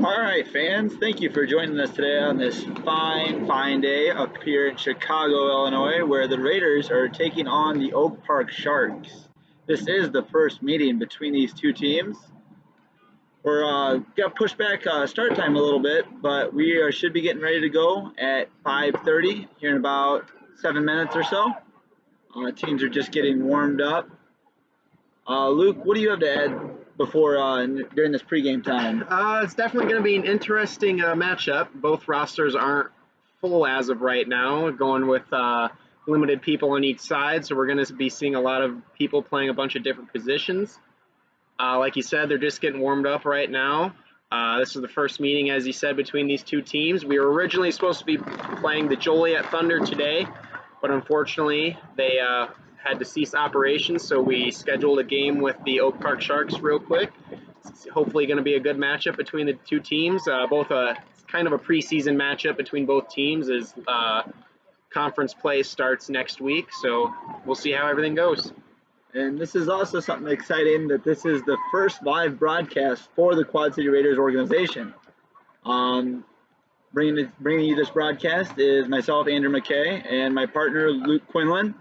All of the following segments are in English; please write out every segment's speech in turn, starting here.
All right, fans, thank you for joining us today on this fine day up here in Chicago, Illinois, where the Raiders are taking on the Oak Park Sharks. This is the first meeting between these two teams. We're got pushed back start time a little bit, but we should be getting ready to go at 5:30 here in about 7 minutes or so. Teams are just getting warmed up. Luke, what do you have to add before during this pregame time? It's definitely going to be an interesting matchup. Both rosters aren't full as of right now, going with limited people on each side, so we're going to be seeing a lot of people playing a bunch of different positions. Like you said, they're just getting warmed up right now. This is the first meeting, as you said, between these two teams. We were originally supposed to be playing the Joliet Thunder today, but unfortunately they had to cease operations, so we scheduled a game with the Oak Park Sharks real quick. It's hopefully going to be a good matchup between the two teams. It's kind of a preseason matchup between both teams as conference play starts next week, so we'll see how everything goes. And this is also something exciting that this is the first live broadcast for the Quad City Raiders organization. Bringing you this broadcast is myself, Andrew McKay, and my partner, Luke Quinlan.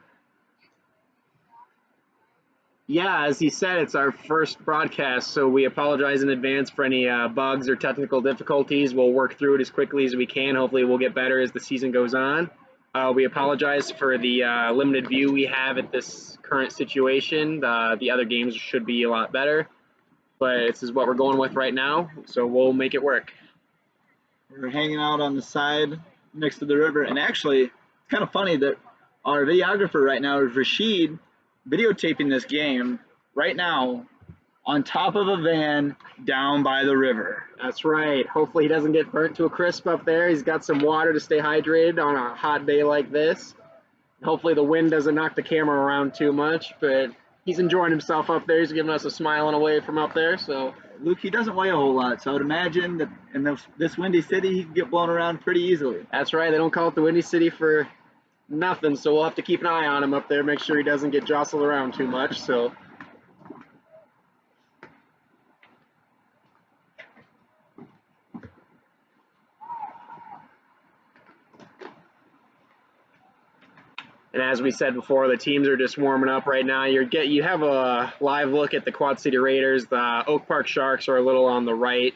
Yeah, as he said, it's our first broadcast, so we apologize in advance for any bugs or technical difficulties. We'll work through it as quickly as we can. Hopefully we'll get better as the season goes on. We apologize for the limited view we have at this current situation. The other games should be a lot better, but this is what we're going with right now, so we'll make it work. We're hanging out on the side next to the river, and actually, it's kind of funny that our videographer right now is Rashid, videotaping this game right now on top of a van down by the river. That's right. Hopefully he doesn't get burnt to a crisp up there. He's got some water to stay hydrated on a hot day like this. Hopefully the wind doesn't knock the camera around too much, but he's enjoying himself up there. He's giving us a smile and a wave from up there. So Luke, he doesn't weigh a whole lot, so I would imagine that in this windy city, he can get blown around pretty easily. That's right. They don't call it the Windy City for nothing, so we'll have to keep an eye on him up there, make sure he doesn't get jostled around too much. So and as we said before, the teams are just warming up right now. You have a live look at the Quad City Raiders. The Oak Park Sharks are a little on the right.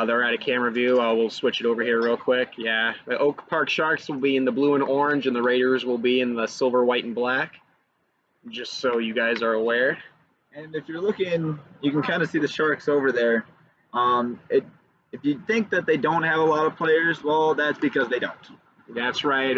They're at a camera view. We'll switch it over here real quick. Yeah, the Oak Park Sharks will be in the blue and orange, and the Raiders will be in the silver, white, and black, just so you guys are aware. And if you're looking, you can kind of see the Sharks over there. If you think that they don't have a lot of players, well, that's because they don't. That's right.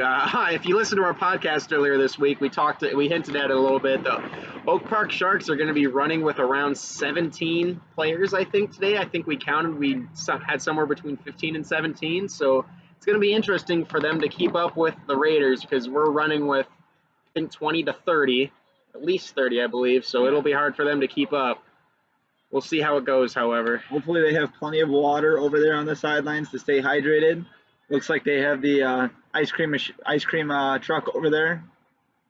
If you listened to our podcast earlier this week, we hinted at it a little bit. The Oak Park Sharks are going to be running with around 17 players, I think, today. I think we counted. We had somewhere between 15 and 17. So it's going to be interesting for them to keep up with the Raiders because we're running with, I think, 20 to 30, at least 30, I believe. So it'll be hard for them to keep up. We'll see how it goes, however. Hopefully they have plenty of water over there on the sidelines to stay hydrated. Looks like they have the ice cream truck over there.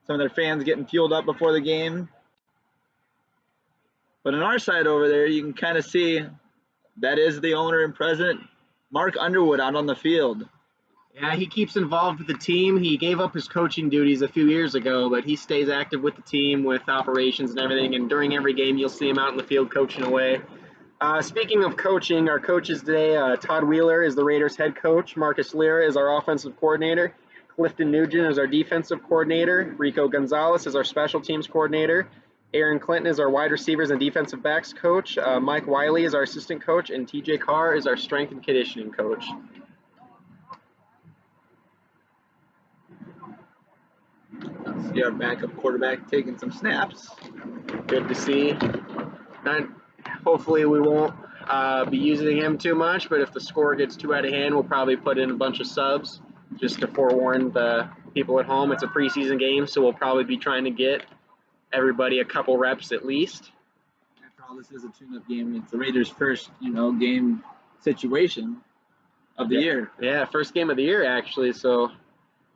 Some of their fans getting fueled up before the game. But on our side over there, you can kind of see that is the owner and president, Mark Underwood, out on the field. Yeah, he keeps involved with the team. He gave up his coaching duties a few years ago, but he stays active with the team, with operations and everything. And during every game, you'll see him out in the field coaching away. Speaking of coaching, our coaches today, Todd Wheeler is the Raiders head coach. Marcus Lira is our offensive coordinator. Clifton Nugent is our defensive coordinator. Rico Gonzalez is our special teams coordinator. Aaron Clinton is our wide receivers and defensive backs coach. Mike Wiley is our assistant coach. And TJ Carr is our strength and conditioning coach. See our backup quarterback taking some snaps. Good to see. Hopefully we won't be using him too much, but if the score gets too out of hand, we'll probably put in a bunch of subs just to forewarn the people at home. It's a preseason game, so we'll probably be trying to get everybody a couple reps at least. After all, this is a tune-up game. It's the Raiders' first, game situation of the year. Yeah, first game of the year, actually, so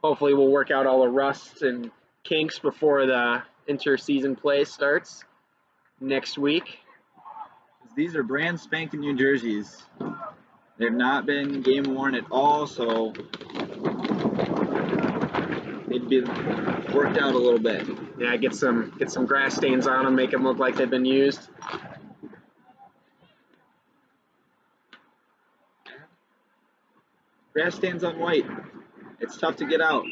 hopefully we'll work out all the rust and kinks before the inter-season play starts next week. These are brand spanking new jerseys. They've not been game worn at all, so they'd be worked out a little bit. Yeah, get some grass stains on them, make them look like they've been used. Grass stains on white. It's tough to get out.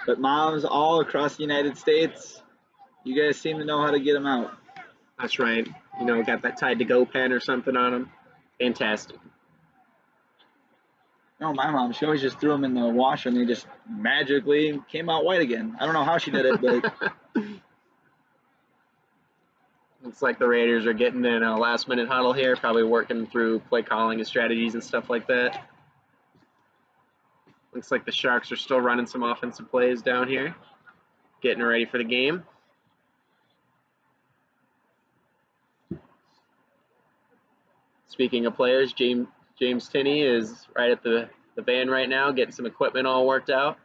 But moms all across the United States, you guys seem to know how to get them out. That's right. You know, got that tied to go pen or something on them. Fantastic. No, my mom, she always just threw them in the washer and they just magically came out white again. I don't know how she did it, but Looks like the Raiders are getting in a last-minute huddle here, probably working through play calling and strategies and stuff like that. Looks like the Sharks are still running some offensive plays down here, getting ready for the game. Speaking of players, James Tinney is right at the van right now, getting some equipment all worked out.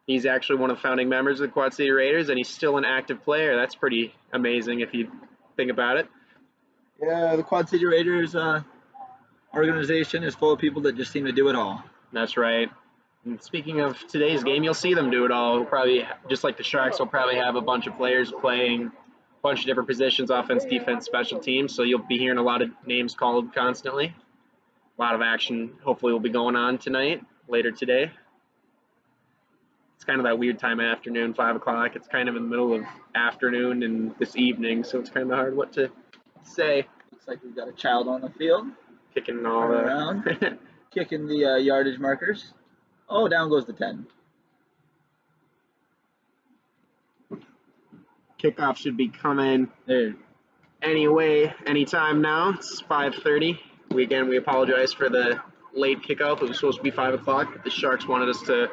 He's actually one of the founding members of the Quad City Raiders, and he's still an active player. That's pretty amazing if you think about it. yeah, the Quad City Raiders organization is full of people that just seem to do it all. That's right. And speaking of today's game, you'll see them do it all. Probably, just like the Sharks, will probably have a bunch of players playing a bunch of different positions, offense, defense, special teams. So you'll be hearing a lot of names called constantly. A lot of action hopefully will be going on tonight, later today. It's kind of that weird time of afternoon, 5 o'clock. It's kind of in the middle of afternoon and this evening, so it's kind of hard what to say. Looks like we've got a child on the field. Kicking all around, kicking the yardage markers. Oh, down goes the 10. Kickoff should be coming There. anytime now. It's 5:30. We apologize for the late kickoff. It was supposed to be 5 o'clock, but the Sharks wanted us to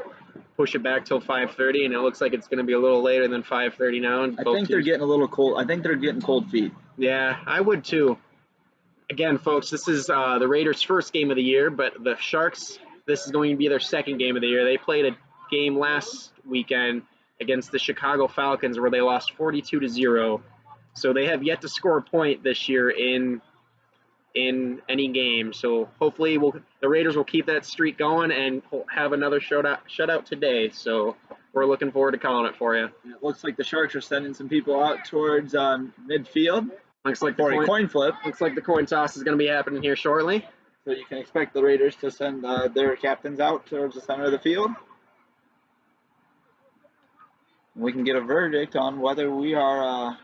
push it back till 5:30, and it looks like it's going to be a little later than 5:30 now. I think they're getting a little cold. I think they're getting cold feet. Yeah, I would too. Again, folks, this is the Raiders' first game of the year, but the Sharks, this is going to be their second game of the year. They played a game last weekend against the Chicago Falcons where they lost 42-0. So they have yet to score a point this year in any game. So hopefully the Raiders will keep that streak going and have another shutout today. So we're looking forward to calling it for you. It looks like the Sharks are sending some people out towards midfield. Looks like for a coin flip. Looks like the coin toss is going to be happening here shortly. So you can expect the Raiders to send their captains out towards the center of the field. We can get a verdict on whether we are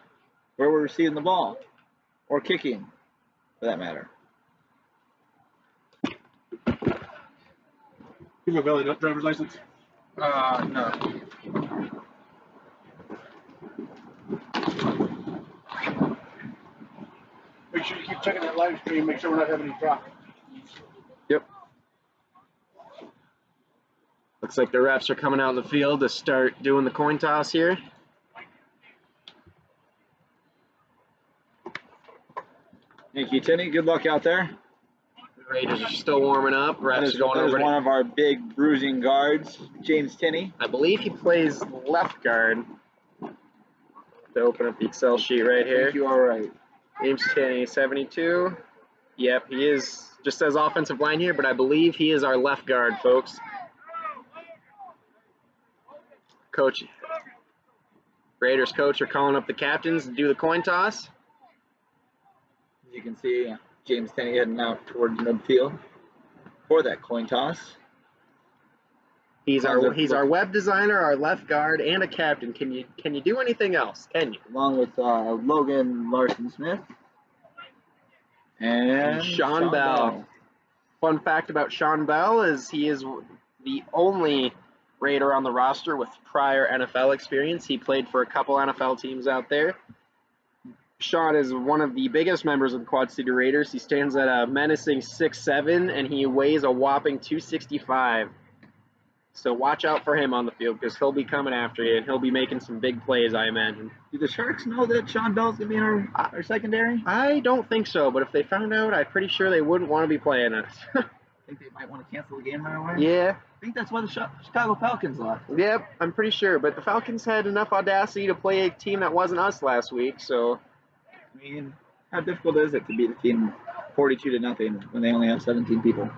where we're receiving the ball or kicking, for that matter. You have a valid driver's license? No. Make sure you keep checking that live stream. Make sure we're not having any traffic. Yep. Looks like the refs are coming out in the field to start doing the coin toss here. Thank you, Tinney. Good luck out there. The Raiders are still warming up. Refs are going over one of our big bruising guards, James Tinney. I believe he plays left guard. To open up the Excel sheet right here. I think you are right. James Tinney, 72. Yep, he is, just says offensive line here, but I believe he is our left guard, folks. Coach, Raiders coach are calling up the captains to do the coin toss. As you can see, James Tinney heading out towards midfield for that coin toss. He's our web designer, our left guard, and a captain. Can you do anything else? Can you? Along with Logan Larson-Smith and Sean Bell. Fun fact about Sean Bell is he is the only Raider on the roster with prior NFL experience. He played for a couple NFL teams out there. Sean is one of the biggest members of the Quad City Raiders. He stands at a menacing 6'7", and he weighs a whopping 265. So watch out for him on the field because he'll be coming after you, and he'll be making some big plays, I imagine. Do the Sharks know that Sean Bell's going to be in our secondary? I don't think so, but if they found out, I'm pretty sure they wouldn't want to be playing us. I think they might want to cancel the game right away? Yeah. I think that's why the Chicago Falcons left. Yep, I'm pretty sure. But the Falcons had enough audacity to play a team that wasn't us last week, so... I mean, how difficult is it to beat a team 42-0 when they only have 17 people?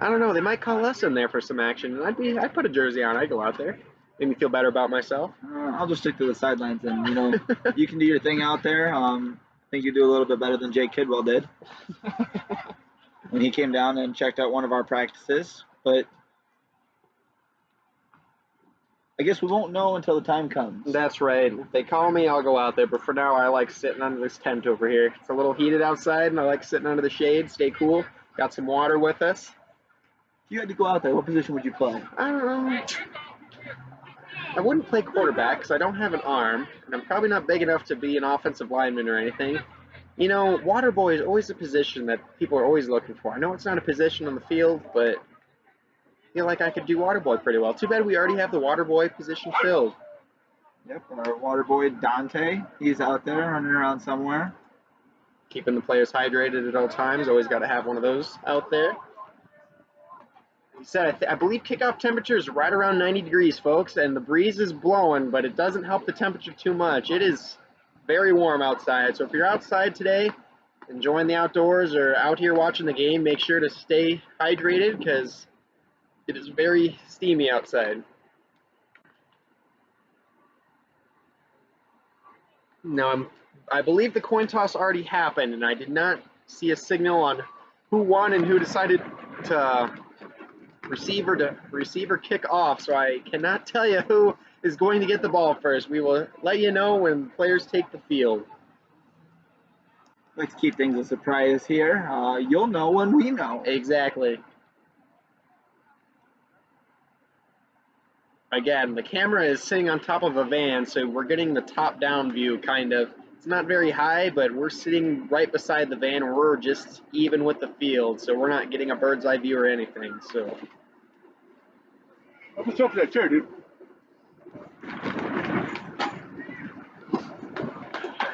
I don't know. They might call us in there for some action, and I'd put a jersey on. I'd go out there. Make me feel better about myself. I'll just stick to the sidelines, and you can do your thing out there. I think you do a little bit better than Jake Kidwell did when he came down and checked out one of our practices. But I guess we won't know until the time comes. That's right. If they call me, I'll go out there. But for now, I like sitting under this tent over here. It's a little heated outside, and I like sitting under the shade, stay cool. Got some water with us. If you had to go out there, what position would you play? I don't know. I wouldn't play quarterback because I don't have an arm, and I'm probably not big enough to be an offensive lineman or anything. Water boy is always a position that people are always looking for. I know it's not a position on the field, but I feel like I could do water boy pretty well. Too bad we already have the water boy position filled. Yep, our water boy Dante, he's out there running around somewhere. Keeping the players hydrated at all times. Always got to have one of those out there. He said, I believe kickoff temperature is right around 90 degrees, folks, and the breeze is blowing, but it doesn't help the temperature too much. It is very warm outside, so if you're outside today, enjoying the outdoors or out here watching the game, make sure to stay hydrated because it is very steamy outside. Now, I believe the coin toss already happened, and I did not see a signal on who won and who decided to receiver kick off, so I cannot tell you who is going to get the ball first. We will let you know when players take the field. Let's keep things a surprise here. You'll know when we know. Exactly. Again, the camera is sitting on top of a van, so we're getting the top-down view, kind of. It's not very high, but we're sitting right beside the van. We're just even with the field, so we're not getting a bird's eye view or anything. So. What's up for that chair, dude?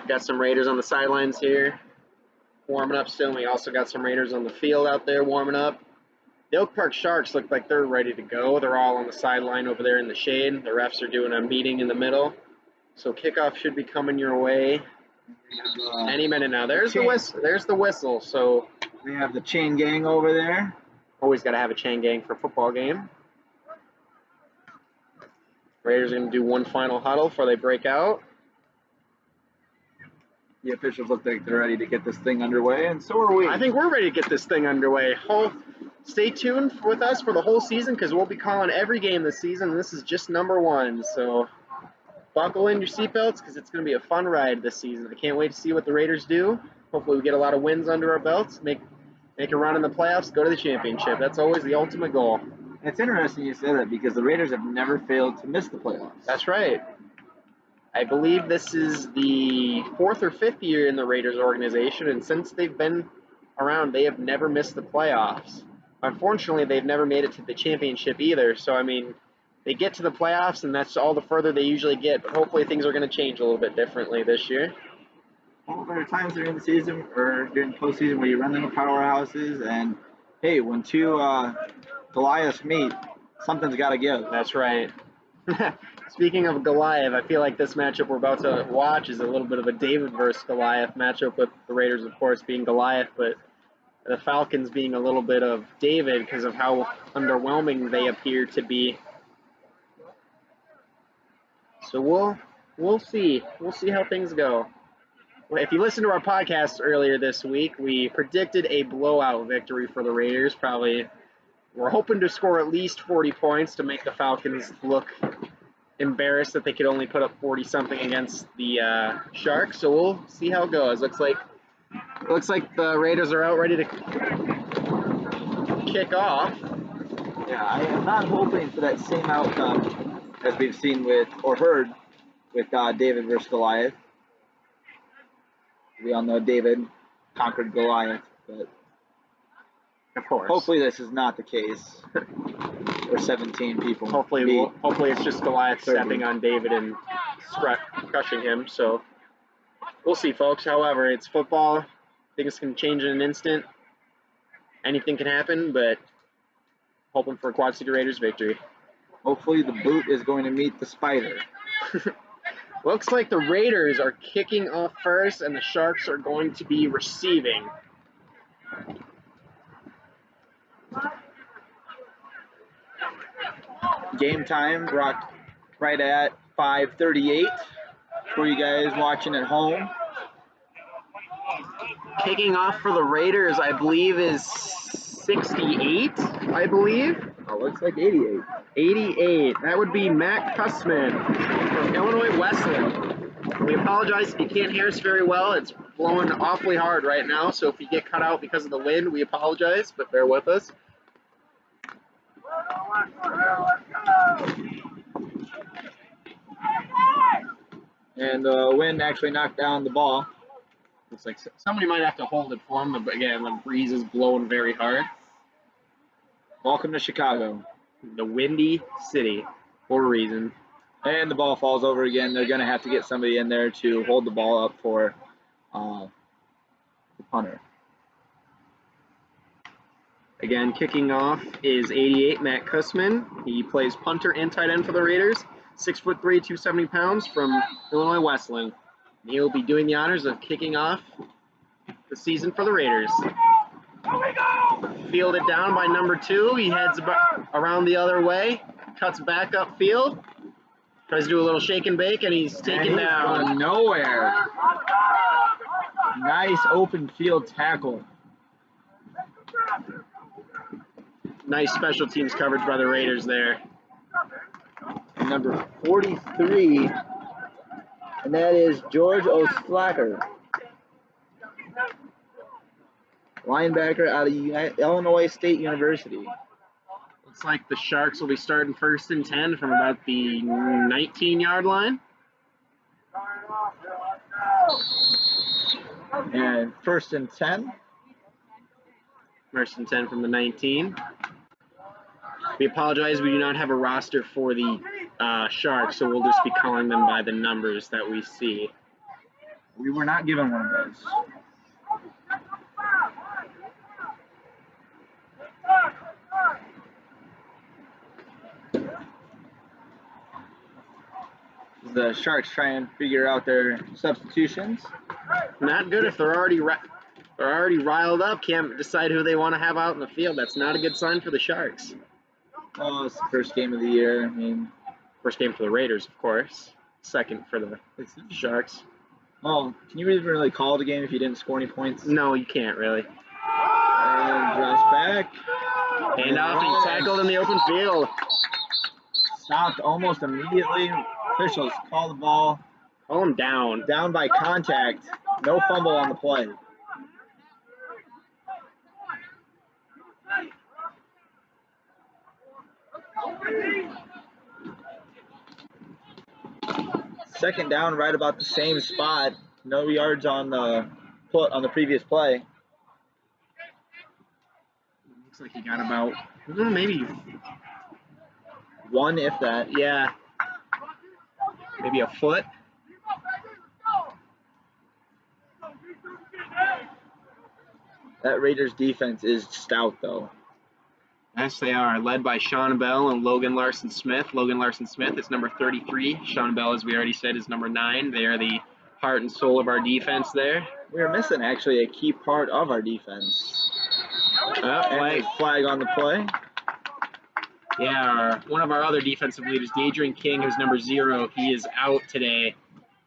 Got some Raiders on the sidelines here, warming up still. And we also got some Raiders on the field out there warming up. The Oak Park Sharks look like they're ready to go. They're all on the sideline over there in the shade. The refs are doing a meeting in the middle. So kickoff should be coming your way any minute now. There's the whistle. There's the whistle. So we have the chain gang over there. Always got to have a chain gang for a football game. Raiders are going to do one final huddle before they break out. The officials look like they're ready to get this thing underway, and so are we. I think we're ready to get this thing underway. Stay tuned with us for the whole season because we'll be calling every game this season. And this is just number one, so buckle in your seatbelts because it's going to be a fun ride this season. I can't wait to see what the Raiders do. Hopefully we get a lot of wins under our belts, make a run in the playoffs, go to the championship. That's always the ultimate goal. It's interesting you say that because the Raiders have never failed to miss the playoffs. That's right. I believe this is the 4th or 5th year in the Raiders organization, and since they've been around, they have never missed the playoffs. Unfortunately, they've never made it to the championship either, so, I mean, they get to the playoffs, and that's all the further they usually get, but hopefully things are going to change a little bit differently this year. Well, there are times during the season or during the postseason where you run into powerhouses, and, hey, when two Goliaths meet, something's got to give. That's right. Speaking of Goliath, I feel like this matchup we're about to watch is a little bit of a David versus Goliath matchup, with the Raiders, of course, being Goliath, but the Falcons being a little bit of David because of how underwhelming they appear to be. So we'll see. We'll see how things go. If you listened to our podcast earlier this week, we predicted a blowout victory for the Raiders. Probably we're hoping to score at least 40 points to make the Falcons look embarrassed that they could only put up 40-something against the Sharks. So we'll see how it goes. Looks like the Raiders are out ready to kick off. Yeah, I am not hoping for that same outcome as we've seen with or heard with David versus Goliath. We all know David conquered Goliath, but of course, hopefully this is not the case. Or 17 people. Hopefully it's just Goliath 30. Stepping on David and crushing him. So we'll see, folks. However, it's football. Things can change in an instant. Anything can happen, but hoping for a Quad City Raiders victory. Hopefully the boot is going to meet the spider. Looks like the Raiders are kicking off first, and the Sharks are going to be receiving. Game time brought right at 5:38 for you guys watching at home. Kicking off for the Raiders, I believe, is 68, I believe. Oh, looks like 88. 88. That would be Matt Kussman from Illinois Wesleyan. We apologize if you can't hear us very well. It's blowing awfully hard right now, so if you get cut out because of the wind, we apologize, but bear with us. And the wind actually knocked down the ball. Looks like somebody might have to hold it for him, but again, the breeze is blowing very hard. Welcome to Chicago. The Windy City, for a reason. And the ball falls over again. They're going to have to get somebody in there to hold the ball up for the punter. Again, kicking off is 88, Matt Kussman. He plays punter and tight end for the Raiders. 6'3", 270 pounds from Illinois Wesleyan. He'll be doing the honors of kicking off the season for the Raiders. Fielded down by number 2. He heads around the other way, cuts back upfield, tries to do a little shake and bake, and he's taken down. Going nowhere. Nice open field tackle. Nice special teams coverage by the Raiders there. Number 43, and that is George O'Slacker, linebacker out of Illinois State University. Looks like the Sharks will be starting 1st and 10 from about the 19-yard line. And 1st and 10. 1st and 10 from the 19. We apologize, we do not have a roster for the Sharks, so we'll just be calling them by the numbers that we see. We were not given one of those. The Sharks try and figure out their substitutions. Not good if they're already riled up, can't decide who they want to have out in the field. That's not a good sign for the Sharks. Oh, it's the first game of the year. I mean, first game for the Raiders, of course. Second for the Sharks. Oh, can you even really call the game if you didn't score any points? No, you can't really. And drops back. And off, he tackled in the open field. Stopped almost immediately. Officials call the ball. Call him down. Down by contact. No fumble on the play. Second down, right about the same spot. No yards on the previous play. Looks like he got about maybe 1, if that. Yeah, maybe a foot. That Raiders defense is stout, though. Yes, they are, led by Sean Bell and Logan Larson-Smith. Logan Larson-Smith is number 33. Sean Bell, as we already said, is number 9. They are the heart and soul of our defense there. We are missing, actually, a key part of our defense. Flag on the play. Yeah, one of our other defensive leaders, Adrian King, who's number 0, he is out today.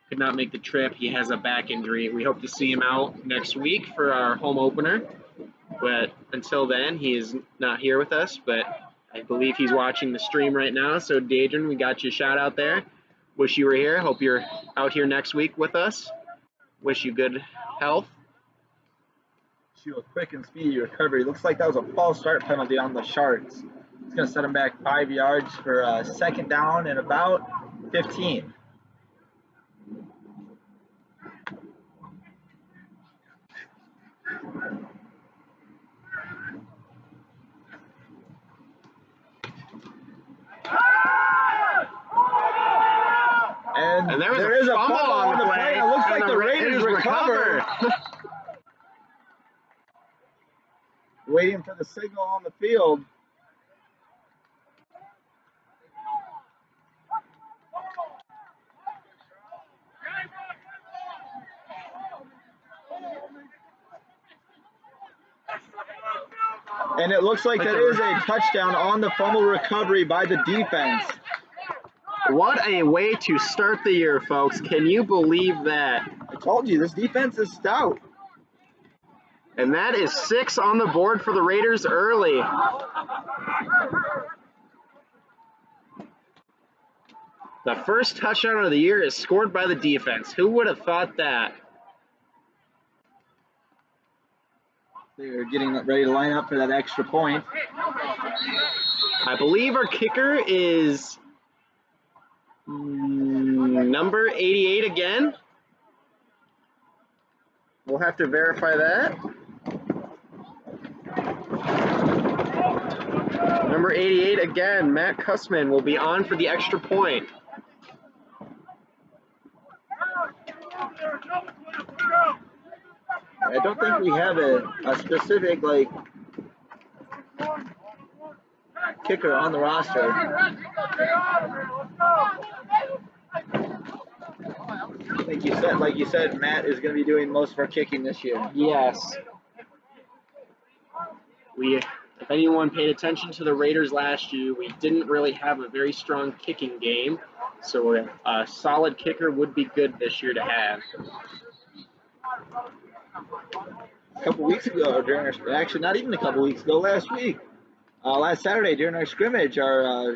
Could not make the trip. He has a back injury. We hope to see him out next week for our home opener. But until then, he is not here with us. But I believe he's watching the stream right now. So, Adrian, we got you a shout out there. Wish you were here. Hope you're out here next week with us. Wish you good health. To a quick and speedy recovery. Looks like that was a false start penalty on the Sharks. It's going to set them back 5 yards for a second down and about 15. And there is a fumble on the play. It looks like the Raiders recover. Waiting for the signal on the field. And it looks like that is a touchdown on the fumble recovery by the defense. What a way to start the year, folks. Can you believe that? I told you, this defense is stout. And that is 6 on the board for the Raiders early. The first touchdown of the year is scored by the defense. Who would have thought that? They're getting ready to line up for that extra point. I believe our kicker is number 88 again. We'll have to verify that. Number 88 again, Matt Kussman will be on for the extra point. I don't think we have a specific kicker on the roster. Like you said, Matt is going to be doing most of our kicking this year. Yes. If anyone paid attention to the Raiders last year, we didn't really have a very strong kicking game, so a solid kicker would be good this year to have. A couple weeks ago, actually not even a couple weeks ago, last week, last Saturday during our scrimmage, our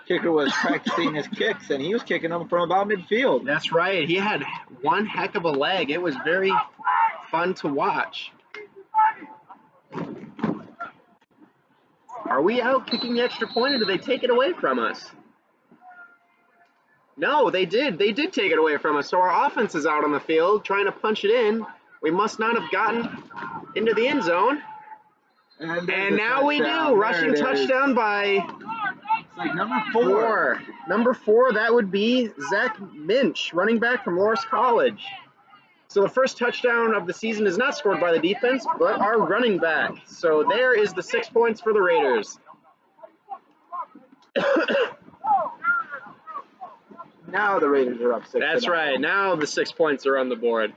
kicker was practicing his kicks, and he was kicking them from about midfield. That's right. He had one heck of a leg. It was very fun to watch. Are we out kicking the extra point, or did they take it away from us? No, they did. They did take it away from us. So our offense is out on the field trying to punch it in. We must not have gotten into the end zone. And now we do. Rushing touchdown by number 4. Number 4, that would be Zach Minch, running back from Loras College. So the first touchdown of the season is not scored by the defense, but our running back. So there is the 6 points for the Raiders. Now the Raiders are up 6. That's right. Now the 6 points are on the board.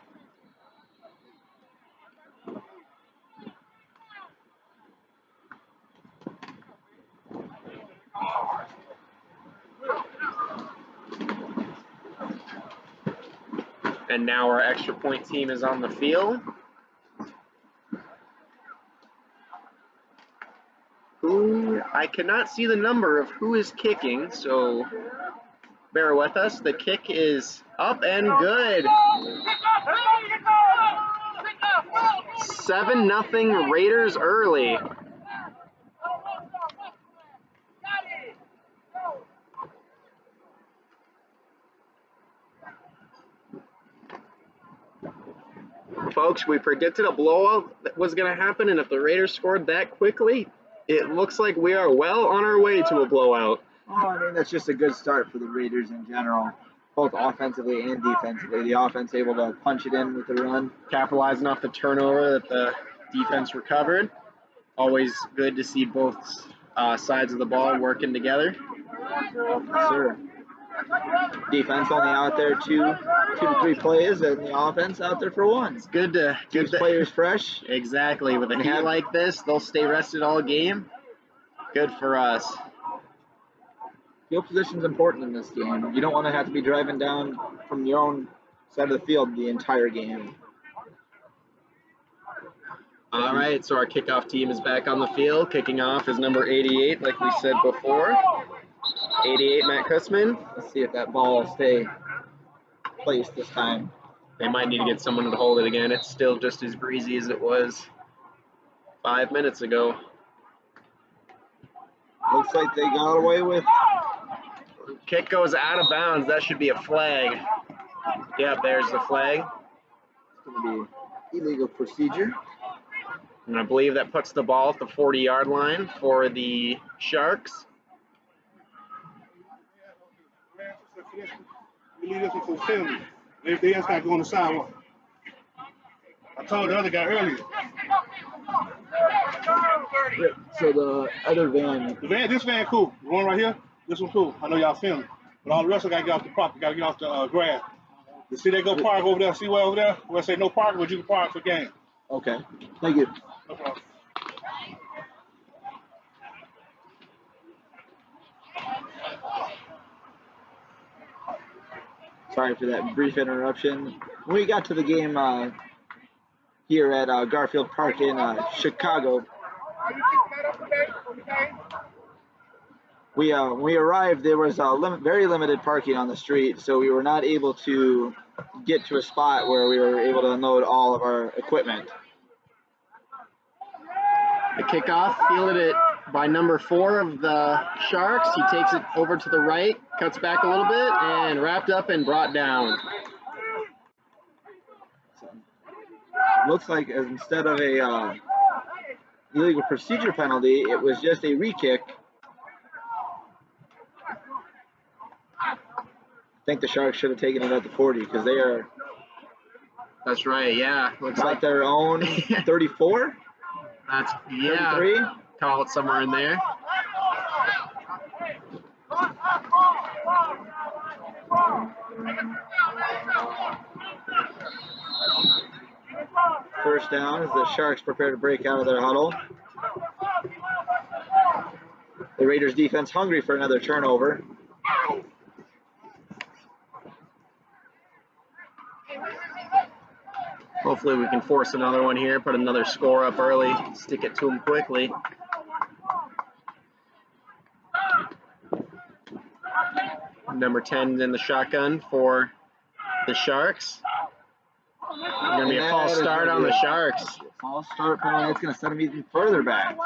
And now our extra point team is on the field. I cannot see the number of who is kicking, so bear with us. The kick is up and good. 7-0 Raiders early. Folks, we predicted a blowout that was going to happen, and if the Raiders scored that quickly, it looks like we are well on our way to a blowout. Oh, I mean, that's just a good start for the Raiders in general, both offensively and defensively. The offense able to punch it in with the run. Capitalizing off the turnover that the defense recovered. Always good to see both sides of the ball working together. Yes, sir. Defense only out there two to three plays, and the offense out there for one. It's good to keep players fresh. Exactly. With a heat like this, they'll stay rested all game. Good for us. Field position is important in this game. You don't want to have to be driving down from your own side of the field the entire game. All right, so our kickoff team is back on the field. Kicking off is number 88, like we said before. 88, Matt Kussman. Let's see if that ball will stay placed this time. They might need to get someone to hold it again. It's still just as breezy as it was 5 minutes ago. Looks like they got away with. Kick goes out of bounds. That should be a flag. Yep, there's the flag. It's going to be illegal procedure. And I believe that puts the ball at the 40-yard line for the Sharks. We leave this one for filming. Everything else got to go on the sidewalk. I told the other guy earlier. So the other van. This van cool. The one right here, this one cool. I know y'all filming. But all the rest of got to get off the property, got to get off the grass. You see they go park over there, see where over there? Where I say no parking, but you can park for game. Okay. Thank you. No problem. Sorry for that brief interruption. When we got to the game here at Garfield Park in Chicago, when we arrived, there was very limited parking on the street, so we were not able to get to a spot where we were able to unload all of our equipment. The kickoff fielded it by number 4 of the Sharks. He takes it over to the right, cuts back a little bit, and wrapped up and brought down. Looks like instead of a illegal procedure penalty, it was just a re-kick. I think the Sharks should have taken it at the 40 because they are. That's right, yeah. Looks like their own 34. That's, yeah. 33. Call it somewhere in there. First down as the Sharks prepare to break out of their huddle. The Raiders defense hungry for another turnover. Hopefully we can force another one here, put another score up early, stick it to them quickly. Number 10 in the shotgun for the Sharks. Going to be a false start on the Sharks. False start penalty. It's going to set them even further back.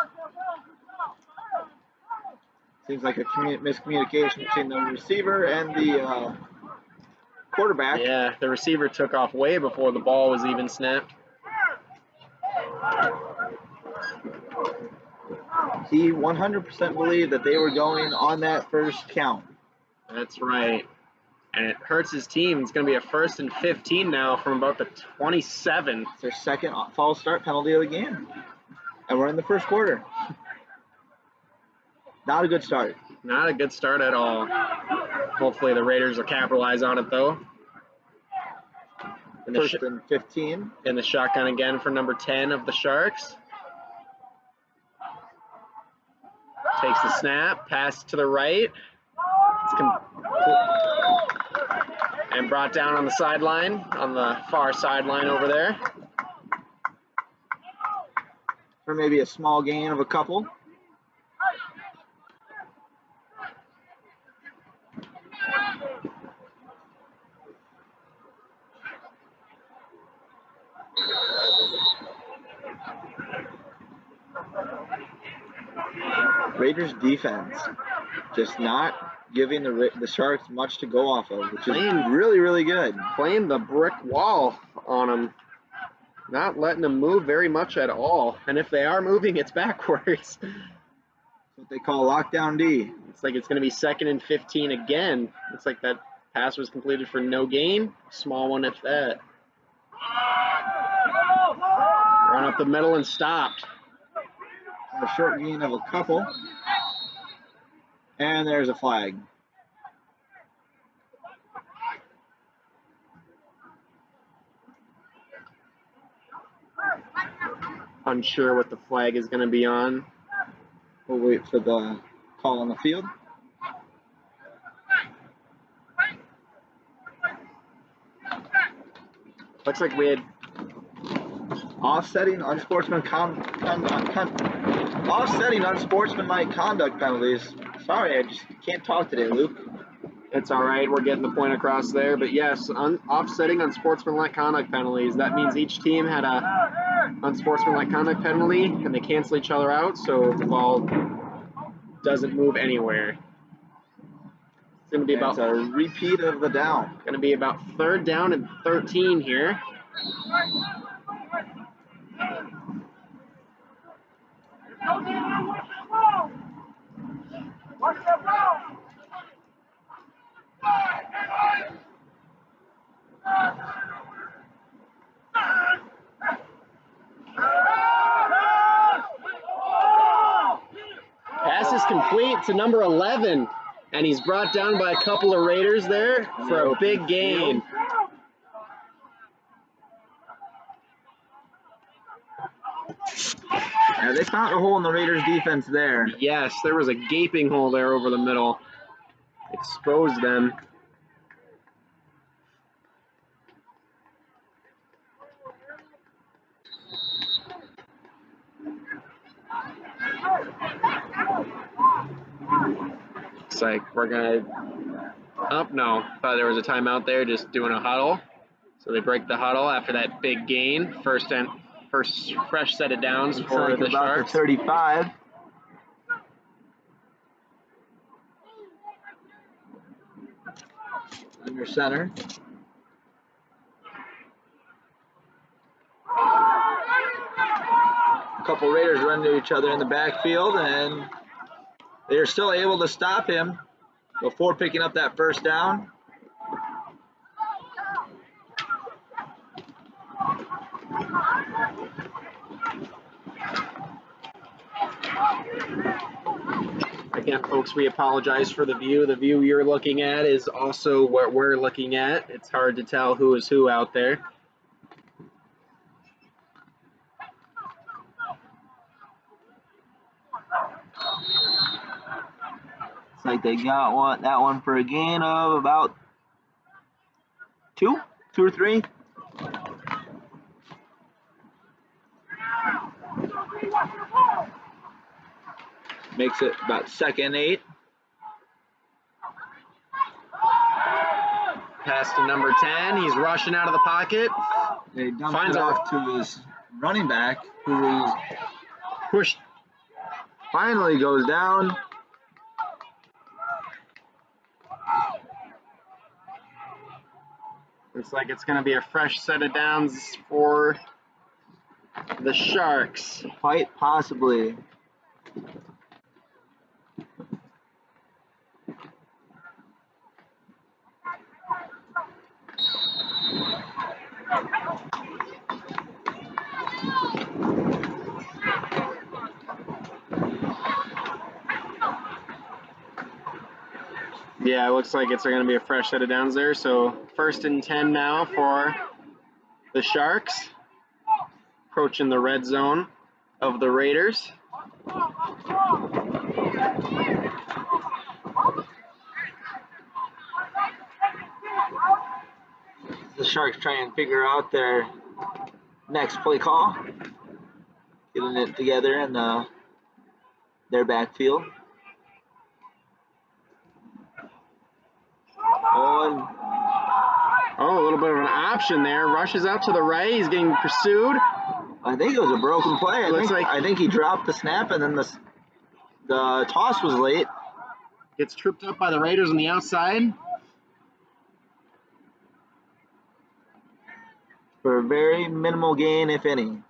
Seems like a miscommunication between the receiver and the quarterback. Yeah, the receiver took off way before the ball was even snapped. He 100% believed that they were going on that first count. That's right. And it hurts his team. It's going to be a 1st and 15 now from about the 27. It's their second false start penalty of the game. And we're in the first quarter. Not a good start. Not a good start at all. Hopefully the Raiders will capitalize on it, though. First and 15. In the shotgun again for number 10 of the Sharks. Takes the snap, pass to the right. And brought down on the sideline, on the far sideline over there. For maybe a small gain of a couple. Raiders defense just not giving the Sharks much to go off of, which is really, really good. Playing the brick wall on them. Not letting them move very much at all. And if they are moving, it's backwards. That's what they call lockdown D. It's like it's going to be 2nd and 15 again. Looks like that pass was completed for no gain. Small one if that. Run up the middle and stopped. A short gain of a couple. And there's a flag. Unsure what the flag is going to be on. We'll wait for the call on the field. Looks like we had offsetting unsportsmanlike conduct penalties. Sorry, I just can't talk today, Luke. It's all right. We're getting the point across there. But yes, offsetting unsportsmanlike conduct penalties. That means each team had a unsportsmanlike conduct penalty, and they cancel each other out, so the ball doesn't move anywhere. It's going to be about a repeat of the down. Going to be about 3rd down and 13 here. Pass is complete to number 11, and he's brought down by a couple of Raiders there for a big gain. Yeah, they found a hole in the Raiders defense there. Yes, there was a gaping hole there over the middle. Exposed them. Looks like we're gonna. Oh no! Thought there was a timeout there. Just doing a huddle. So they break the huddle after that big gain. First fresh set of downs Looks for like the about Sharks. the 35. Under center. A couple Raiders run into each other in the backfield, and they're still able to stop him before picking up that first down. Again, folks, we apologize for the view. The view you're looking at is also what we're looking at. It's hard to tell who is who out there. It's like they got that one for a gain of about two or three. Makes it about 2nd and 8. Pass to number 10. He's rushing out of the pocket. They dumped it off to his running back, who is pushed. Finally goes down. Looks like it's going to be a fresh set of downs for the Sharks. Quite possibly. Yeah, it looks like it's going to be a fresh set of downs there. So 1st and 10 now for the Sharks. Approaching the red zone of the Raiders. The Sharks try and figure out their next play call. Getting it together in their backfield. Oh, a little bit of an option there. Rushes out to the right. He's getting pursued. I think it was a broken play. I think he dropped the snap, and then the toss was late. Gets tripped up by the Raiders on the outside. For a very minimal gain, if any.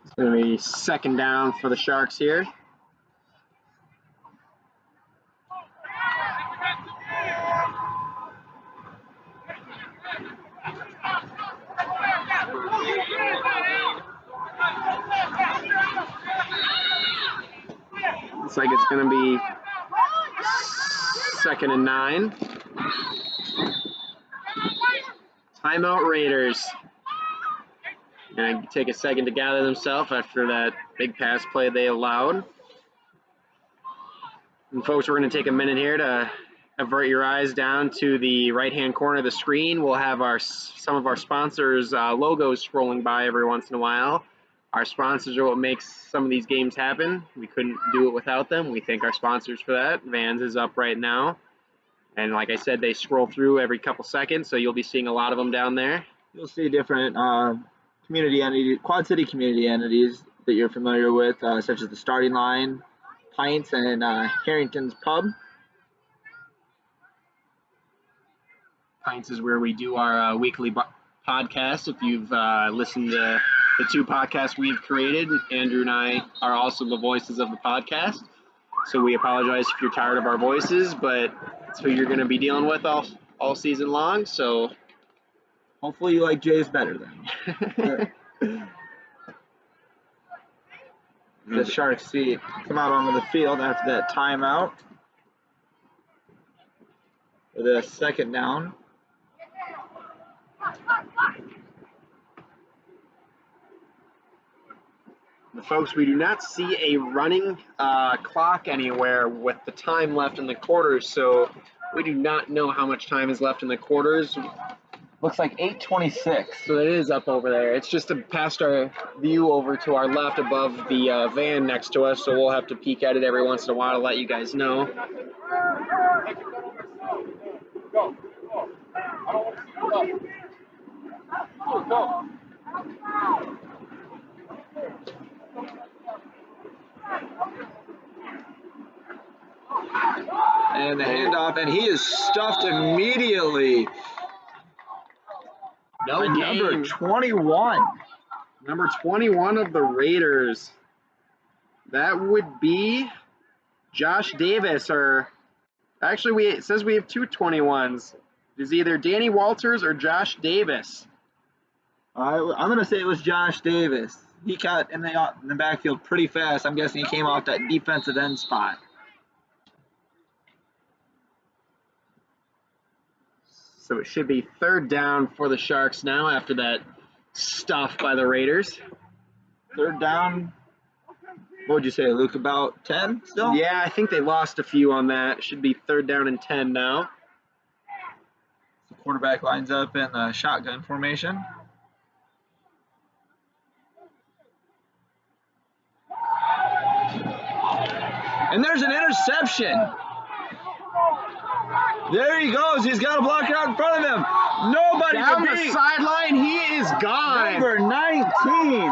It's going to be 2nd down for the Sharks here. Looks like it's going to be 2nd and 9. Timeout Raiders. Going to take a second to gather themselves after that big pass play they allowed. And folks, we're going to take a minute here to avert your eyes down to the right-hand corner of the screen. We'll have some of our sponsors' logos scrolling by every once in a while. Our sponsors are what makes some of these games happen. We couldn't do it without them. We thank our sponsors for that. Vans is up right now. And like I said, they scroll through every couple seconds, so you'll be seeing a lot of them down there. You'll see different community entities, Quad City community entities that you're familiar with, such as the Starting Line, Pints, and Harrington's Pub. Pints is where we do our weekly podcast. If you've listened to the 2 podcasts we've created, Andrew and I are also the voices of the podcast. So we apologize if you're tired of our voices, but it's who you're going to be dealing with all season long. So hopefully you like Jay's better then. The Sharks come out onto the field after that timeout with a 2nd down. Folks, we do not see a running clock anywhere with the time left in the quarter, so We do not know how much time is left in the quarters. Looks like 8:26. So it is up over there. It's just past our view over to our left above the van next to us, so we'll have to peek at it every once in a while to let you guys know. Go. I don't want to see you up. Go. And the handoff, and he is stuffed immediately. No By number gain. 21. Number 21 of the Raiders. That would be Josh Davis, or actually it says we have two 21s. It's either Danny Walters or Josh Davis. I'm going to say it was Josh Davis. He got in the backfield pretty fast. I'm guessing he came off that defensive end spot. So it should be third down for the Sharks now after that stuff by the Raiders. Third down. What would you say, Luke? About 10 still? Yeah, I think they lost a few on that. It should be third down and 10 now. The quarterback lines up in the shotgun formation. And there's an interception. There he goes. He's got a blocker out in front of him. Nobody Down to the beat. sideline, he is gone. Number 19,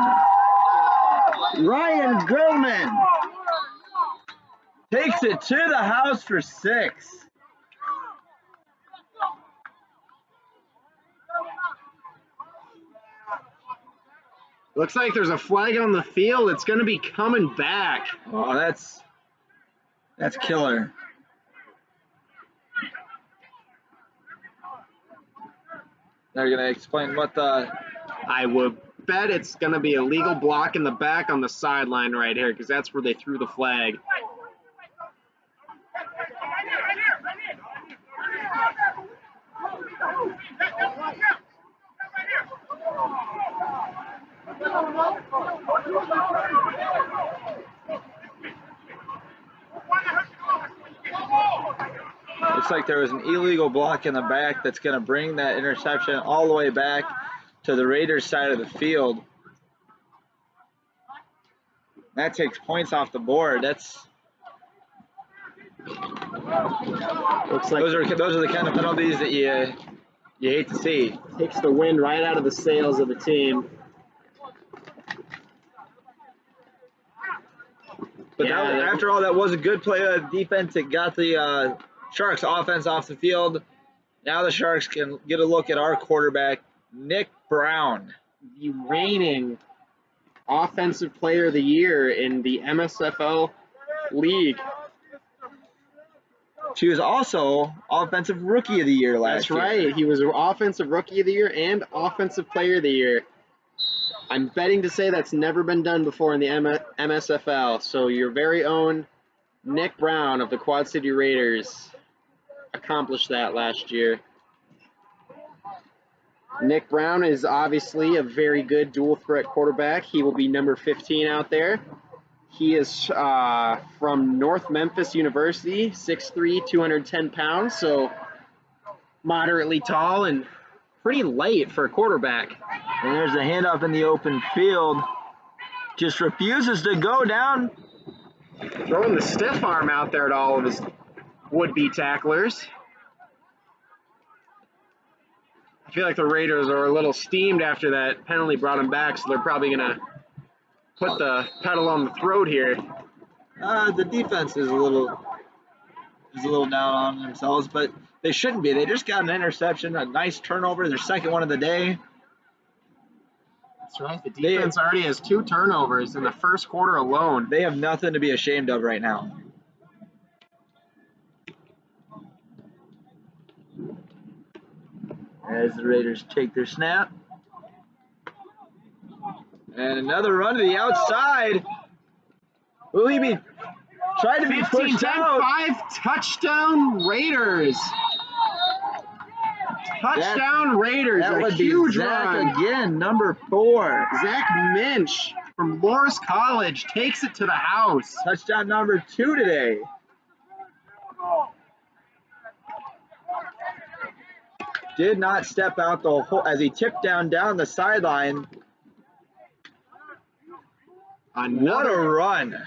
Ryan Grillman, takes it to the house for 6. Looks like there's a flag on the field. It's going to be coming back. Oh, that's killer. They're going to explain what the... I would bet it's going to be a legal block in the back on the sideline right here, because that's where they threw the flag. Looks like there was an illegal block in the back that's going to bring that interception all the way back to the Raiders side of the field. That takes points off the board. Looks like those are the kind of penalties that you hate to see. Takes the wind right out of the sails of the team. But after all, that was a good play of defense. It got the Sharks offense off the field. Now the Sharks can get a look at our quarterback, Nick Brown. The reigning Offensive Player of the Year in the MSFL League. She was also Offensive Rookie of the Year last year. That's right. He was Offensive Rookie of the Year and Offensive Player of the Year. I'm betting to say that's never been done before in the MSFL. So your very own Nick Brown of the Quad City Raiders accomplished that last year. Nick Brown is obviously a very good dual threat quarterback. He will be number 15 out there. He is from North Memphis University, 6'3", 210 pounds, so moderately tall and pretty light for a quarterback. And there's a handoff in the open field. Just refuses to go down. Throwing the stiff arm out there to all of his would-be tacklers. I feel like the Raiders are a little steamed after that penalty brought them back, so they're probably going to put the pedal on the throat here. The defense is a little down on themselves, but they shouldn't be. They just got an interception, a nice turnover, their second one of the day. That's right. The defense already has 2 turnovers in the first quarter alone. They have nothing to be ashamed of right now. As the Raiders take their snap. And another run to the outside. Will he be trying to be pushed out? 15-5 touchdown Raiders. Touchdown Raiders. That would a huge be Zach run. again, number 4. Zach Minch from Loras College takes it to the house. Touchdown number 2 today. did not step out the whole as he tipped down the sideline. What a run.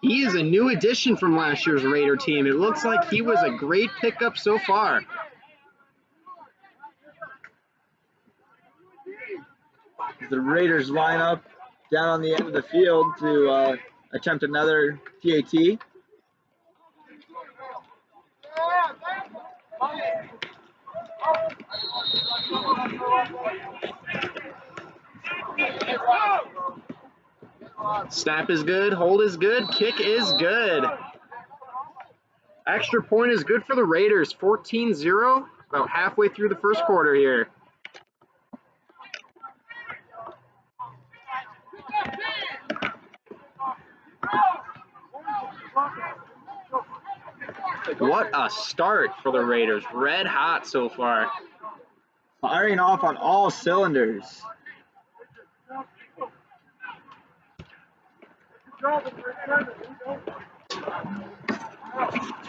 He is a new addition from last year's Raider team. It looks like he was a great pickup so far. The Raiders line up down on the end of the field to attempt another TAT. Snap is good, hold is good, kick is good. Extra point is good for the Raiders, 14-0, about halfway through the first quarter here. What a start for the Raiders, red hot so far. Firing off on all cylinders. That's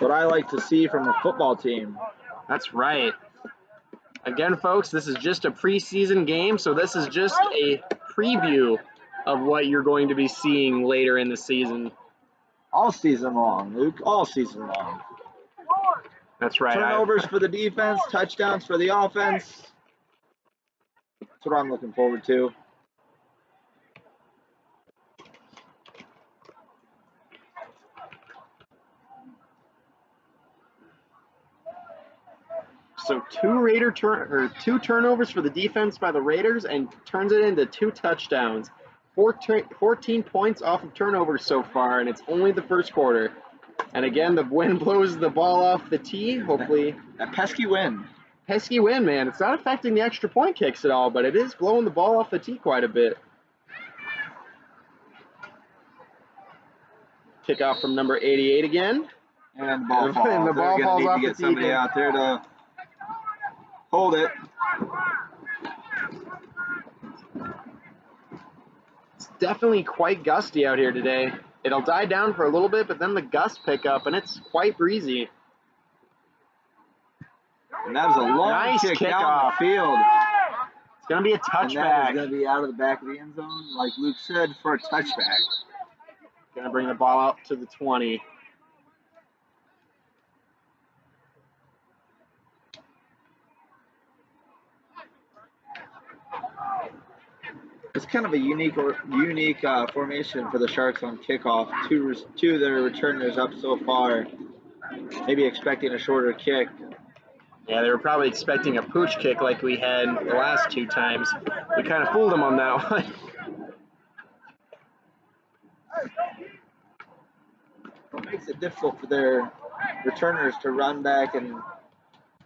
what I like to see from a football team. That's right. Again, folks, this is just a preseason game, so this is just a preview of what you're going to be seeing later in the season. All season long, Luke. All season long. That's right. Turnovers for the defense, touchdowns for the offense. That's what I'm looking forward to. So two turnovers for the defense by the Raiders and turns it into 2 touchdowns. 14 points off of turnovers so far, and it's only the first quarter. And again, the wind blows the ball off the tee. Hopefully, that pesky wind. Pesky wind, man. It's not affecting the extra point kicks at all, but it is blowing the ball off the tee quite a bit. Kickoff from number 88 again. And the ball falls. And the ball falls off the tee. Get somebody out there to hold it. It's definitely quite gusty out here today. It'll die down for a little bit, but then the gusts pick up, and it's quite breezy. And that is a long kick down the field. It's going to be a touchback. And that is going to be out of the back of the end zone, like Luke said, for a touchback. Going to bring the ball out to the 20. It's kind of a unique formation for the Sharks on kickoff. Two of their returners up so far, maybe expecting a shorter kick. Yeah, they were probably expecting a pooch kick like we had the last 2 times. We kind of fooled them on that one. What makes it difficult for their returners to run back and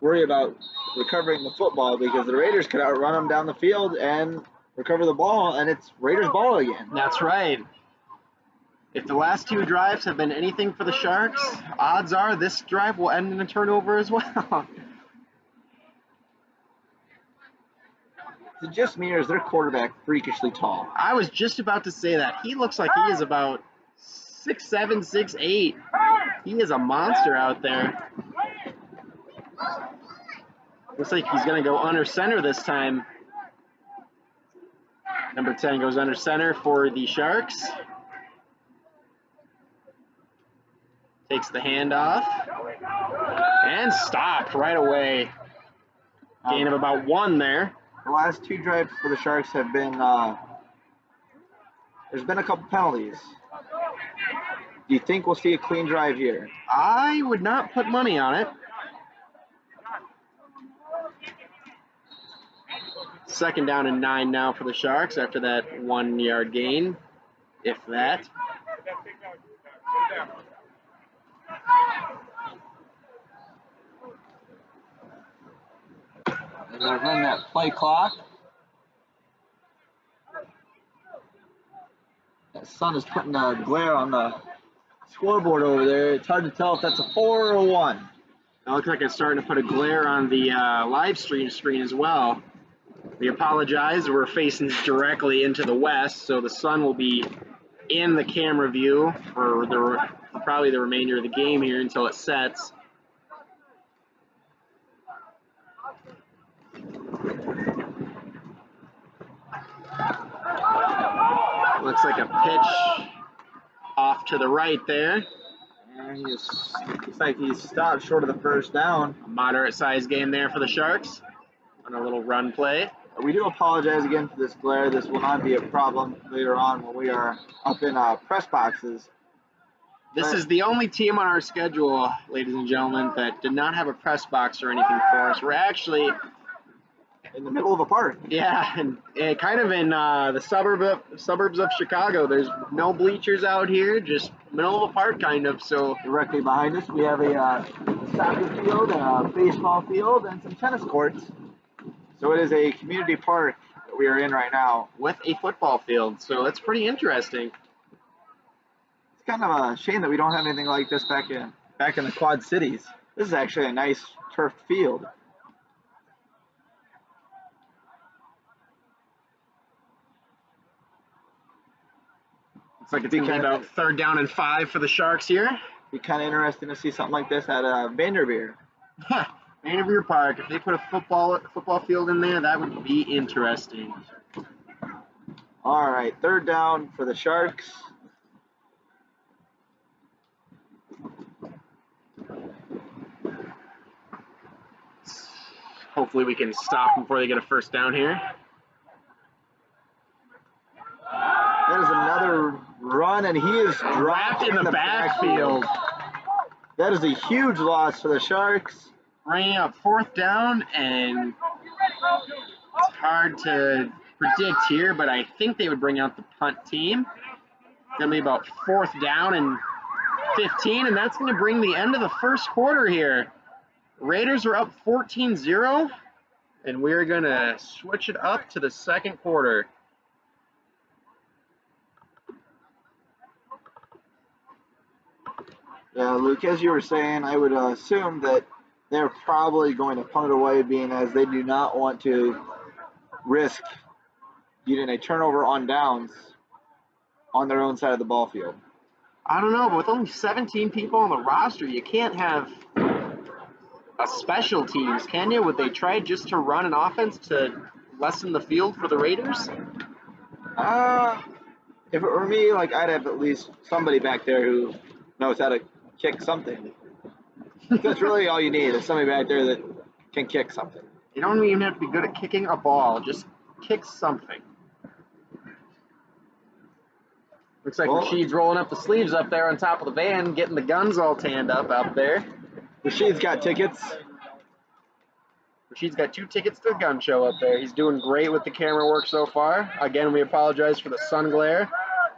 worry about recovering the football, because the Raiders could outrun them down the field and recover the ball, and it's Raiders ball again. That's right. If the last 2 drives have been anything for the Sharks, odds are this drive will end in a turnover as well. Is it just me, or is their quarterback freakishly tall? I was just about to say that. He looks like he is about 6'7", 6'8". He is a monster out there. Looks like he's going to go under center this time. Number 10 goes under center for the Sharks. Takes the handoff. And stopped right away. Gain of about 1 there. The last 2 drives for the Sharks have been, there's been a couple penalties. Do you think we'll see a clean drive here? I would not put money on it. Second down and 9 now for the Sharks after that 1-yard gain, if that. They're going to run that play clock. That sun is putting a glare on the scoreboard over there. It's hard to tell if that's a 4 or a 1. It looks like it's starting to put a glare on the live stream screen as well. We apologize. We're facing directly into the west, so the sun will be in the camera view for probably the remainder of the game here until it sets. Looks like a pitch off to the right there. And looks like he stopped short of the first down. A moderate size gain there for the Sharks on a little run play. We do apologize again for this glare. This will not be a problem later on when we are up in press boxes. This is the only team on our schedule, ladies and gentlemen, that did not have a press box or anything for us. We're actually in the middle of a park. Yeah, and kind of in the suburbs of Chicago. There's no bleachers out here, just middle of a park kind of. So directly behind us, we have a soccer field, a baseball field, and some tennis courts. So it is a community park that we are in right now. With a football field, so that's pretty interesting. It's kind of a shame that we don't have anything like this back in the Quad Cities. This is actually a nice turfed field. Looks like it's going to be about 3rd down and 5 for the Sharks here. Be kind of interesting to see something like this at Vanderveer. Vanderveer Park. If they put a football field in there, that would be interesting. All right, 3rd down for the Sharks. Hopefully we can stop them before they get a 1st down here. That is another run, and he is dropped in the backfield. That is a huge loss for the Sharks. Bringing up 4th down, and it's hard to predict here, but I think they would bring out the punt team. It's going to be about 4th down and 15, and that's going to bring the end of the 1st quarter here. Raiders are up 14-0, and we're going to switch it up to the 2nd quarter. Yeah, Luke, as you were saying, I would assume that they're probably going to punt it away, being as they do not want to risk getting a turnover on downs on their own side of the ball field. I don't know, but with only 17 people on the roster, you can't have a special teams, can you? Would they try just to run an offense to lessen the field for the Raiders? If it were me, like, I'd have at least somebody back there who knows how to kick something. That's really all you need, is somebody back there that can kick something. You don't even have to be good at kicking a ball, just kick something. Looks like Rashid's rolling up the sleeves up there on top of the van, getting the guns all tanned up out there. Rashid's got tickets. Rashid's got 2 tickets to the gun show up there. He's doing great with the camera work so far. Again, we apologize for the sun glare.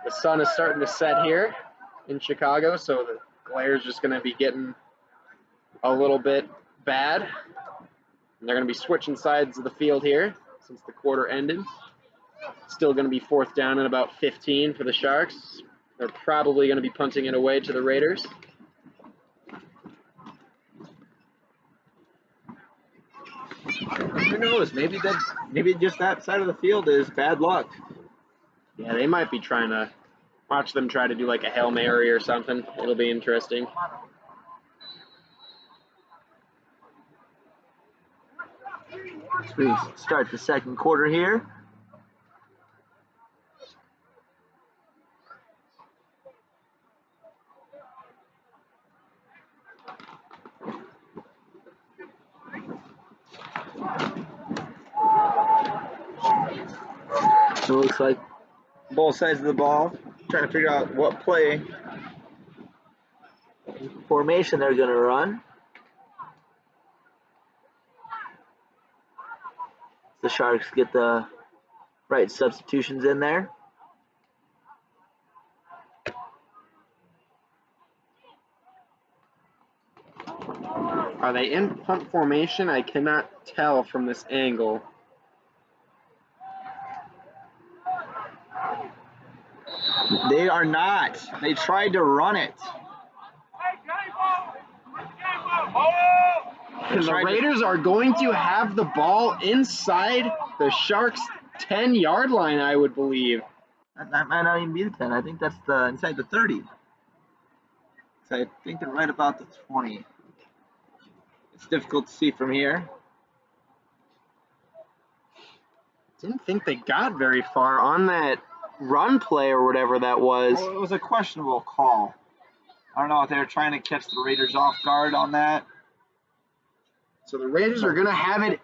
The sun is starting to set here in Chicago, so the glare is just going to be getting a little bit bad. And they're going to be switching sides of the field here since the quarter ended. Still going to be 4th down and about 15 for the Sharks. They're probably going to be punting it away to the Raiders. Who knows? Maybe just that side of the field is bad luck. Yeah, they might be trying to watch them try to do like a Hail Mary or something. It'll be interesting. As we start the 2nd quarter here. So it looks like both sides of the ball trying to figure out what play formation they're going to run. The Sharks get the right substitutions in there. Are they in punt formation? I cannot tell from this angle. They are not. They tried to run it. And the Raiders are going to have the ball inside the Sharks' 10-yard line, I would believe. That might not even be the 10. I think that's inside the 30. So I think they're right about the 20. It's difficult to see from here. Didn't think they got very far on that run play or whatever that was. Well, it was a questionable call. I don't know if they were trying to catch the Raiders off guard on that. So the Raiders are going to have it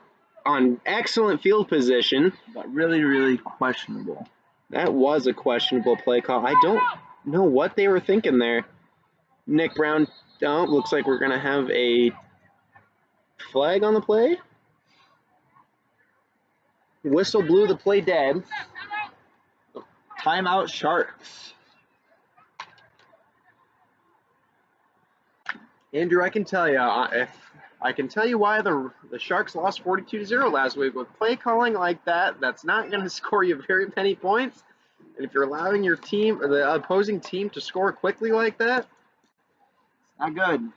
on excellent field position. But really, really questionable. That was a questionable play call. I don't know what they were thinking there. Nick Brown, looks like we're going to have a flag on the play. Whistle blew the play dead. Timeout Sharks. Andrew, I can tell you, I can tell you why the Sharks lost 42-0 last week. With play calling like that, that's not going to score you very many points. And if you're allowing your team, or the opposing team, to score quickly like that, it's not good.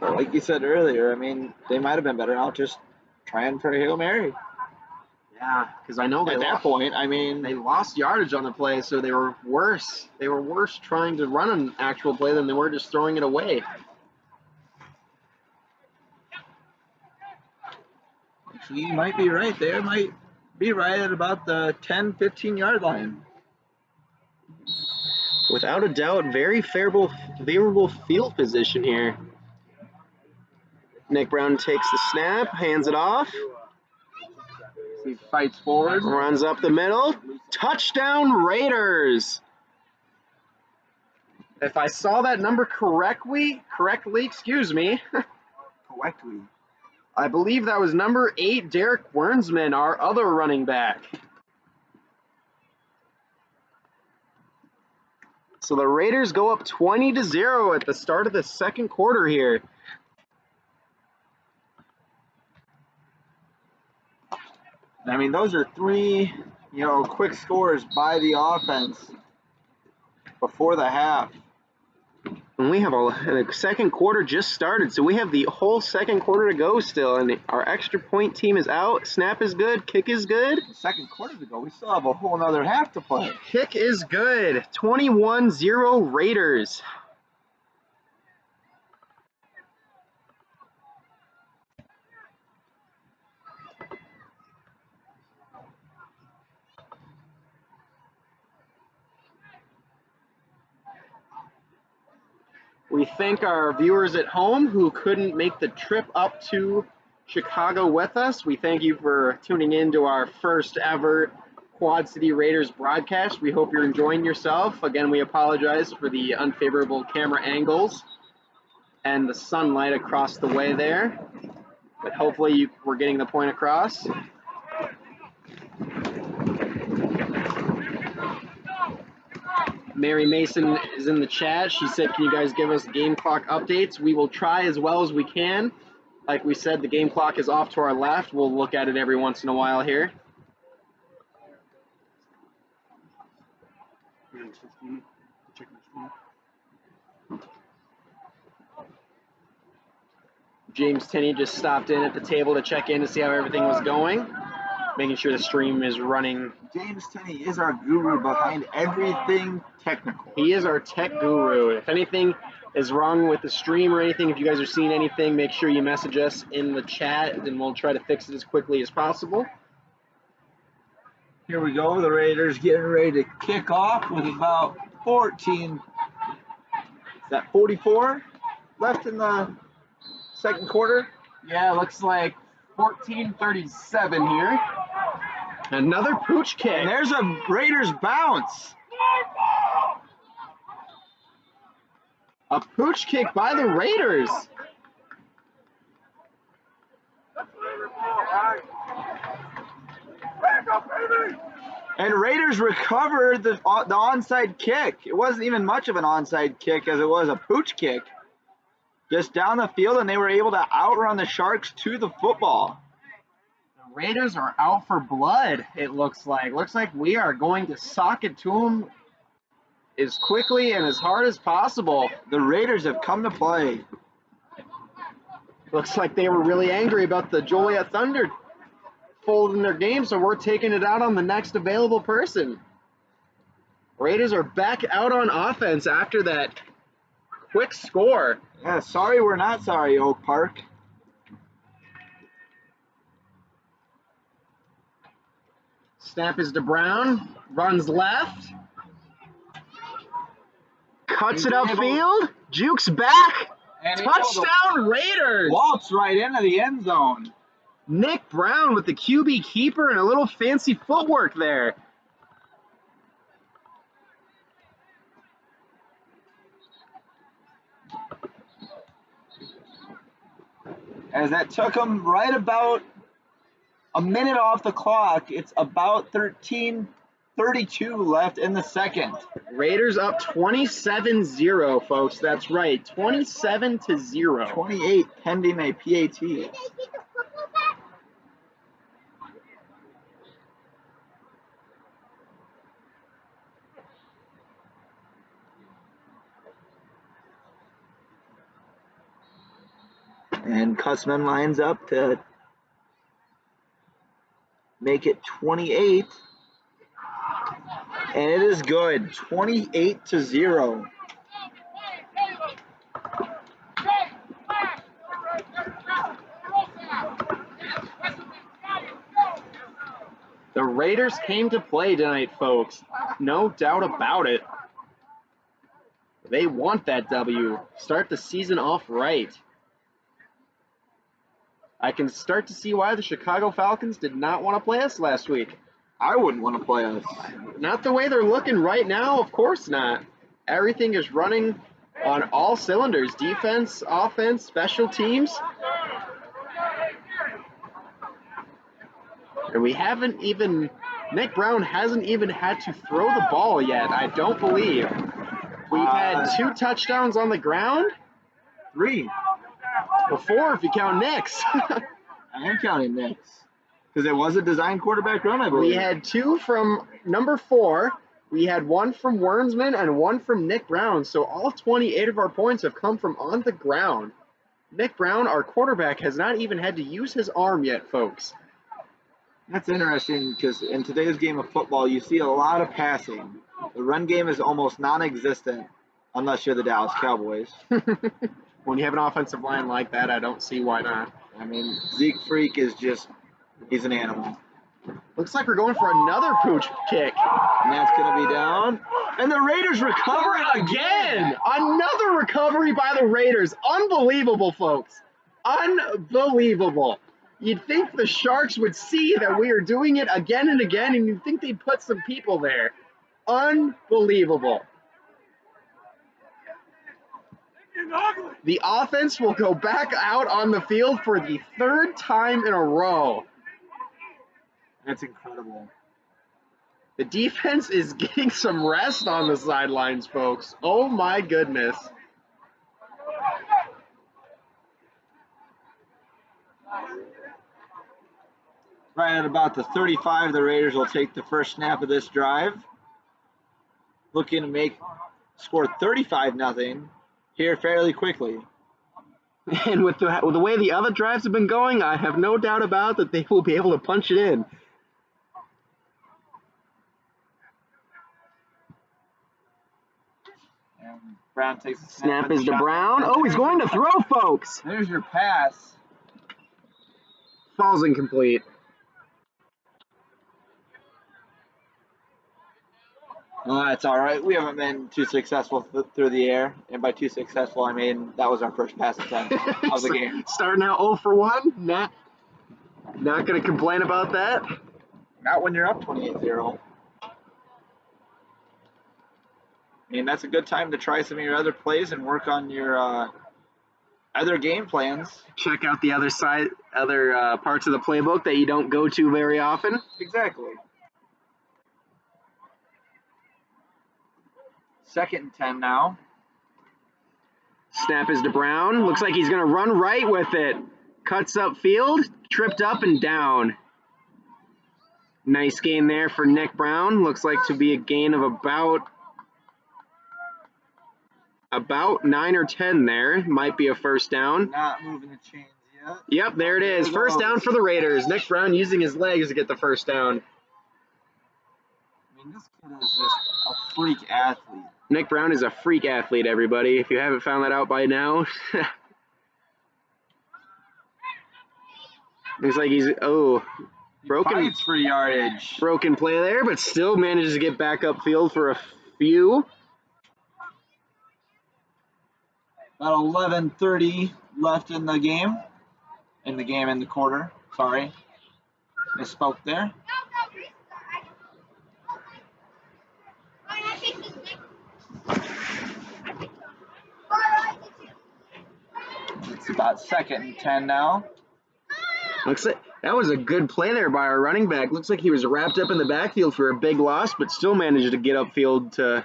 But like you said earlier, I mean, they might have been better out just trying for a Hail Mary. yeah, because I know At that point, I mean, they lost yardage on the play, so they were worse. They were worse trying to run an actual play than they were just throwing it away. actually, you might be right there. Might be right at about the 10, 15-yard line. Without a doubt, very favorable field position here. Nick Brown takes the snap, hands it off. He fights forward. Runs up the middle. Touchdown Raiders. If I saw that number correctly, excuse me, Correctly. I believe that was number 8, Derek Wernsman, our other running back. So the Raiders go up 20-0 at the start of the second quarter here. I mean, those are three, quick scores by the offense before the half. And we have a second quarter just started, so we have the whole second quarter to go still, and our extra point team is out. Snap is good, kick is good. The second quarter to go, we still have a whole other half to play. Kick is good. 21-0 Raiders. We thank our viewers at home who couldn't make the trip up to Chicago with us. We thank you for tuning in to our first ever Quad City Raiders broadcast. We hope you're enjoying yourself. Again, we apologize for the unfavorable camera angles and the sunlight across the way there, but hopefully we're getting the point across. Mary Mason is in the chat. She said, can you guys give us game clock updates? We will try as well as we can. Like we said, the game clock is off to our left. We'll look at it every once in a while here. James Tinney just stopped in at the table to check in to see how everything was going, making sure the stream is running. James Tinney is our guru behind everything technical. He is our tech guru. If anything is wrong with the stream or anything, if you guys are seeing anything, make sure you message us in the chat, and we'll try to fix it as quickly as possible. Here we go. The Raiders getting ready to kick off with about 14. Is that 44 left in the second quarter? Yeah, looks like 14:37 here. Another pooch kick. And there's a Raiders bounce. A pooch kick by the Raiders. And Raiders recovered the onside kick. It wasn't even much of an onside kick as it was a pooch kick. Just down the field, and they were able to outrun the Sharks to the football. The Raiders are out for blood, it looks like. Looks like we are going to sock it to them as quickly and as hard as possible. The Raiders have come to play. Looks like they were really angry about the Joliet Thunder folding their game, so we're taking it out on the next available person. Raiders are back out on offense after that quick score. Yeah, sorry we're not sorry, Oak Park. Snap is to Brown. Runs left. Cuts it upfield. Jukes back. And Touchdown Raiders! Waltz right into the end zone. Nick Brown with the QB keeper and a little fancy footwork there. As that took him right about a minute off the clock. It's about 13:32 left in the second. Raiders up 27-0, folks. That's right, 27-0. 28 pending a PAT. And Cussman lines up to make it 28. And it is good, 28-0. The Raiders came to play tonight, folks. No doubt about it. They want that W. Start the season off right. I can start to see why the Chicago Falcons did not want to play us last week. I wouldn't want to play us. Not the way they're looking right now, of course not. Everything is running on all cylinders. Defense, offense, special teams. And we haven't even, Nick Brown hasn't even had to throw the ball yet, I don't believe. We've had 2 touchdowns on the ground. 3. Well, 4 if you count Nick's. I am counting Nick's. Because it was a design quarterback run, I believe. We had 2 from number 4. We had 1 from Wernsman and 1 from Nick Brown. So all 28 of our points have come from on the ground. Nick Brown, our quarterback, has not even had to use his arm yet, folks. That's interesting because in today's game of football, you see a lot of passing. The run game is almost non-existent unless you're the Dallas Cowboys. When you have an offensive line like that, I don't see why not. I mean, Zeke Freak is just, he's an animal. Looks like we're going for another pooch kick. And that's going to be down. And the Raiders recover Again! Another recovery by the Raiders. Unbelievable, folks. Unbelievable. You'd think the Sharks would see that we are doing it again and again, and you'd think they'd put some people there. Unbelievable. The offense will go back out on the field for the 3rd time in a row. That's incredible. The defense is getting some rest on the sidelines, folks. Oh my goodness. Right at about the 35, the Raiders will take the first snap of this drive. Looking to score 35-0 here fairly quickly. And with the way the other drives have been going, I have no doubt about that they will be able to punch it in. And Brown takes the Snap is to Brown. Oh, he's going to throw, folks. There's your pass. Falls incomplete. That's all right. We haven't been too successful through the air. And by too successful, I mean that was our first pass attempt of the game. Starting out 0 for 1. Not going to complain about that. Not when you're up 28-0. I mean, that's a good time to try some of your other plays and work on your other game plans. Check out the other parts of the playbook that you don't go to very often. Exactly. 2nd and 10 now. Snap is to Brown. Looks like he's going to run right with it. Cuts up field, tripped up and down. Nice gain there for Nick Brown. Looks like to be a gain of about 9 or 10 there. Might be a first down. Not moving the chains yet. Yep, there it is. First down for the Raiders. Nick Brown using his legs to get the first down. I mean, this kid is just a freak athlete. Nick Brown is a freak athlete, everybody. If you haven't found that out by now. Looks like he's Fights for yardage. Broken play there, but still manages to get back upfield for a few. About 11:30 left in the game. In the quarter. Sorry. Misspoke there. It's about 2nd and 10 now. Looks like that was a good play there by our running back. Looks like he was wrapped up in the backfield for a big loss, but still managed to get upfield to...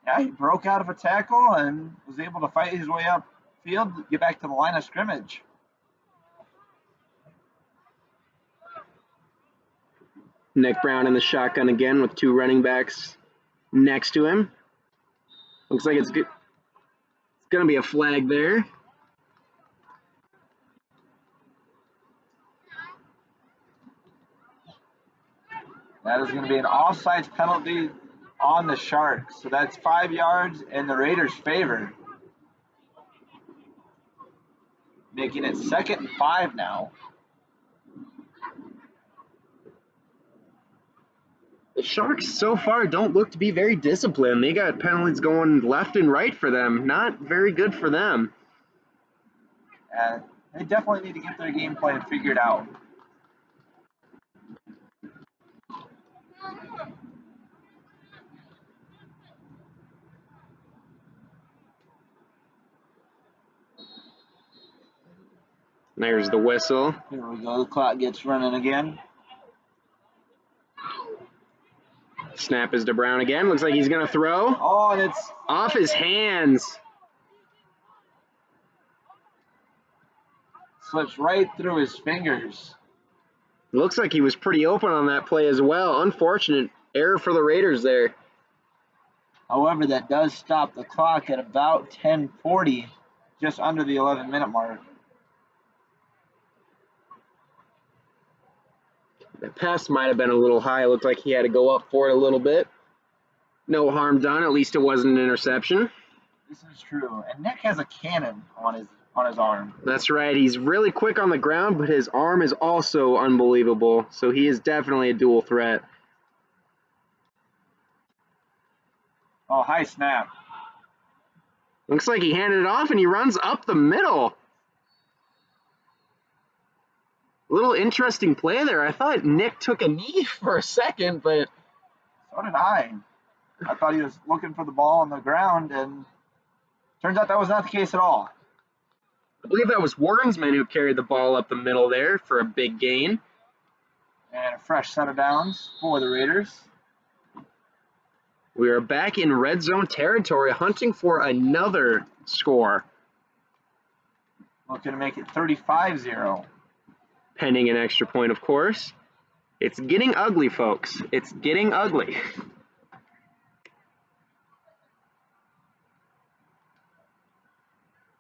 Yeah, he broke out of a tackle and was able to fight his way upfield, get back to the line of scrimmage. Nick Brown in the shotgun again with 2 running backs next to him. Looks like it's good. It's going to be a flag there. That is going to be an offsides penalty on the Sharks. So that's 5 yards in the Raiders' favor. Making it 2nd and 5 now. The Sharks so far don't look to be very disciplined. They got penalties going left and right for them. Not very good for them. And they definitely need to get their game plan figured out. There's the whistle. Here we go. The clock gets running again. Snap is to Brown again. Looks like he's going to throw. Oh, and it's Off his hands. slips right through his fingers. Looks like he was pretty open on that play as well. Unfortunate error for the Raiders there. However, that does stop the clock at about 10:40, just under the 11-minute mark. The pass might have been a little high. It looked like he had to go up for it a little bit. No harm done. At least it wasn't an interception. This is true. And Nick has a cannon on his arm. That's right. He's really quick on the ground, but his arm is also unbelievable. So he is definitely a dual threat. Oh, high snap. Looks like he handed it off and he runs up the middle. A little interesting play there. I thought Nick took a knee for a second, but... So did I. I thought he was looking for the ball on the ground, and turns out that was not the case at all. I believe that was Warrensman who carried the ball up the middle there for a big gain. And a fresh set of downs for the Raiders. We are back in red zone territory, hunting for another score. Looking to make it 35-0. Pending an extra point, of course. It's getting ugly, folks. It's getting ugly.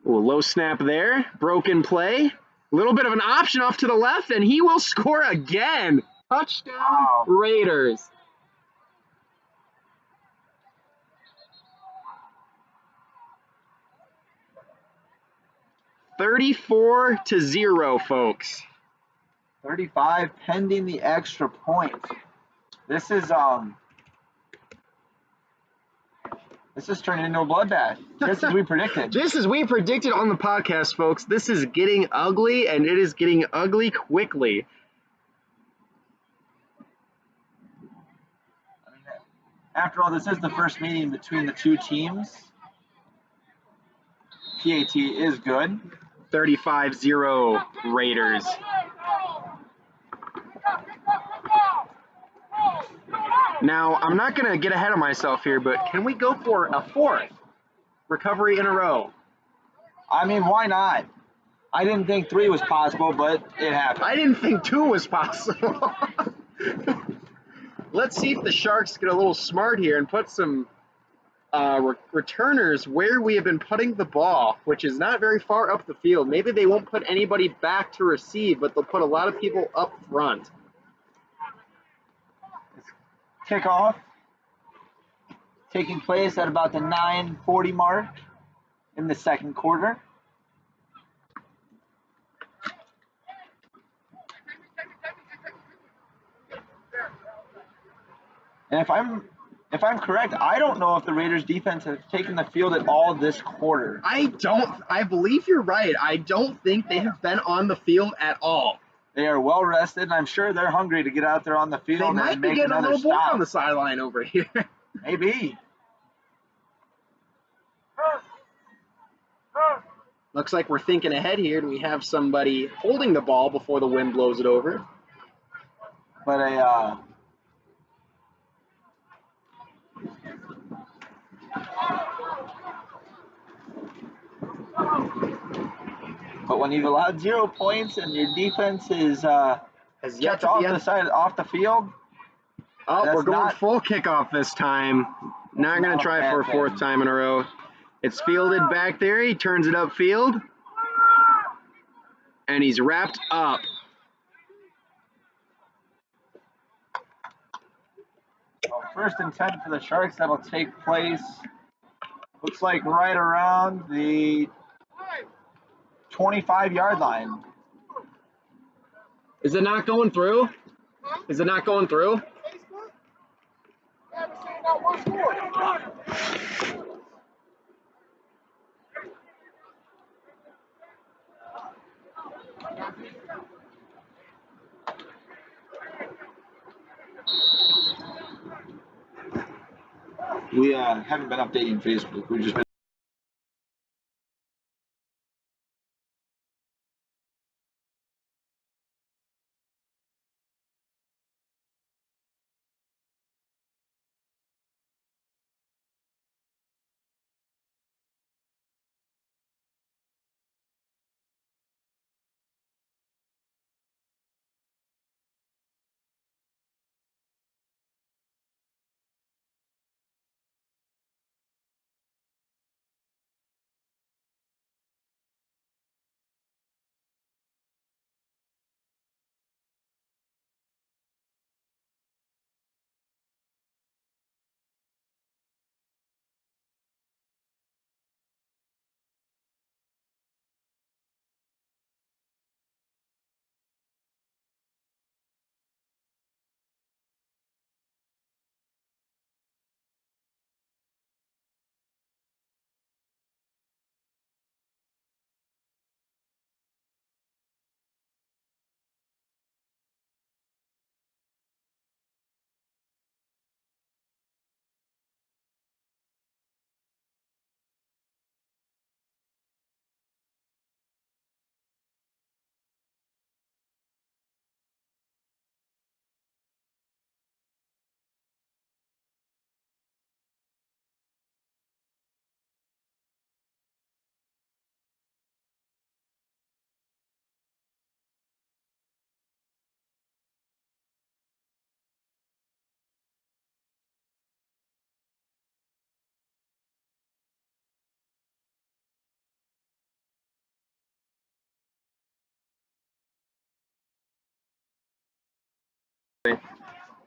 Ooh, low snap there. Broken play. A little bit of an option off to the left, and he will score again. Touchdown, Wow. Raiders. $34-0, folks. 35 pending the extra point. This is turning into a bloodbath, just as we predicted. Just as we predicted on the podcast, folks, this is getting ugly, and it is getting ugly quickly. I mean, after all, this is the first meeting between the two teams. PAT is good. 35-0 Raiders. Now, I'm not going to get ahead of myself here, but can we go for a 4th recovery in a row? I mean, why not? I didn't think 3 was possible, but it happened. I didn't think 2 was possible. Let's see if the Sharks get a little smart here and put some returners where we have been putting the ball, which is not very far up the field. Maybe they won't put anybody back to receive, but they'll put a lot of people up front. Kickoff taking place at about the 9:40 mark in the second quarter. And if I'm correct, I don't know if the Raiders defense has taken the field at all this quarter. I believe you're right. I don't think they have been on the field at all. They are well rested, and I'm sure they're hungry to get out there on the field They might and be make getting a another little bored stop. on the sideline over here. Maybe. Looks like we're thinking ahead here. Do we have somebody holding the ball before the wind blows it over? But but when you've allowed 0 points and your defense is Has yet kept to off be the side off the field, Oh, that's we're going not- full kickoff this time. Not going not to a try bad for a fourth thing. time in a row. It's fielded back there. He turns it upfield. And he's wrapped up. well, 1st and 10 for the Sharks. That'll take place, looks like right around the 25-yard line. Is it not going through? Is it not going through? We haven't been updating Facebook. We've just been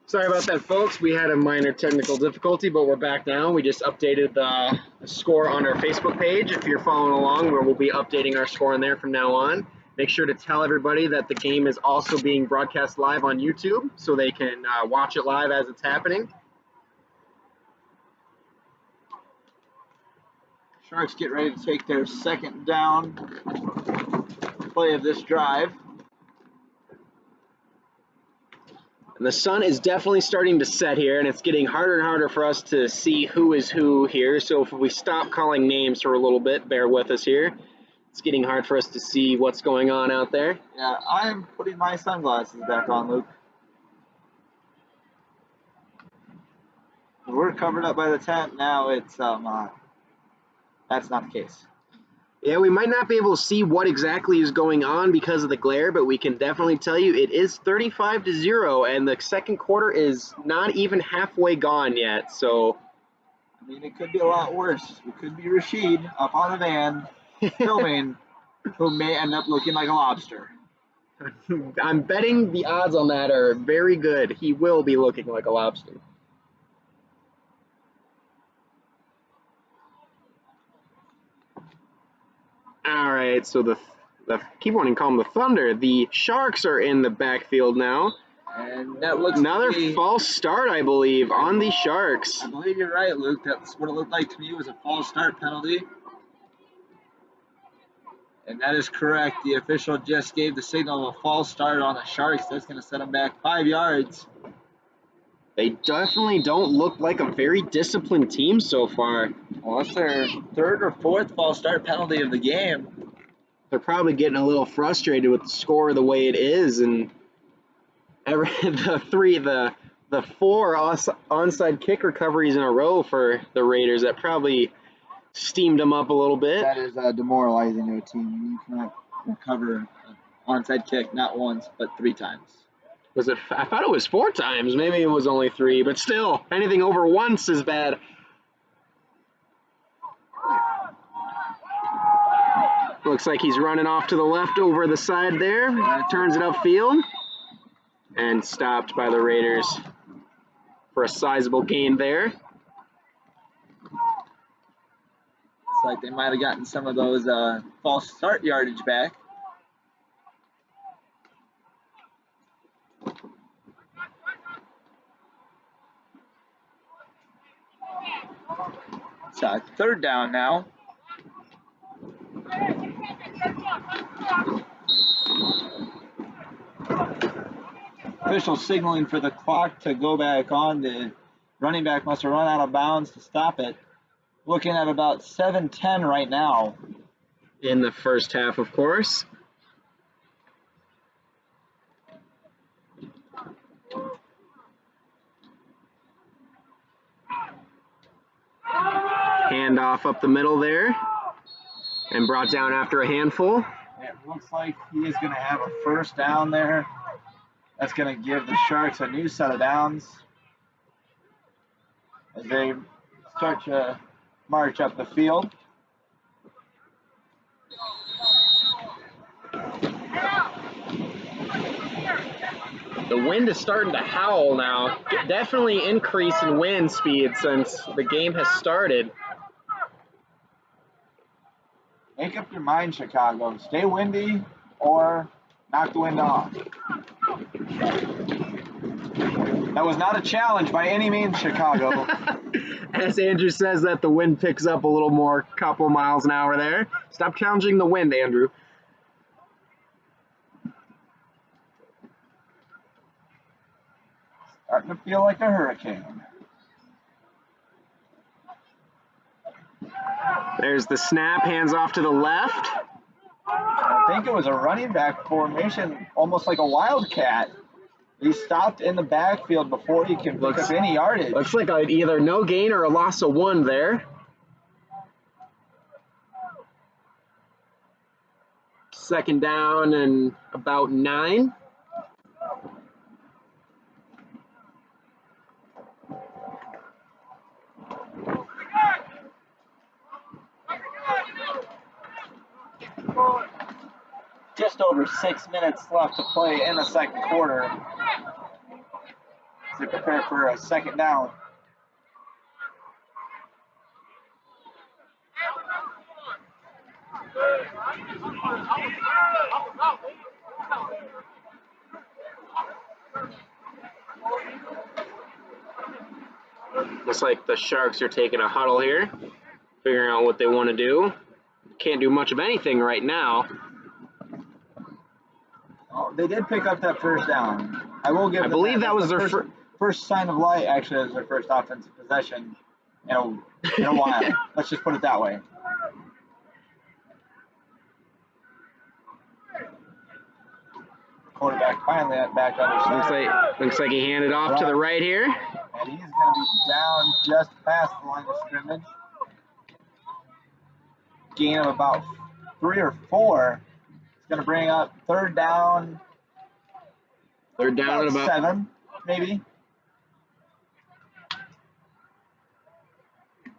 Sorry about that, folks. We had a minor technical difficulty, but we're back now. We just updated the score on our Facebook page. If you're following along, where we'll be updating our score on there from now on. Make sure to tell everybody that the game is also being broadcast live on YouTube, so they can watch it live as it's happening. Sharks get ready to take their 2nd down play of this drive. And the sun is definitely starting to set here, and it's getting harder and harder for us to see who is who here. So if we stop calling names for a little bit, bear with us here. It's getting hard for us to see what's going on out there. Yeah, I am putting my sunglasses back on, Luke. We're covered up by the tent now. It's that's not the case. Yeah, we might not be able to see what exactly is going on because of the glare, but we can definitely tell you it is 35-0, and the 2nd quarter is not even halfway gone yet. So, I mean, it could be a lot worse. It could be Rashid up on a van filming, who may end up looking like a lobster. I'm betting the odds on that are very good. He will be looking like a lobster. All right, so the keep wanting to call them the Thunder. The Sharks are in the backfield now. And that looks another to be, false start, I believe, on the Sharks. I believe you're right, Luke. That's what it looked like to me, was a false start penalty. And that is correct. The official just gave the signal of a false start on the Sharks. That's going to set them back 5 yards. They definitely don't look like a very disciplined team so far. Well, that's their third or fourth false start penalty of the game. They're probably getting a little frustrated with the score the way it is, and the four onside kick recoveries in a row for the Raiders, that probably steamed them up a little bit. That is demoralizing to a team. You cannot recover an onside kick not once, but 3 times. Was it? I thought it was 4 times. Maybe it was only 3, but still, anything over once is bad. Looks like he's running off to the left over the side there. Turns it upfield. And stopped by the Raiders for a sizable gain there. It's like they might have gotten some of those false start yardage back. It's third down now. Official signaling for the clock to go back on. The running back must have run out of bounds to stop it. Looking at about 7:10 right now. In the first half, of course. Handoff up the middle there. And brought down after a handful. It looks like he is going to have a first down there. That's going to give the Sharks a new set of downs as they start to march up the field. The wind is starting to howl now. Definitely increase in wind speed since the game has started. Make up your mind, Chicago. Stay windy or knock the wind off. That was not a challenge by any means, Chicago. As Andrew says that the wind picks up a little more, couple miles an hour there. Stop challenging the wind, Andrew. Starting to feel like a hurricane. There's the snap, hands off to the left. I think it was a running back formation, almost like a wildcat. He stopped in the backfield before he can pick up any yardage. Looks like either no gain or a loss of 1 there. Second down and about 9. Just over 6 minutes left to play in the second quarter. To prepare for a second down. Looks like the Sharks are taking a huddle here, figuring out what they want to do. Can't do much of anything right now. Oh, they did pick up that first down. I will give them I believe that was the their first sign of light. Actually, it was their first offensive possession in a while. Let's just put it that way. Quarterback finally back under center. Looks like he handed off to the right here. And he's going to be down just past the line of scrimmage. Gain of about 3 or 4. It's going to bring up third down. Third down at about 7, maybe.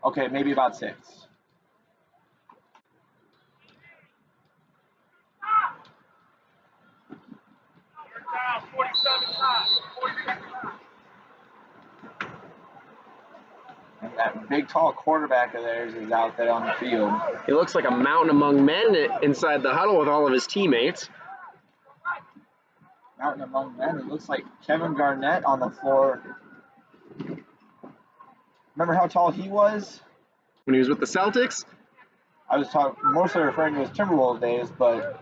Okay, maybe about 6. And that big, tall quarterback of theirs is out there on the field. He looks like a mountain among men inside the huddle with all of his teammates. Mountain among men. It looks like Kevin Garnett on the floor. Remember how tall he was? When he was with the Celtics? I was mostly referring to his Timberwolves days, but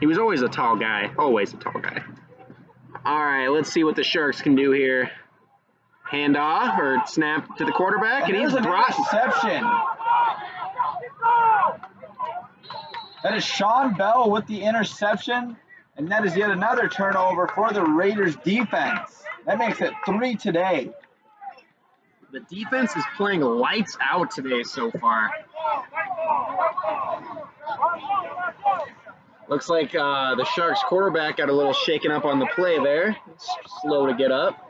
he was always a tall guy. Always a tall guy. All right, let's see what the Sharks can do here. Handoff or snap to the quarterback, and he's brought. Interception. That is Sean Bell with the interception, and that is yet another turnover for the Raiders defense. That makes it 3 today. The defense is playing lights out today so far. Looks like the Sharks quarterback got a little shaken up on the play there. It's slow to get up.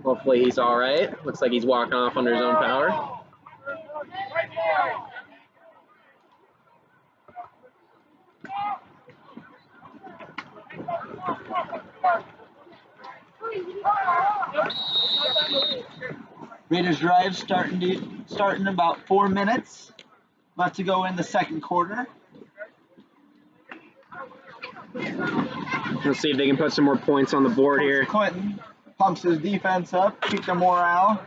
Hopefully he's all right. Looks like he's walking off under his own power. Raiders drive starting in about 4 minutes. About to go in the second quarter. Let's see if they can put some more points on the board here. Clinton pumps his defense up, keep the morale,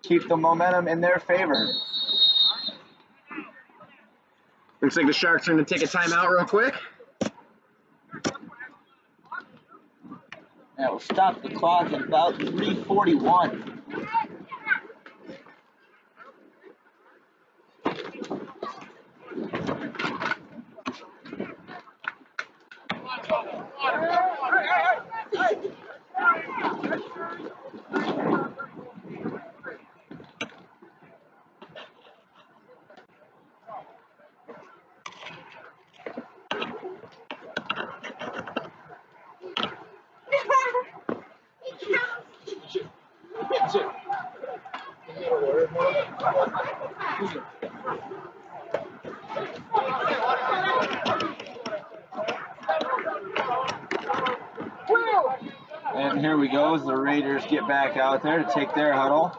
keep the momentum in their favor. Looks like the Sharks are going to take a timeout real quick. That will stop the clock at about 3:41. And here we go as the Raiders get back out there to take their huddle.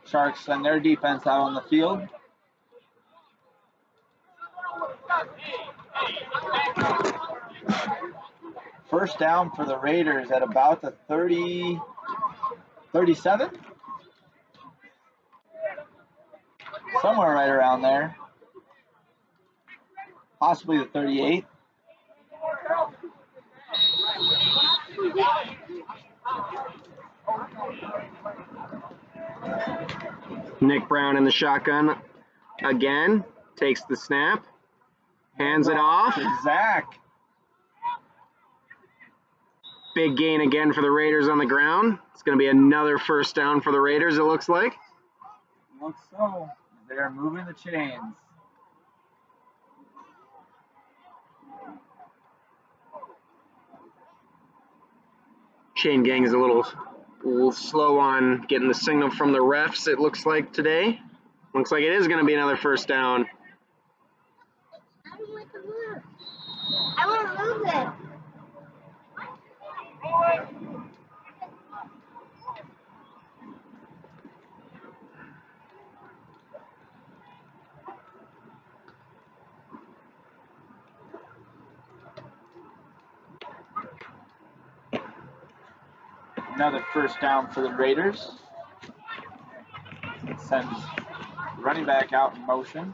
Sharks send their defense out on the field. First down for the Raiders at about the 37? Somewhere right around there. Possibly the 38. Nick Brown in the shotgun again. Takes the snap. Hands it off. Zach. Big gain again for the Raiders on the ground. It's going to be another first down for the Raiders, it looks like. Looks so. They're moving the chains. Chain gang is a little slow on getting the signal from the refs, it looks like today. Looks like it is going to be another first down. I want to move it. Another first down for the Raiders. Sends running back out in motion.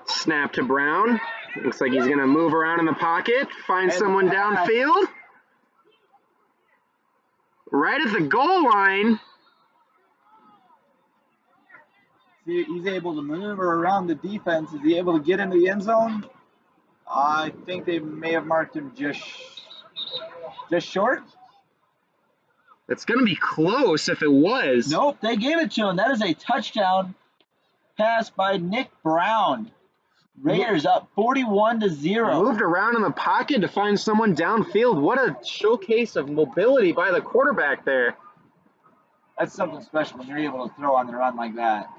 Snap to Brown. Looks like he's going to move around in the pocket, find someone downfield. Right at the goal line. See, he's able to maneuver around the defense. Is he able to get into the end zone? I think they may have marked him just short. It's going to be close if it was. Nope, they gave it to him. That is a touchdown pass by Nick Brown. Raiders up 41-0. Moved around in the pocket to find someone downfield. What a showcase of mobility by the quarterback there. That's something special when you're able to throw on the run like that.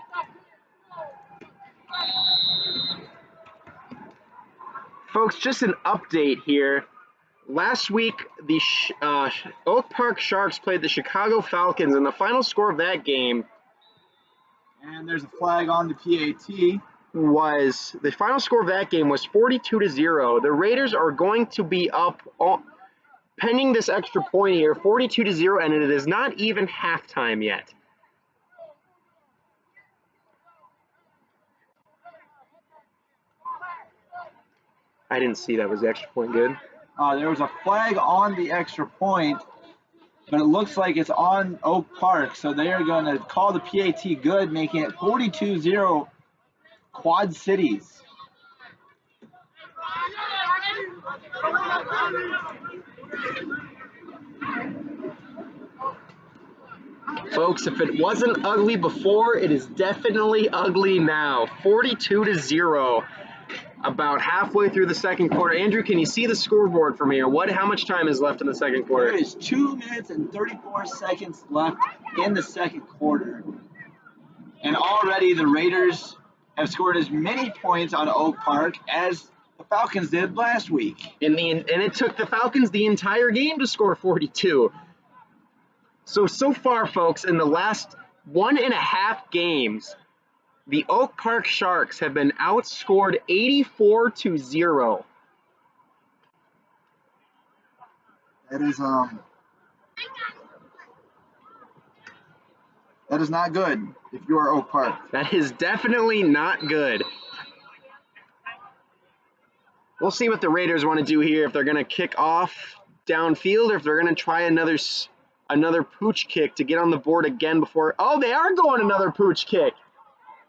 Folks, just an update here. Last week, the Oak Park Sharks played the Chicago Falcons, and the final score of that game And there's a flag on the PAT. was 42-0. The Raiders are going to be up, pending this extra point here, 42-0, and it is not even halftime yet. I didn't see that. Was the extra point good? There was a flag on the extra point, but it looks like it's on Oak Park, so they are going to call the PAT good, making it 42-0 Quad Cities. Folks, if it wasn't ugly before, it is definitely ugly now. 42-0. About halfway through the second quarter. Andrew, can you see the scoreboard from here? How much time is left in the second quarter? There is 2 minutes and 34 seconds left in the second quarter. And already the Raiders have scored as many points on Oak Park as the Falcons did last week. And it took the Falcons the entire game to score 42. So far, folks, in the last 1.5 games, the Oak Park Sharks have been outscored 84-0. That is not good if you are Oak Park. That is definitely not good. We'll see what the Raiders want to do here, if they're going to kick off downfield or if they're going to try another pooch kick to get on the board again before. Oh, they are going another pooch kick.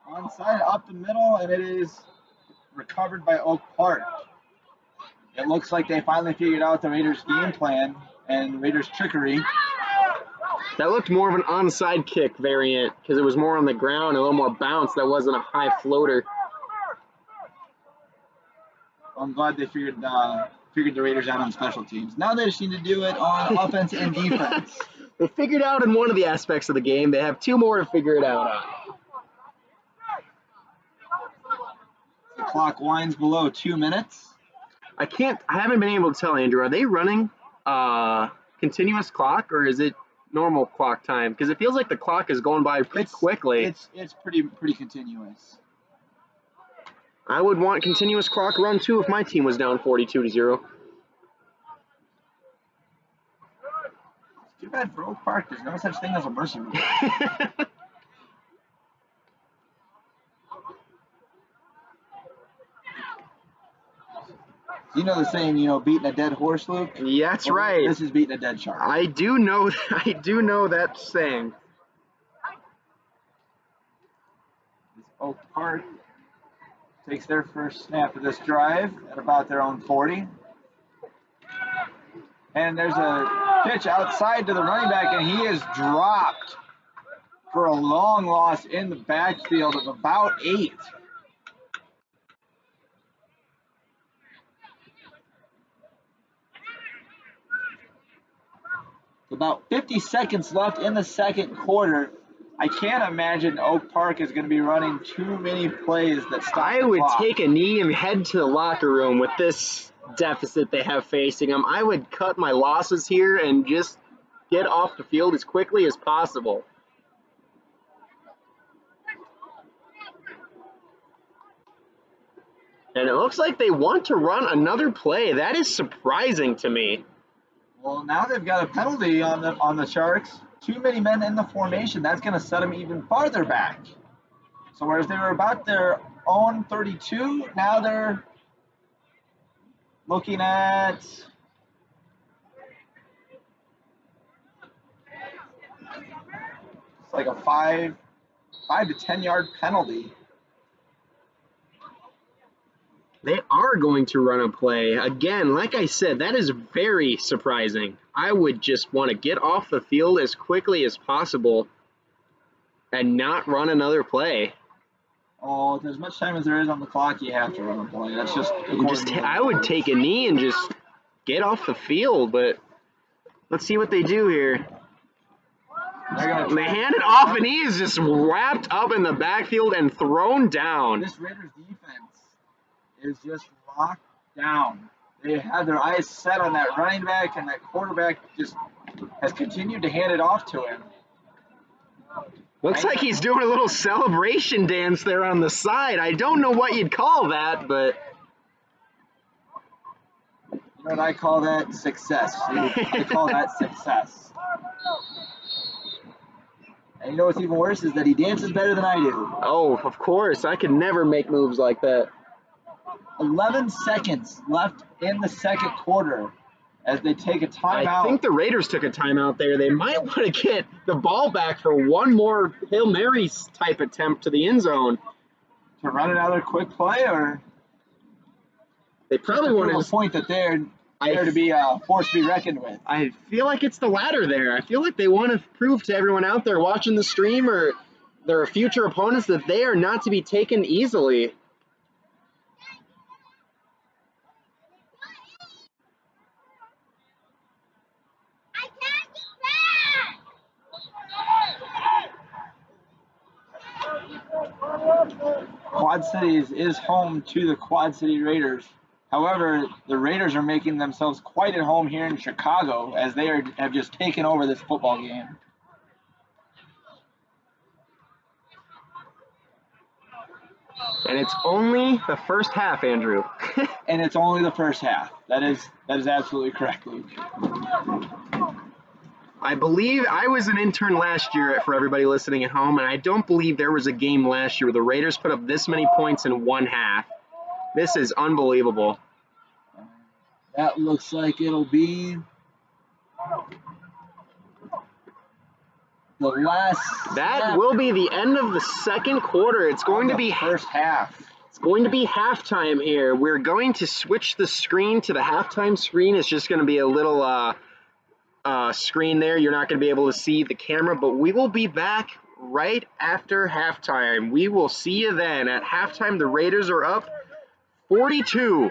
Onside up the middle, and it is recovered by Oak Park. It looks like they finally figured out the Raiders' game plan and Raiders' trickery. That looked more of an onside kick variant because it was more on the ground, a little more bounce. That wasn't a high floater. I'm glad they figured the Raiders out on special teams. Now they just need to do it on offense and defense. They figured out in one of the aspects of the game. They have 2 more to figure it out on. The clock winds below 2 minutes. I haven't been able to tell, Andrew, are they running continuous clock or is it normal clock time? Because it feels like the clock is going by pretty quickly. It's pretty continuous. I would want continuous clock run too if my team was down 42-0. It's too bad for Oak Park. There's no such thing as a mercy rule. You know the saying, beating a dead horse, Luke? Yeah, that's right. This is beating a dead shark. I do know that saying. Oak Park takes their first snap of this drive at about their own 40. And there's a pitch outside to the running back, and he is dropped for a long loss in the backfield of about 8. About 50 seconds left in the second quarter. I can't imagine Oak Park is going to be running too many plays that stop I the would clock. take a knee and head to the locker room with this deficit they have facing them. I would cut my losses here and just get off the field as quickly as possible. And it looks like they want to run another play. That is surprising to me. Well, now they've got a penalty on the Sharks. Too many men in the formation. That's going to set them even farther back. So whereas they were about their own 32, now they're looking at it's like a 5 to 10 yard penalty. They are going to run a play. Again, like I said, that is very surprising. I would just want to get off the field as quickly as possible and not run another play. Oh, with as much time as there is on the clock, you have to run a play. That's just I would take a knee and just get off the field, but let's see what they do here. They hand it off, and he is just wrapped up in the backfield and thrown down. This Raiders defense is just locked down. They have their eyes set on that running back, and that quarterback just has continued to hand it off to him. Looks like he's doing a little celebration dance there on the side. I don't know what you'd call that, but You know what I call that? Success. I call that success. And you know what's even worse is that he dances better than I do. oh, of course, I could never make moves like that. 11 seconds left in the second quarter as they take a timeout. I think the Raiders took a timeout there. They might want to get the ball back for one more Hail Mary type attempt to the end zone. To run another quick play, or They probably to want prove to a point that they're to be a force to be reckoned with. I feel like it's the latter there. I feel like they want to prove to everyone out there watching the stream or their future opponents that they are not to be taken easily. I can't get back! Quad Cities is home to the Quad City Raiders. However, the Raiders are making themselves quite at home here in Chicago as they have just taken over this football game. And it's only the first half, Andrew. And it's only the first half. That is absolutely correct, Luke. I believe I was an intern last year for everybody listening at home, and I don't believe there was a game last year where the Raiders put up this many points in one half. This is unbelievable. That looks like it'll be the last. That will be the end of the second quarter. It's going to be first half. It's going to be halftime here. We're going to switch the screen to the halftime screen. It's just going to be a little screen there. You're not going to be able to see the camera, but we will be back right after halftime. We will see you then. At halftime, the Raiders are up 42-0.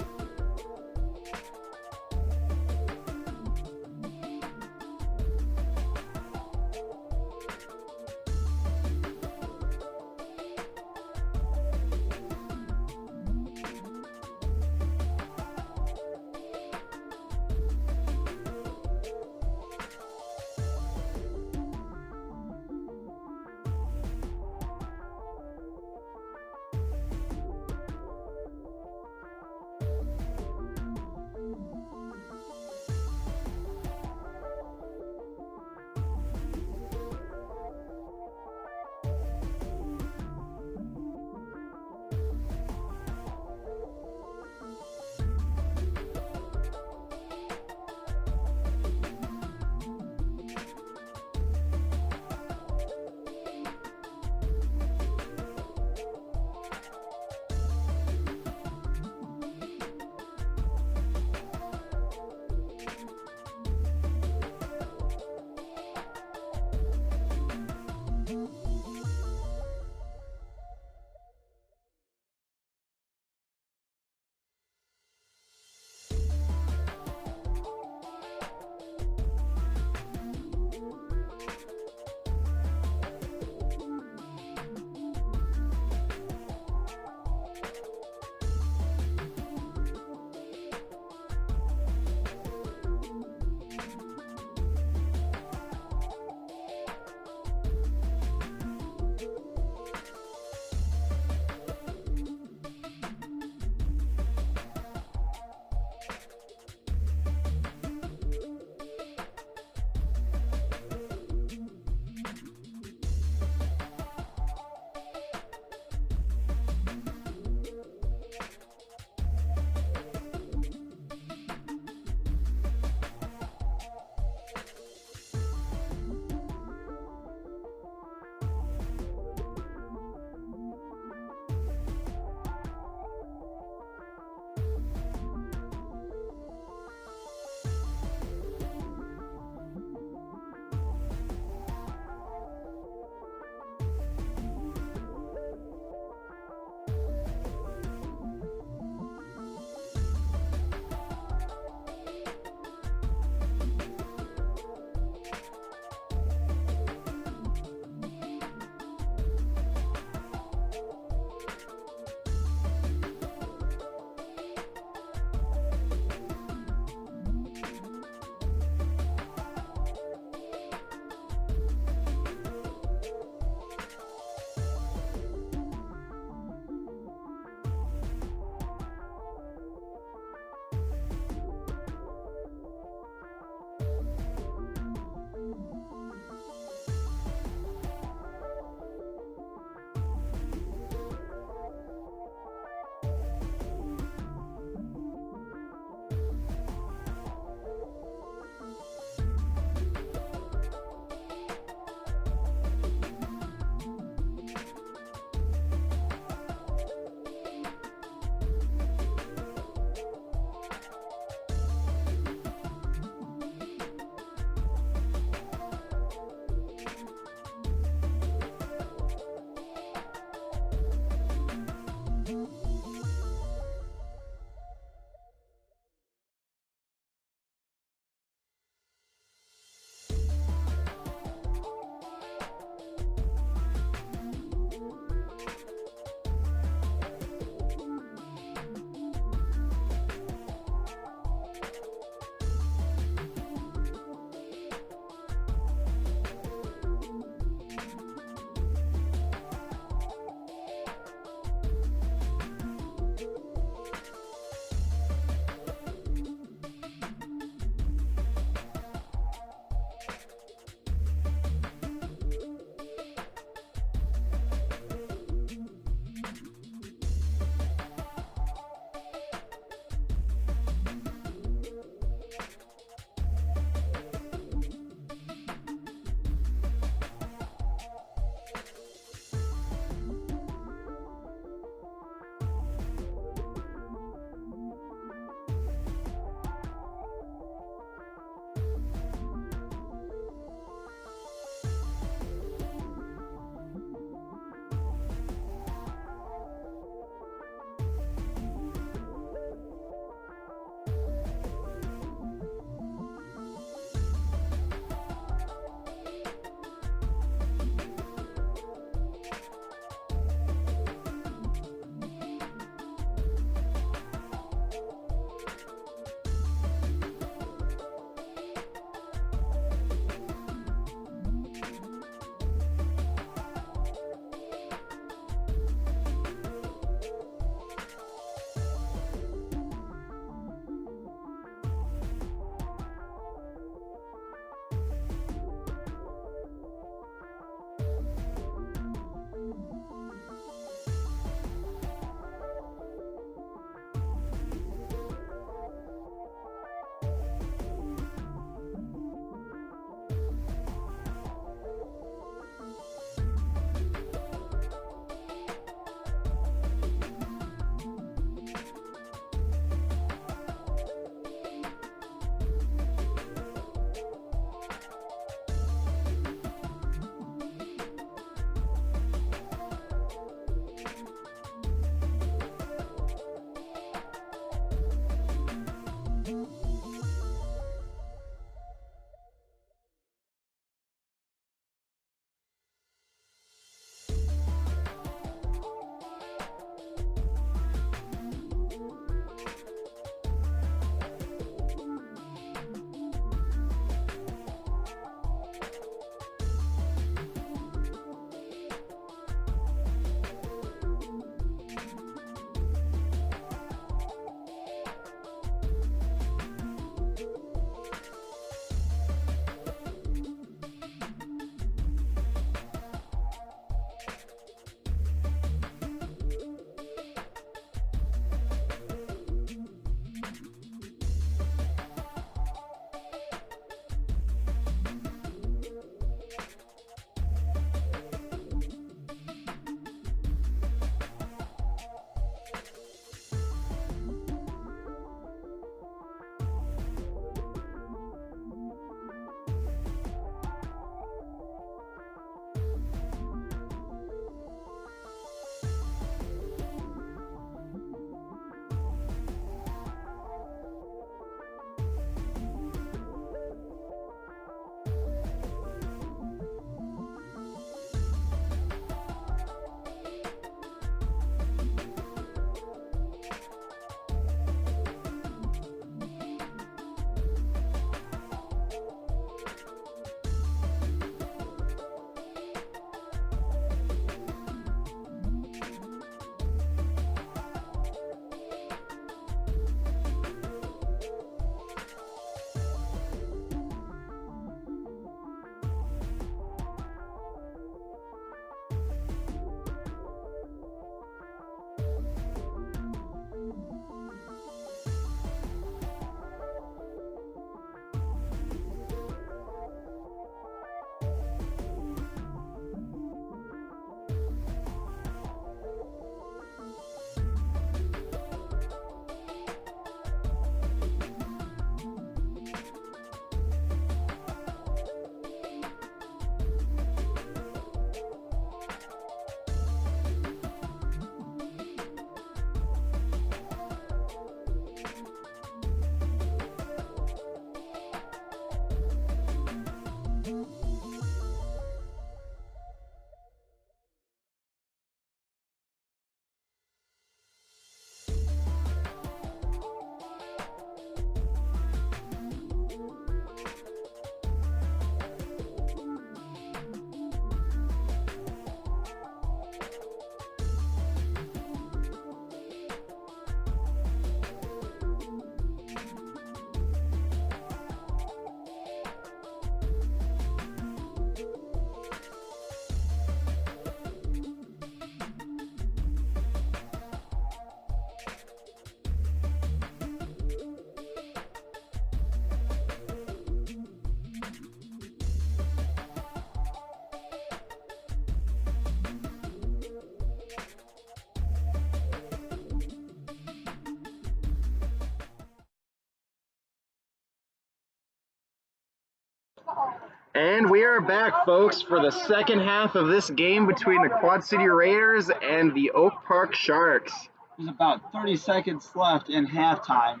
And we are back, folks, for the second half of this game between the Quad City Raiders and the Oak Park Sharks. There's about 30 seconds left in halftime.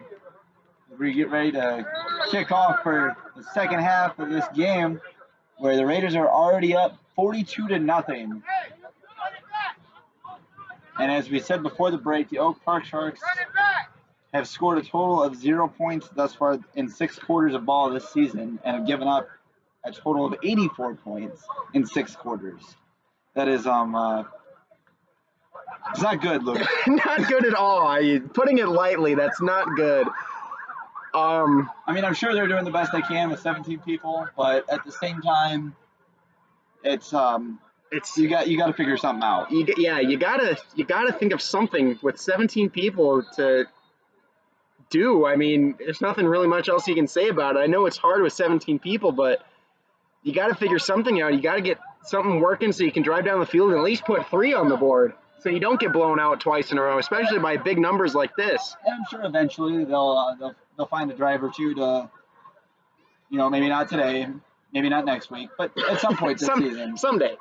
We get ready to kick off for the second half of this game, where the Raiders are already up 42-0. And as we said before the break, the Oak Park Sharks have scored a total of 0 points thus far in 6 quarters of ball this season, and have given up a total of 84 points in 6 quarters. That is, it's not good, Luke. Not good at all. Putting it lightly, that's not good. I mean, I'm sure they're doing the best they can with 17 people, but at the same time, it's you got to figure something out. You gotta think of something with 17 people to do. I mean, there's nothing really much else you can say about it. I know it's hard with 17 people, but you got to figure something out. You got to get something working so you can drive down the field and at least put 3 on the board, so you don't get blown out twice in a row, especially by big numbers like this. And I'm sure eventually they'll find a drive or two to, maybe not today, maybe not next week, but at some point this season. Someday.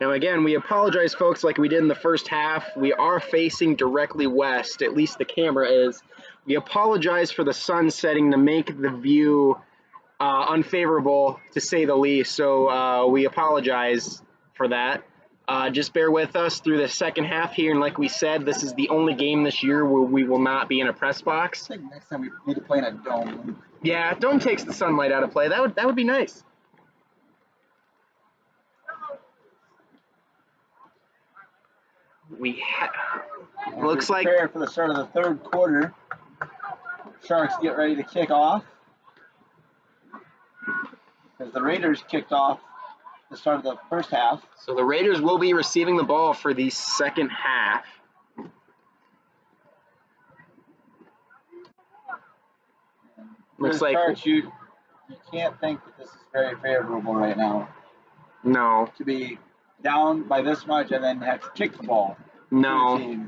Now again, we apologize, folks, like we did in the first half. We are facing directly west, at least the camera is. We apologize for the sun setting to make the view unfavorable, to say the least, so we apologize for that. Just bear with us through the second half here, and like we said, this is the only game this year where we will not be in a press box. I think next time we need to play in a dome. Yeah, dome takes the sunlight out of play. That would be nice. Looks like prepare for the start of the third quarter. Sharks get ready to kick off, as the Raiders kicked off the start of the first half. So the Raiders will be receiving the ball for the second half. Looks like Sharks, you can't think that this is very favorable right now. No. To be down by this much and then have to kick the ball. No.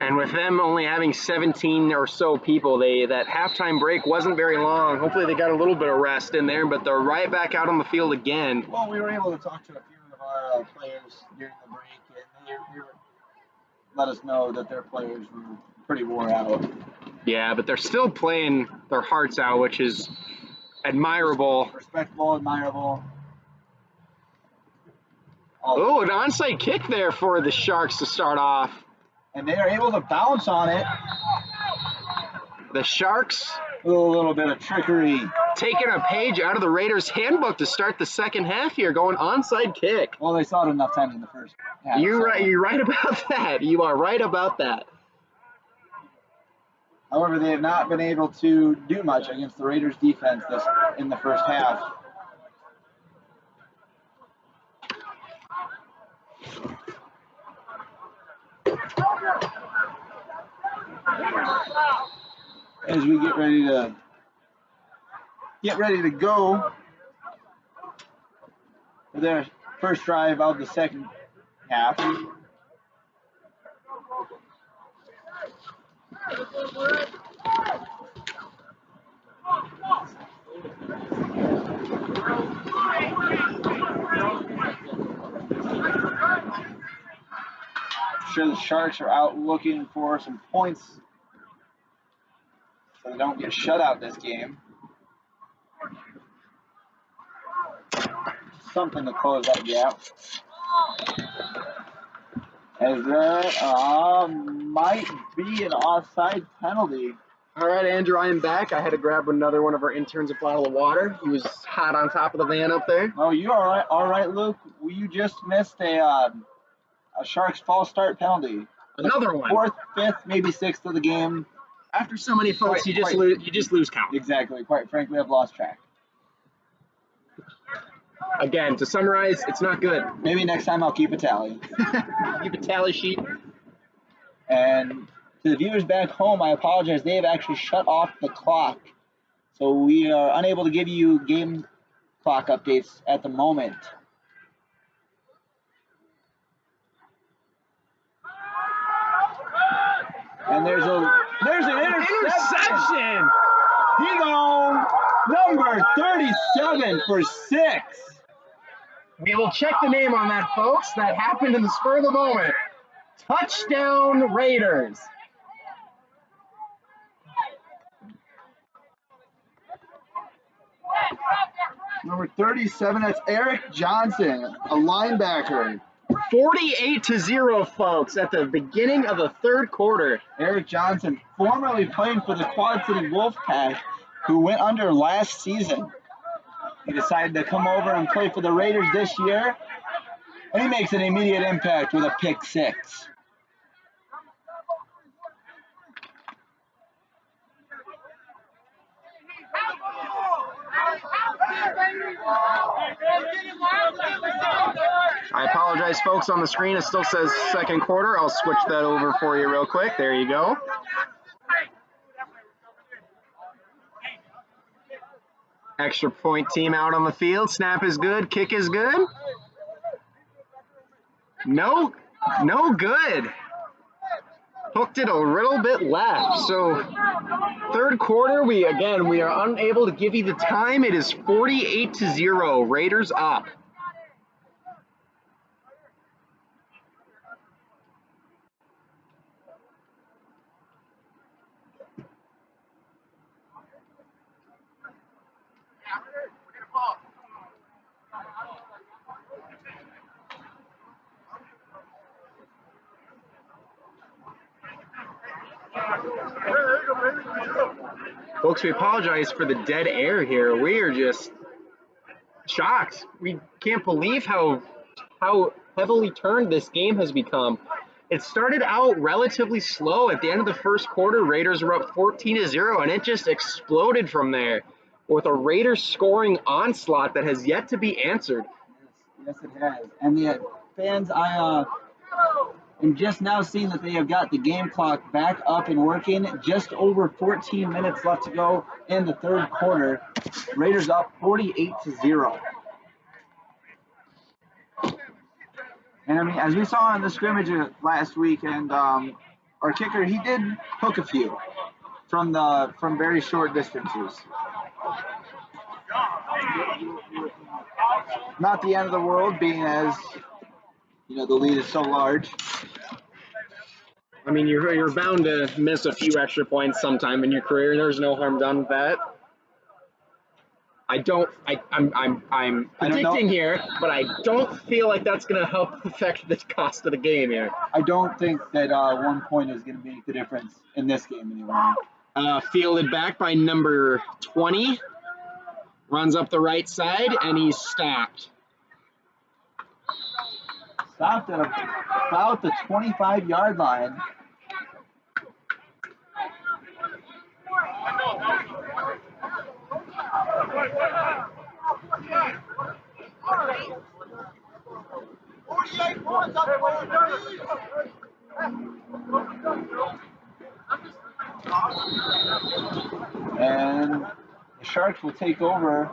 And with them only having 17 or so people, that halftime break wasn't very long. Hopefully they got a little bit of rest in there, but they're right back out on the field again. Well, we were able to talk to a few of our players during the break, and they let us know that their players were pretty worn out. Yeah, but they're still playing their hearts out, which is admirable. Respectable, admirable. Oh, an onside kick there for the Sharks to start off. And they are able to bounce on it. The Sharks, a little bit of trickery, taking a page out of the Raiders' handbook to start the second half here, going onside kick. Well, they saw it enough times in the first half. You're right about that. You are right about that. However, they have not been able to do much against the Raiders' defense in the first half. As we get ready to go for their first drive of the second half. I'm sure the Sharks are out looking for some points so they don't get shut out this game. Something to close that gap. As that might be an offside penalty. All right, Andrew, I am back. I had to grab another one of our interns a bottle of water. He was hot on top of the van up there. Oh, you all right? All right, Luke. You just missed a Sharks false start penalty. Another one. 4th, 5th, maybe 6th of the game. After so many folks, you just lose count. Exactly. Quite frankly, I've lost track. Again, to summarize, it's not good. Maybe next time I'll keep a tally. Keep a tally sheet. And to the viewers back home, I apologize. They have actually shut off the clock. So we are unable to give you game clock updates at the moment. And there's an interception. He goes number 37 for 6. We will check the name on that, folks. That happened in the spur of the moment. Touchdown Raiders. Number 37, that's Eric Johnson, a linebacker. 48-0, folks, at the beginning of the third quarter. Eric Johnson, formerly playing for the Quad City Wolfpack, who went under last season. He decided to come over and play for the Raiders this year, and he makes an immediate impact with a pick 6. I apologize, folks, on the screen. It still says second quarter. I'll switch that over for you real quick. There you go. Extra point team out on the field. Snap is good. Kick is good. No good. Hooked it a little bit left. So third quarter, we are unable to give you the time. It is 48-0. Raiders up. Folks, we apologize for the dead air here. We are just shocked. We can't believe how heavily turned this game has become. It started out relatively slow. At the end of the first quarter, Raiders were up 14-0, and it just exploded from there with a Raiders scoring onslaught that has yet to be answered. Yes, it has. And the fans, I am just now seeing that they have got the game clock back up and working. Just over 14 minutes left to go in the third quarter. Raiders up 48-0. And I mean, as we saw in the scrimmage last week, and our kicker, he did hook a few from very short distances. Not the end of the world, being as the lead is so large. I mean, you're bound to miss a few extra points sometime in your career. There's no harm done with that. I'm predicting here, but I don't feel like that's going to help affect the cost of the game here. I don't think that 1 point is going to make the difference in this game anyway. Fielded back by number 20. Runs up the right side, and he's stopped. Stopped at about the 25-yard line. And the Sharks will take over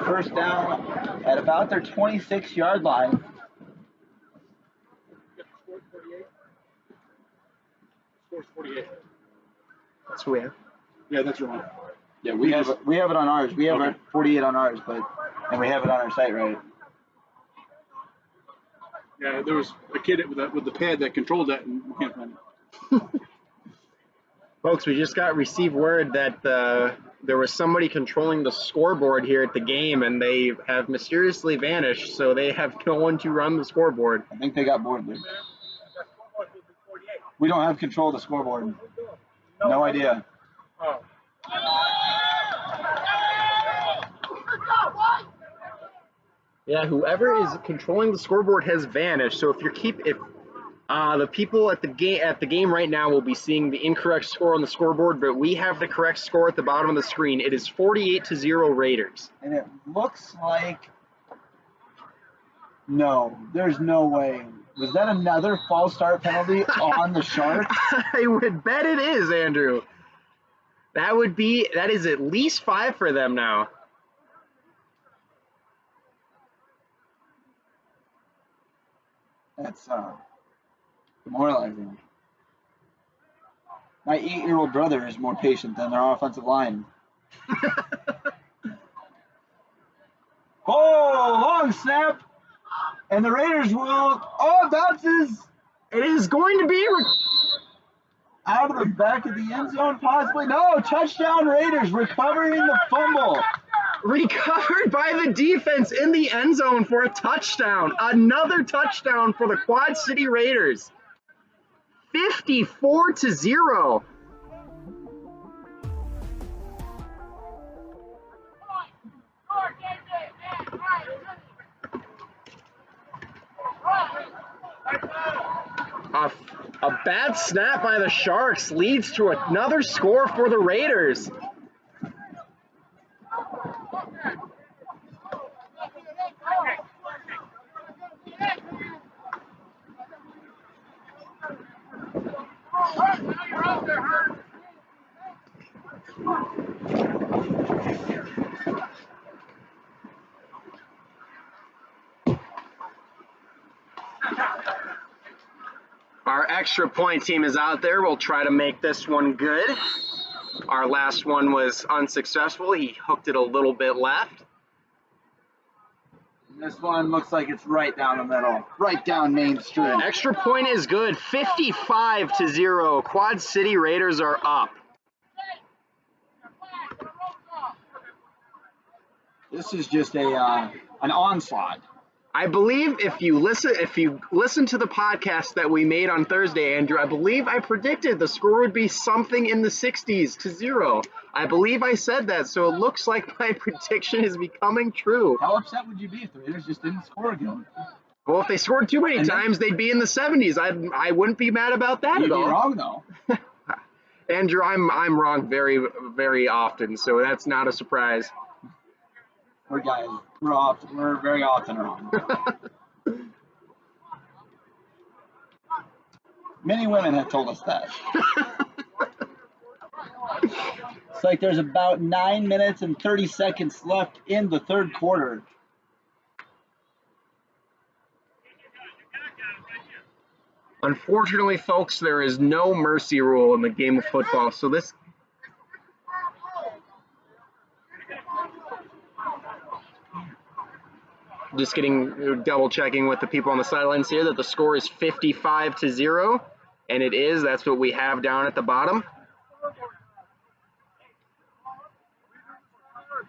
first down at about their 26-yard line. Score's 48. That's who we have. Yeah, that's wrong. Yeah, we have it on ours. We have 48 on ours, and we have it on our site, right? Yeah, there was a kid with the pad that controlled that, and we can't find it. Folks, we just received word that there was somebody controlling the scoreboard here at the game, and they have mysteriously vanished, so they have no one to run the scoreboard. I think they got bored, dude. We don't have control of the scoreboard. No idea. Oh. Yeah, whoever is controlling the scoreboard has vanished. So if the people at the game right now will be seeing the incorrect score on the scoreboard, but we have the correct score at the bottom of the screen. It is 48-0 Raiders. And it looks like no, there's no way. Was that another false start penalty on the Sharks? I would bet it is, Andrew. That is at least 5 for them now. That's demoralizing. My 8-year-old brother is more patient than their offensive line. Oh, long snap. And the Raiders will. Oh, it bounces. It is going to be. Out of the back of the end zone, possibly. No, touchdown Raiders, recovering the fumble. Recovered by the defense in the end zone for a touchdown. Another touchdown for the Quad City Raiders. 54-0. A bad snap by the Sharks leads to another score for the Raiders. Our extra point team is out there. We'll try to make this one good. Our last one was unsuccessful. He hooked it a little bit left. This one looks like it's right down the middle, right down Main Street. Extra point is good. 55-0. Quad City Raiders are up. This is just an onslaught. I believe if you listen to the podcast that we made on Thursday, Andrew, I believe I predicted the score would be something in the 60s to 0. I believe I said that, so it looks like my prediction is becoming true. How upset would you be if the Raiders just didn't score again? Well, if they scored too many times, they'd be in the 70s. I wouldn't be mad about that You'd at all. be wrong though. Andrew, I'm wrong very, very often, so that's not a surprise. We're guys. We're very often wrong. Many women have told us that. It's like there's about 9 minutes and 30 seconds left in the third quarter. Unfortunately, folks, there is no mercy rule in the game of football, so this. Just double checking with the people on the sidelines here that the score is 55-0, and it is. That's what we have down at the bottom.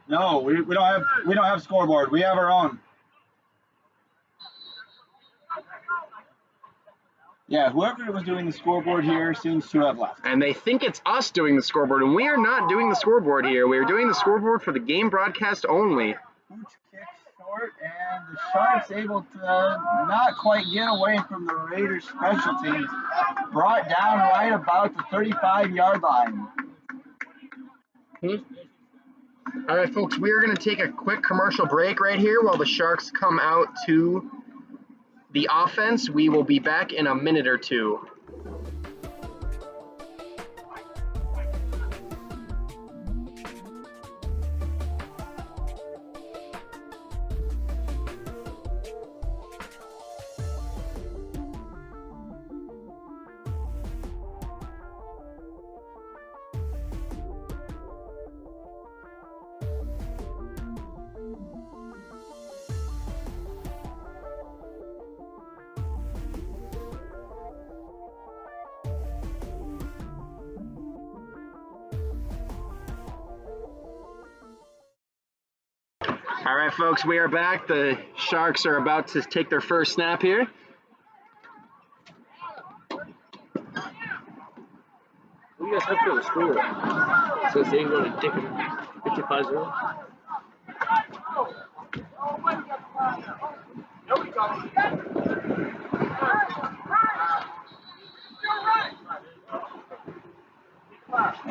No, we don't have scoreboard. We have our own. Yeah, whoever was doing the scoreboard here seems to have left. And they think it's us doing the scoreboard, and we are not doing the scoreboard here. We are doing the scoreboard for the game broadcast only. Hooch kicks short, and the Sharks able to not quite get away from the Raiders' special teams. Brought down right about the 35-yard line. All right, folks, we are going to take a quick commercial break right here while the Sharks come out to the offense. We will be back in a minute or two. All right, folks, we are back. The Sharks are about to take their first snap here. What do you guys have for the score? So it's going to take 55-0.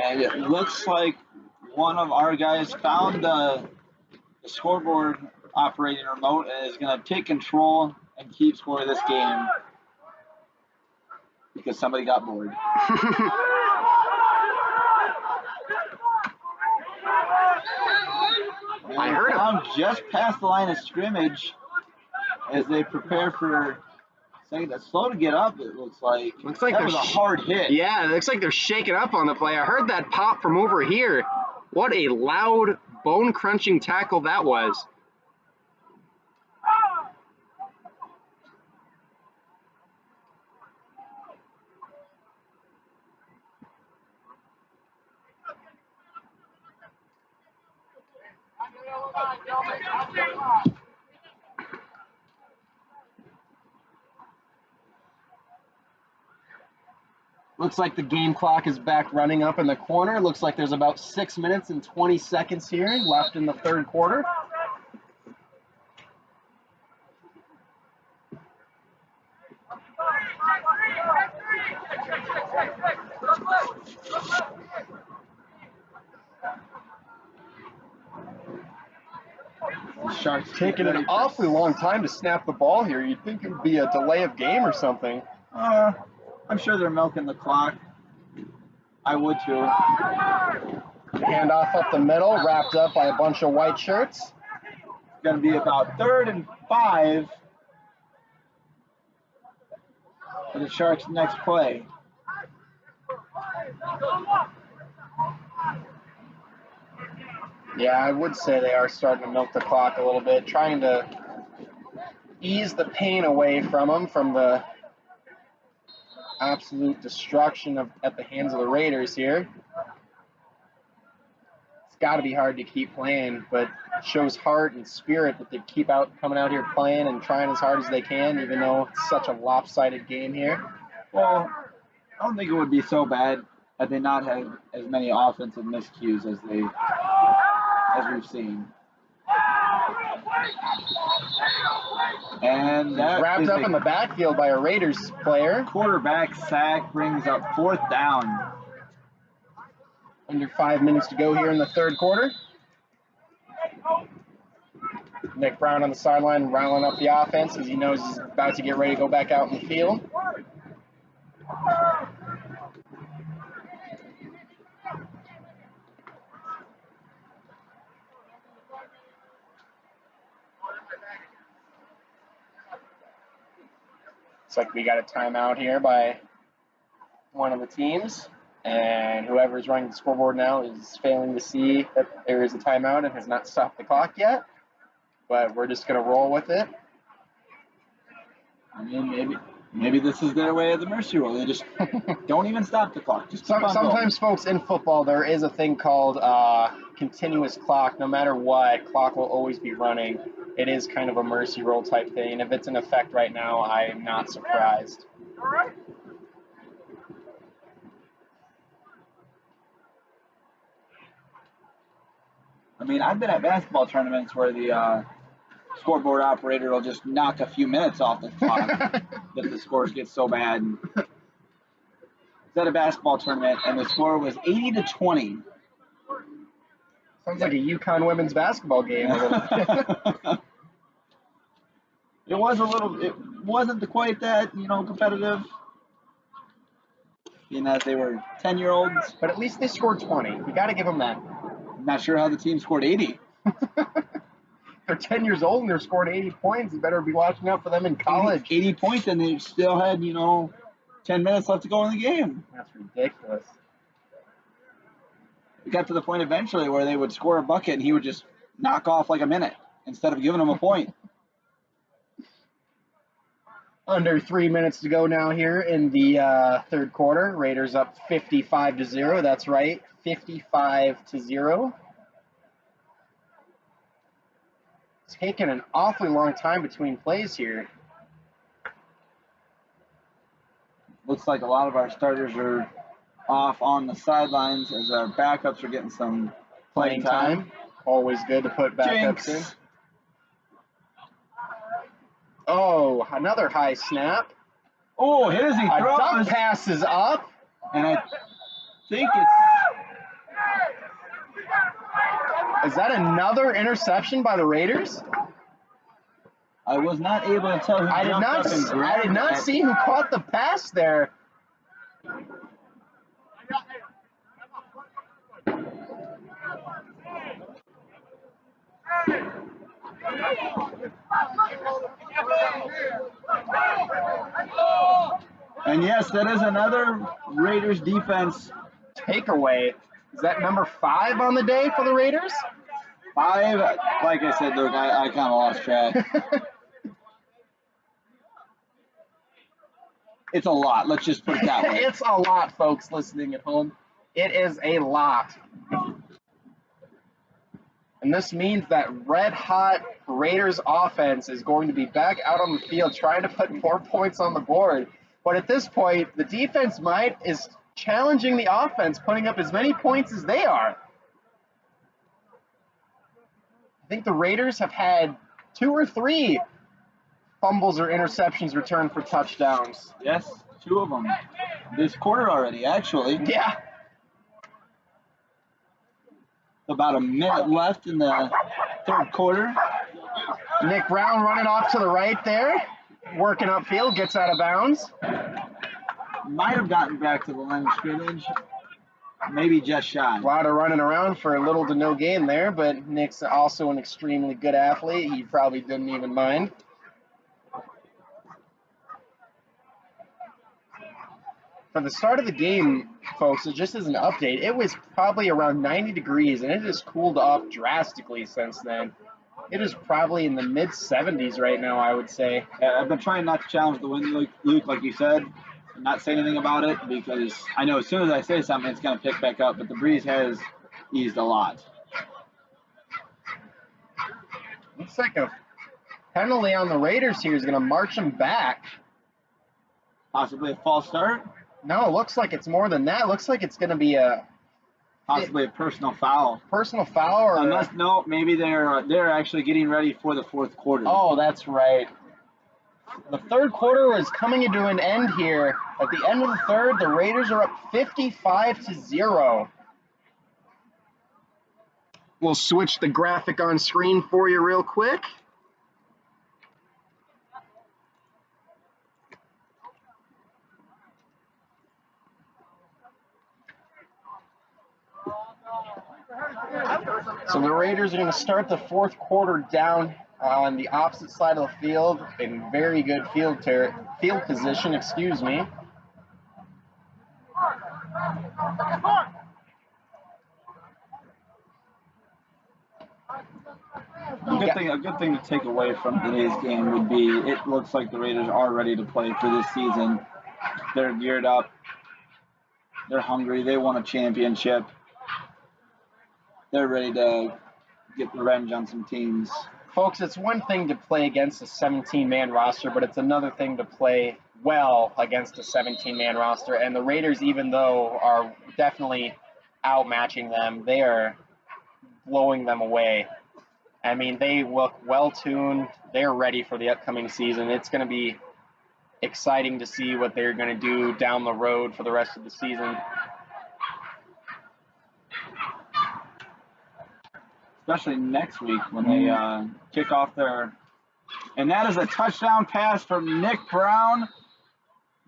And it looks like one of our guys found the scoreboard operating remote and is going to take control and keep score of this game because somebody got bored. I heard him just past the line of scrimmage as they prepare for Saying that's slow to get up, it looks like. Looks like that they're was a hard hit. Yeah, it looks like they're shaking up on the play. I heard that pop from over here. What a loud, bone-crunching tackle that was. Looks like the game clock is back running up in the corner. Looks like there's about 6 minutes and 20 seconds here left in the third quarter. Sharks Taking an awfully long time to snap the ball here. You'd think it would be a delay of game or something. I'm sure they're milking the clock. I would too. Handoff up the middle, wrapped up by a bunch of white shirts. It's going to be about 3rd and 5 for the Sharks' next play. Yeah, I would say they are starting to milk the clock a little bit, trying to ease the pain away from them, from the absolute destruction at the hands of the Raiders here. It's got to be hard to keep playing, but it shows heart and spirit that they keep coming out here playing and trying as hard as they can, even though it's such a lopsided game here. Well, I don't think it would be so bad had they not had as many offensive miscues as we've seen. And that wrapped up in the backfield by a Raiders player. Quarterback sack brings up 4th down. Under 5 minutes to go here in the third quarter. Nick Brown on the sideline riling up the offense as he knows he's about to get ready to go back out in the field. Looks like we got a timeout here by one of the teams, and whoever's running the scoreboard now is failing to see that there is a timeout and has not stopped the clock yet, but we're just going to roll with it. I mean, maybe this is their way of the mercy rule. They just don't even stop the clock. Just sometimes, folks, in football, there is a thing called continuous clock. No matter what, clock will always be running. It is kind of a mercy rule type thing, and if it's in effect right now, I am not surprised. I mean, I've been at basketball tournaments where the scoreboard operator will just knock a few minutes off the clock that the scores get so bad. I was at a basketball tournament, and the score was 80-20. Sounds like a UConn women's basketball game. It wasn't quite that, competitive. Being that they were 10-year-olds. But at least they scored 20. You got to give them that. I'm not sure how the team scored 80. They're 10 years old and they're scoring 80 points. You better be watching out for them in college. 80 points, and they still had, 10 minutes left to go in the game. That's ridiculous. It got to the point eventually where they would score a bucket and he would just knock off like a minute instead of giving them a point. Under 3 minutes to go now here in the third quarter. Raiders up 55-0. That's right, 55-0. It's taken an awfully long time between plays here. Looks like a lot of our starters are off on the sidelines as our backups are getting some playing time. Always good to put backups in. Oh, another high snap. Oh, here's he throws. A duck pass is up. And I think it's... Is that another interception by the Raiders? I was not able to tell who I did not see who caught the pass there. And yes, that is another Raiders defense. Takeaway. Is that number 5 on the day for the Raiders? 5, like I said, Luke, I kind of lost track. It's a lot. Let's just put it that way. It's a lot, folks listening at home. It is a lot. And this means that red-hot Raiders offense is going to be back out on the field trying to put more points on the board. But at this point, the defense is challenging the offense, putting up as many points as they are. I think the Raiders have had 2 or 3 fumbles or interceptions returned for touchdowns. Yes, 2 of them this quarter already, actually. Yeah. About a minute left in the third quarter. Nick Brown running off to the right there, working upfield, gets out of bounds. Might have gotten back to the line of scrimmage. Maybe just shy. A lot of running around for little to no gain there, but Nick's also an extremely good athlete. He probably didn't even mind. For the start of the game, folks, just as an update, it was probably around 90 degrees, and it has cooled off drastically since then. It is probably in the mid-70s right now, I would say. I've been trying not to challenge the wind, Luke, like you said, and not say anything about it, because I know as soon as I say something, it's going to pick back up, but the breeze has eased a lot. Looks like a penalty on the Raiders here is going to march them back. Possibly a false start? No, it looks like it's more than that. It looks like it's going to be possibly a personal foul. Personal foul, or unless no, maybe they're actually getting ready for the fourth quarter. Oh, that's right. The third quarter is coming into an end here. At the end of the third, the Raiders are up 55-0. We'll switch the graphic on screen for you real quick. So the Raiders are going to start the fourth quarter down on the opposite side of the field in very good field position, excuse me. A good thing to take away from today's game would be it looks like the Raiders are ready to play for this season. They're geared up. They're hungry. They want a championship. They're ready to get revenge on some teams. Folks, it's one thing to play against a 17-man roster, but it's another thing to play well against a 17-man roster. And the Raiders, even though are definitely outmatching them, they are blowing them away. I mean, they look well-tuned. They're ready for the upcoming season. It's going to be exciting to see what they're going to do down the road for the rest of the season. Especially next week when they kick off their... And that is a touchdown pass from Nick Brown.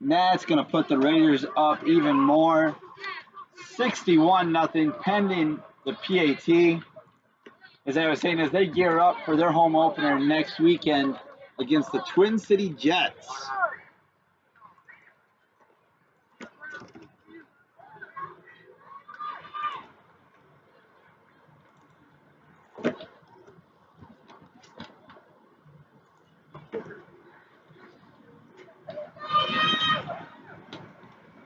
And that's going to put the Raiders up even more. 61-0 pending the PAT. As I was saying, as they gear up for their home opener next weekend against the Twin City Jets.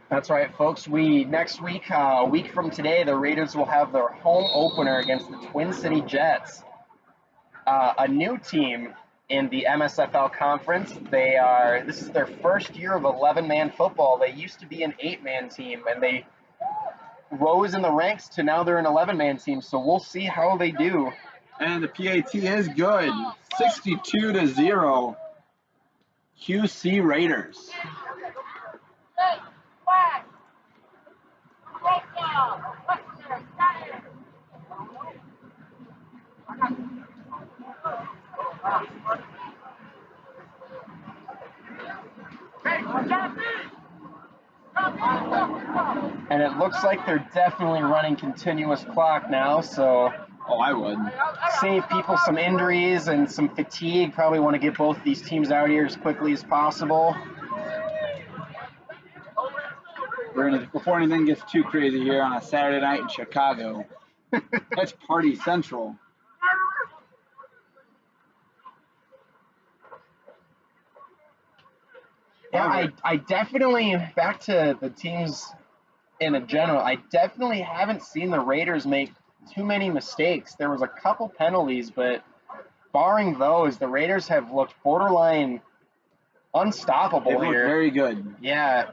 That's right, folks. Next week, a week from today, the Raiders will have their home opener against the Twin City Jets, a new team in the MSFL conference. This is their first year of 11-man football. They used to be an 8-man team, and they rose in the ranks to now they're an 11-man team. So we'll see how they do. And the PAT is good, 62-0. QC Raiders. And it looks like they're definitely running continuous clock now, so... Oh, I would. Save people some injuries and some fatigue. Probably want to get both these teams out here as quickly as possible. We're gonna, before anything gets too crazy here on a Saturday night in Chicago. That's party central. Yeah, I definitely, back to the teams in a general, I definitely haven't seen the Raiders make too many mistakes. There was a couple penalties, but barring those, the Raiders have looked borderline unstoppable They look here. very good. Yeah.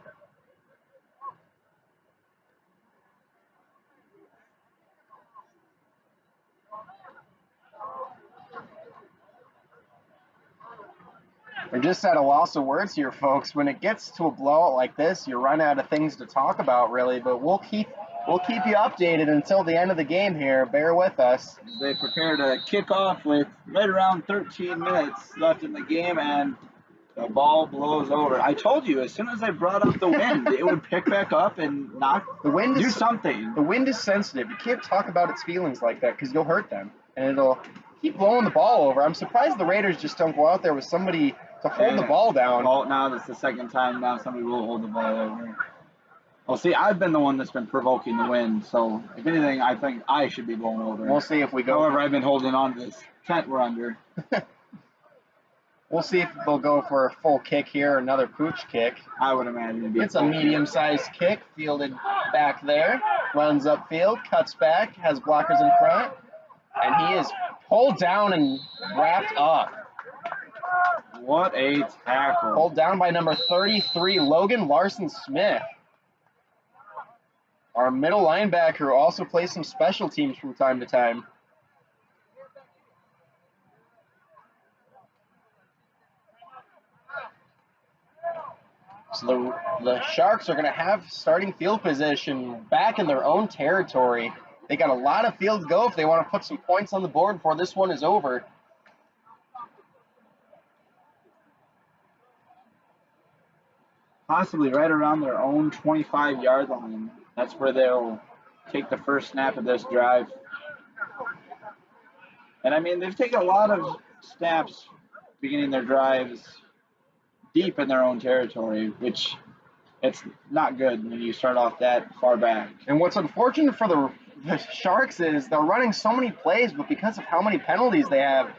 We're just at a loss of words here, folks. When it gets to a blowout like this, you run out of things to talk about, really. But we'll keep you updated until the end of the game here. Bear with us. They prepared a kickoff with right around 13 minutes left in the game, and the ball blows over. I told you, as soon as I brought up the wind, it would pick back up and do something. The wind is sensitive. You can't talk about its feelings like that because you'll hurt them, and it'll keep blowing the ball over. I'm surprised the Raiders just don't go out there with somebody to hold the ball down. Oh, now that's the second time now somebody will hold the ball over. Well, see, I've been the one that's been provoking the wind, so if anything, I think I should be blown over. We'll see if we go. However, I've been holding on to this tent we're under. We'll see if they'll go for a full kick here, another pooch kick. I would imagine it'd be It's a medium-sized kick, fielded back there, runs upfield, cuts back, has blockers in front, and he is pulled down and wrapped up. What a tackle. Pulled down by number 33, Logan Larson-Smith. Our middle linebacker who also plays some special teams from time to time. So the Sharks are going to have starting field position back in their own territory. They got a lot of field to go if they want to put some points on the board before this one is over. Possibly right around their own 25-yard line. That's where they'll take the first snap of this drive. And I mean, they've taken a lot of snaps beginning their drives deep in their own territory, which it's not good when you start off that far back. And what's unfortunate for the Sharks is they're running so many plays, but because of how many penalties they have,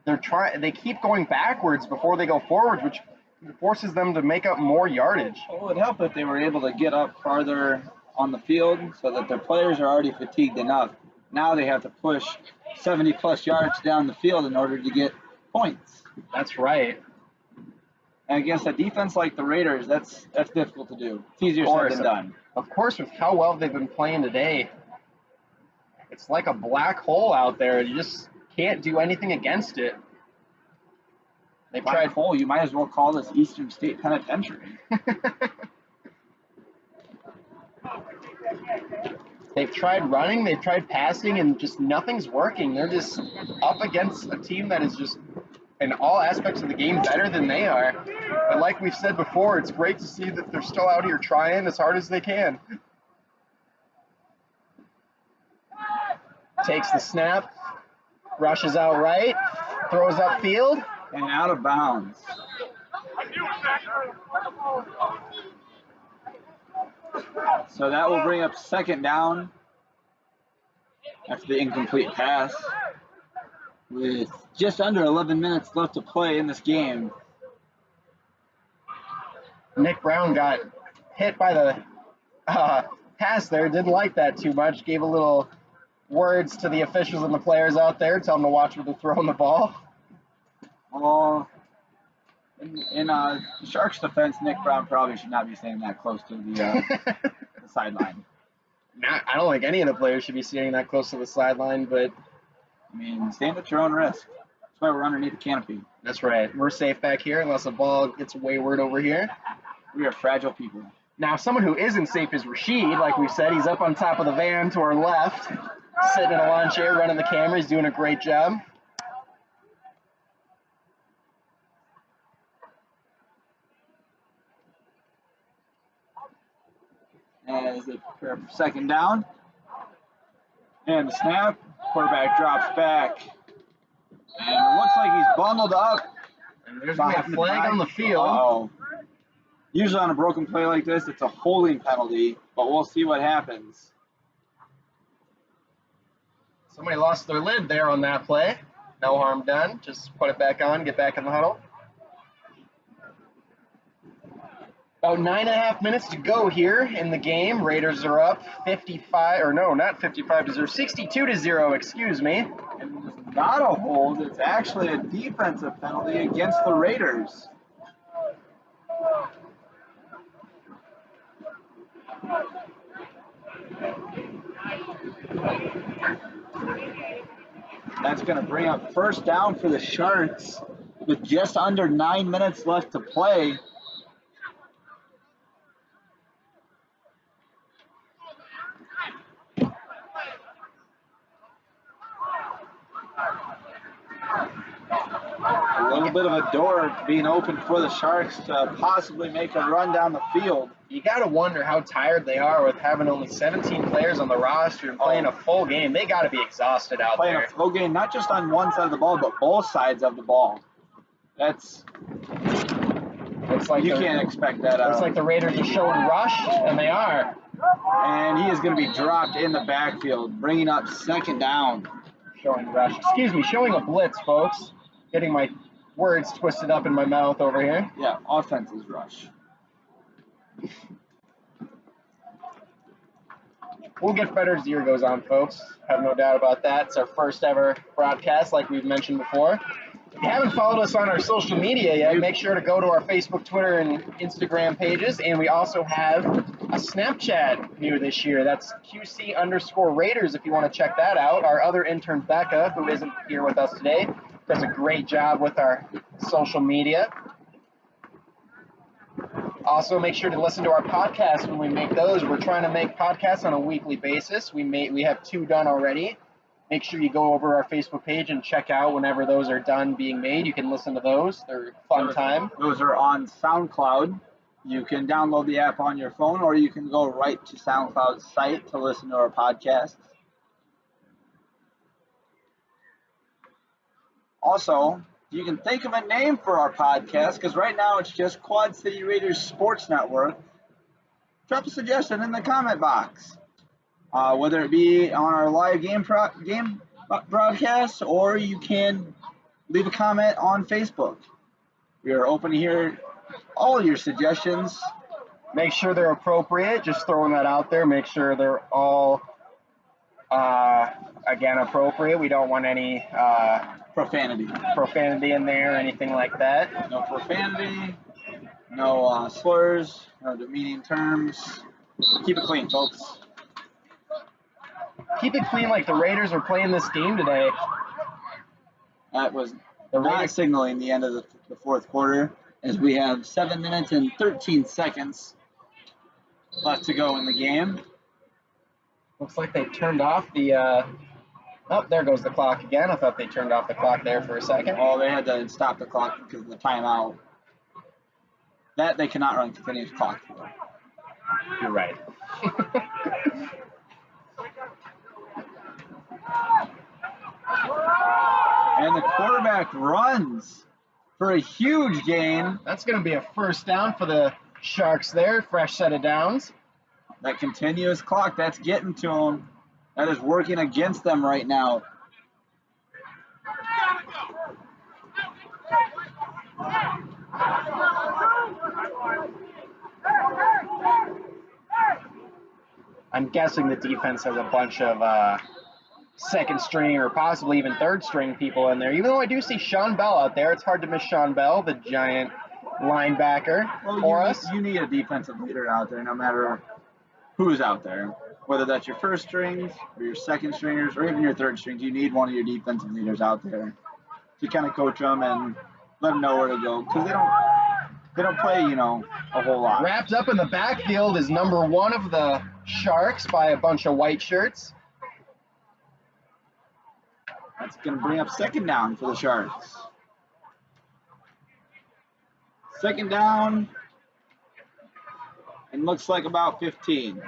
they keep going backwards before they go forwards, which forces them to make up more yardage. Well, it would help if they were able to get up farther on the field so that their players are already fatigued enough. Now they have to push 70-plus yards down the field in order to get points. That's right. And against a defense like the Raiders, that's difficult to do. It's easier said than done. Of course, with how well they've been playing today, it's like a black hole out there. You just can't do anything against it. They've tried hole. You might as well call this Eastern State Penitentiary. They've tried running, they've tried passing, and just nothing's working. They're just up against a team that is just in all aspects of the game better than they are. But like we've said before, it's great to see that they're still out here trying as hard as they can. Takes the snap, rushes out right, throws upfield. And out of bounds. So that will bring up second down after the incomplete pass. With just under 11 minutes left to play in this game. Nick Brown got hit by the pass there. Didn't like that too much. Gave a little words to the officials and the players out there. Tell them to watch where they're throwing the ball. In the Sharks' defense, Nick Brown probably should not be standing that close to the sideline. I don't think any of the players should be standing that close to the sideline, but I mean, stand at your own risk. That's why we're underneath the canopy. That's right. We're safe back here unless the ball gets wayward over here. We are fragile people. Now, someone who isn't safe is Rashid. Like we said, he's up on top of the van to our left, sitting in a lawn chair, running the camera. He's doing a great job. As they prepare for second down. And the snap. Quarterback drops back. And it looks like he's bundled up. And there's going to be a flag on the field. Uh-oh. Usually on a broken play like this, it's a holding penalty, but we'll see what happens. Somebody lost their lid there on that play. No harm done. Just put it back on, get back in the huddle. About 9.5 minutes to go here in the game. Raiders are up 55, or no, not 55 to 0, 62 to 0, excuse me. And it's not a hold, it's actually a defensive penalty against the Raiders. That's going to bring up first down for the Sharks with just under 9 minutes left to play. A little bit of a door being opened for the Sharks to possibly make a run down the field. You got to wonder how tired they are with having only 17 players on the roster and playing a full game. They got to be exhausted out Playing there. a full game, not just on one side of the ball, but both sides of the ball. That's Looks like you can't expect that. Looks like the Raiders are showing rush, and they are. And he is going to be dropped in the backfield, bringing up second down. Showing rush. Excuse me, showing a blitz, folks. Getting my words twisted up in my mouth over here. Yeah, offense is rush. We'll get better as the year goes on, folks. Have no doubt about that. It's our first ever broadcast, like we've mentioned before. If you haven't followed us on our social media yet, make sure to go to our Facebook, Twitter, and Instagram pages. And we also have a Snapchat new this year. That's QC_Raiders if you want to check that out. Our other intern, Becca, who isn't here with us today, does a great job with our social media. Also, make sure to listen to our podcasts when we make those. We're trying to make podcasts on a weekly basis. We have 2 done already. Make sure you go over our Facebook page and check out whenever those are done being made. You can listen to those. They're a fun time. Those are on SoundCloud. You can download the app on your phone, or you can go right to SoundCloud's site to listen to our podcast. Also, you can think of a name for our podcast, because right now it's just Quad City Raiders Sports Network. Drop a suggestion in the comment box. Whether it be on our live game broadcast, or you can leave a comment on Facebook. We are open to hear all your suggestions. Make sure they're appropriate. Just throwing that out there. Make sure they're all, again, appropriate. We don't want any profanity in there or anything like that. No profanity, no slurs, no demeaning terms. Keep it clean, folks. Keep it clean like the Raiders are playing this game today. That was The not Raiders signaling the end of the fourth quarter, as we have 7 minutes and 13 seconds left to go in the game. looks like they turned off the. Oh, there goes the clock again. I thought they turned off the clock there for a second. Oh, they had to stop the clock because of the timeout. That they cannot run continuous clock for. You're right. And the quarterback runs for a huge gain. That's going to be a first down for the Sharks there. Fresh set of downs. That continuous clock, that's getting to them. That is working against them right now. I'm guessing the defense has a bunch of second string or possibly even third string people in there. Even though I do see Sean Bell out there, it's hard to miss Sean Bell, the giant linebacker for us. You need a defensive leader out there, no matter who's out there. Whether that's your first strings or your second stringers or even your third strings, you need one of your defensive leaders out there to kind of coach them and let them know where to go, because they don't play, a whole lot. Wrapped up in the backfield is number 1 of the Sharks by a bunch of white shirts. That's going to bring up second down for the Sharks. Second down, and looks like about 15.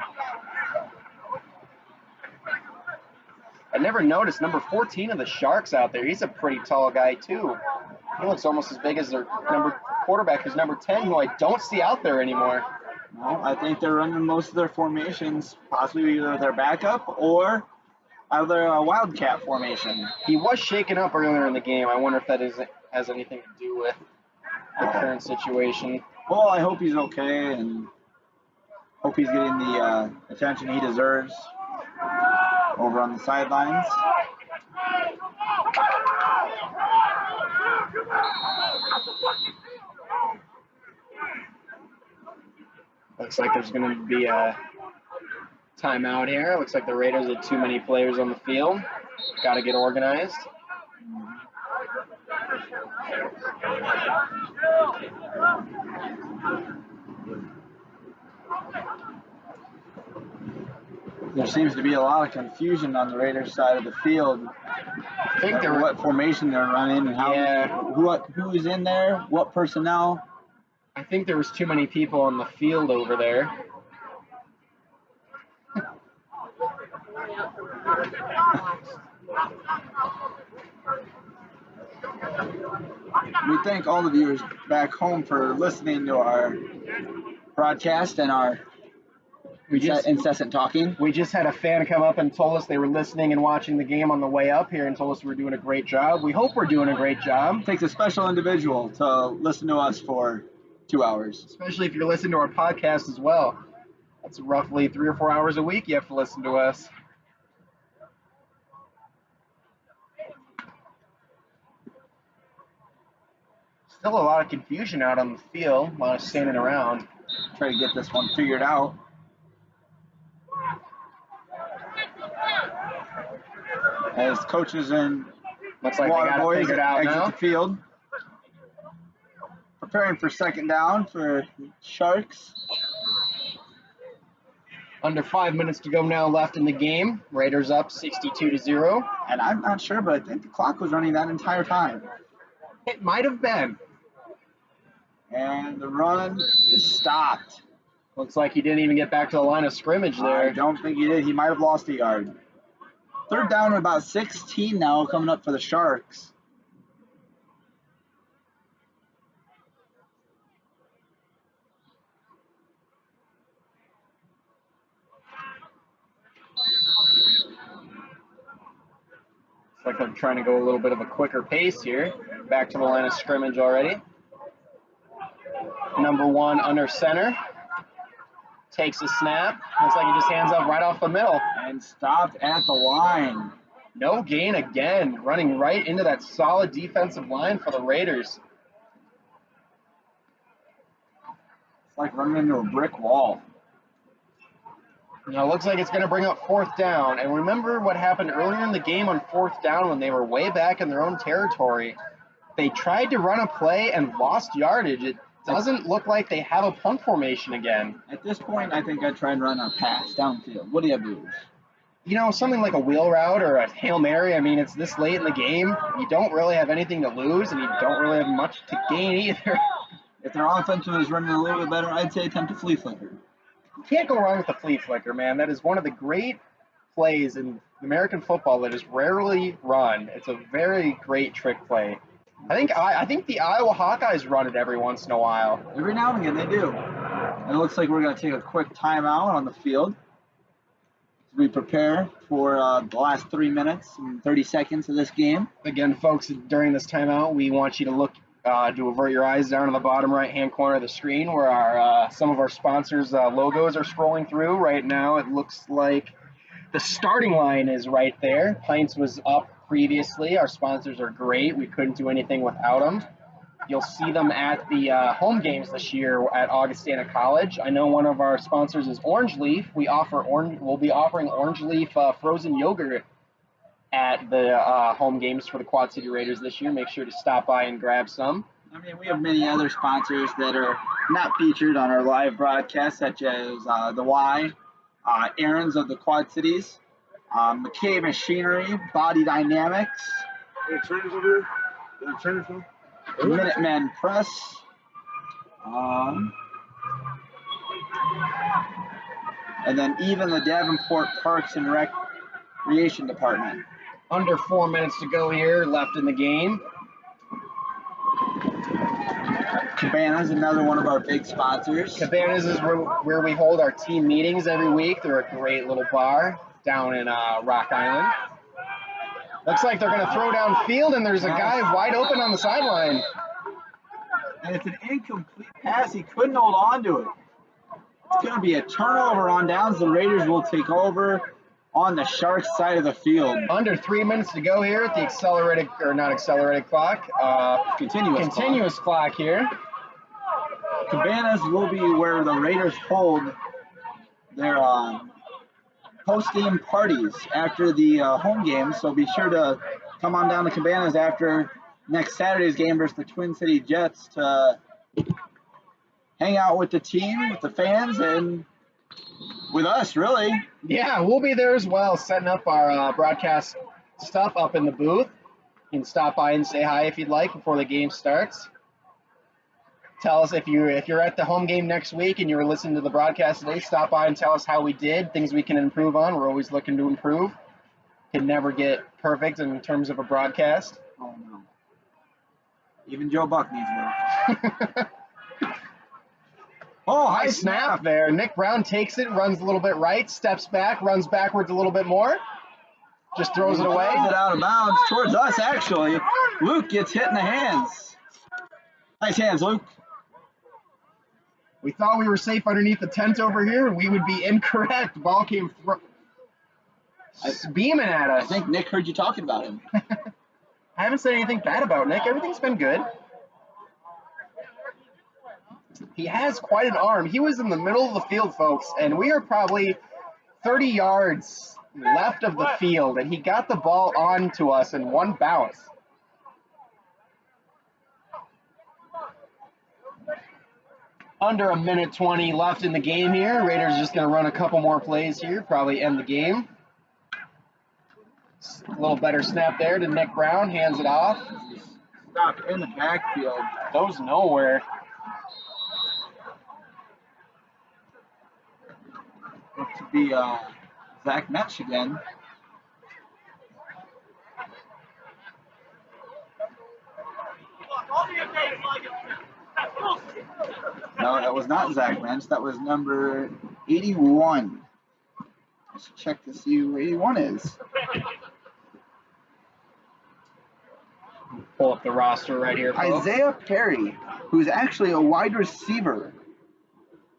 I never noticed number 14 of the Sharks out there. He's a pretty tall guy, too. He looks almost as big as their number quarterback, who's number 10, who I don't see out there anymore. Well, I think they're running most of their formations, possibly either their backup or either a wildcat formation. He was shaken up earlier in the game. I wonder if that has anything to do with the current situation. Well, I hope he's okay and hope he's getting the attention he deserves over on the sidelines. Looks like there's going to be a timeout here. Looks like the Raiders had too many players on the field. Got to get organized. There seems to be a lot of confusion on the Raiders side of the field. I think they're what formation they're running and how who's in there, what personnel. I think there was too many people on the field over there. We thank all the viewers back home for listening to our broadcast and our incessant talking. We just had a fan come up and told us they were listening and watching the game on the way up here and told us we're doing a great job. We hope we're doing a great job. It takes a special individual to listen to us for 2 hours. Especially if you're listening to our podcast as well. That's roughly 3 or 4 hours a week you have to listen to us. Still a lot of confusion out on the field, a lot of standing around. Try to get this one figured out. As coaches and looks like Water they got it figured out exit now. the field. Preparing for second down for Sharks. Under 5 minutes to go now left in the game. Raiders up 62-0. And I'm not sure, but I think the clock was running that entire time. It might have been. And the run is stopped. Looks like he didn't even get back to the line of scrimmage there. I don't think he did. He might have lost a yard. Third down at about 16 now coming up for the Sharks. Looks like they're trying to go a little bit of a quicker pace here. Back to the line of scrimmage already. Number 1 under center. Takes a snap. Looks like he just hands up right off the middle. And stopped at the line. No gain again. Running right into that solid defensive line for the Raiders. It's like running into a brick wall. Now it looks like it's going to bring up fourth down. And remember what happened earlier in the game on fourth down when they were way back in their own territory. They tried to run a play and lost yardage. It doesn't look like they have a punt formation again. At this point, I think I'd try and run a pass downfield. What do you have to lose? You know, something like a wheel route or a Hail Mary, I mean, it's this late in the game. You don't really have anything to lose, and you don't really have much to gain either. If their offense was running a little bit better, I'd say attempt a flea flicker. You can't go wrong with the flea flicker, man. That is one of the great plays in American football that is rarely run. It's a very great trick play. I think the Iowa Hawkeyes run it every once in a while. Every now and again, they do. And it looks like we're going to take a quick timeout on the field as we prepare for the last 3 minutes and 30 seconds of this game. Again, folks, during this timeout, we want you to look to avert your eyes down to the bottom right-hand corner of the screen where our some of our sponsors' logos are scrolling through. Right now, it looks like the starting line is right there. Pints was up previously. Our sponsors are great. We couldn't do anything without them. You'll see them at the home games this year at Augustana College. I know one of our sponsors is Orange Leaf. We'll be offering Orange Leaf frozen yogurt at the home games for the Quad City Raiders this year. Make sure to stop by and grab some. I mean, we have many other sponsors that are not featured on our live broadcast, such as the Y, Aaron's of the Quad Cities, McKay Machinery, Body Dynamics, Trainers over here? The trainers over? Minutemen Press, and then even the Davenport Parks and Recreation Department. Under 4 minutes to go here, left in the game. Cabanas, another one of our big sponsors. Cabanas is where we hold our team meetings every week. They're a great little bar down in Rock Island. Looks like they're going to throw downfield, and there's a guy wide open on the sideline. And it's an incomplete pass. He couldn't hold on to it. It's going to be a turnover on downs. The Raiders will take over on the Sharks side of the field. Under 3 minutes to go here at the continuous clock here. Cabanas will be where the Raiders hold their post-game parties after the home game. So be sure to come on down to Cabanas after next Saturday's game versus the Twin City Jets to hang out with the team, with the fans, and with us, really. Yeah, we'll be there as well, setting up our broadcast stuff up in the booth. You can stop by and say hi if you'd like before the game starts. Tell us if you're at the home game next week and you were listening to the broadcast today, stop by and tell us how we did, things we can improve on. We're always looking to improve. Can never get perfect in terms of a broadcast. Oh, no. Even Joe Buck needs work. Oh, high snap there. Nick Brown takes it, runs a little bit right, steps back, runs backwards a little bit more. Just throws it away. Throws it out of bounds towards us, actually. Luke gets hit in the hands. Nice hands, Luke. We thought we were safe underneath the tent over here, and we would be incorrect. The ball came beaming at us. I think Nick heard you talking about him. I haven't said anything bad about Nick. Everything's been good. He has quite an arm. He was in the middle of the field, folks, and we are probably 30 yards left of the field, and he got the ball onto us in one bounce. Under 1:20 left in the game here. Raiders just going to run a couple more plays here, probably end the game. A little better snap there to Nick Brown, hands it off. Stop in the backfield. Goes nowhere. It should be Zach Metch again. No, that was not Zach Metch. That was number 81. I should check to see who 81 is. Pull up the roster right here, folks. Isaiah Perry, who's actually a wide receiver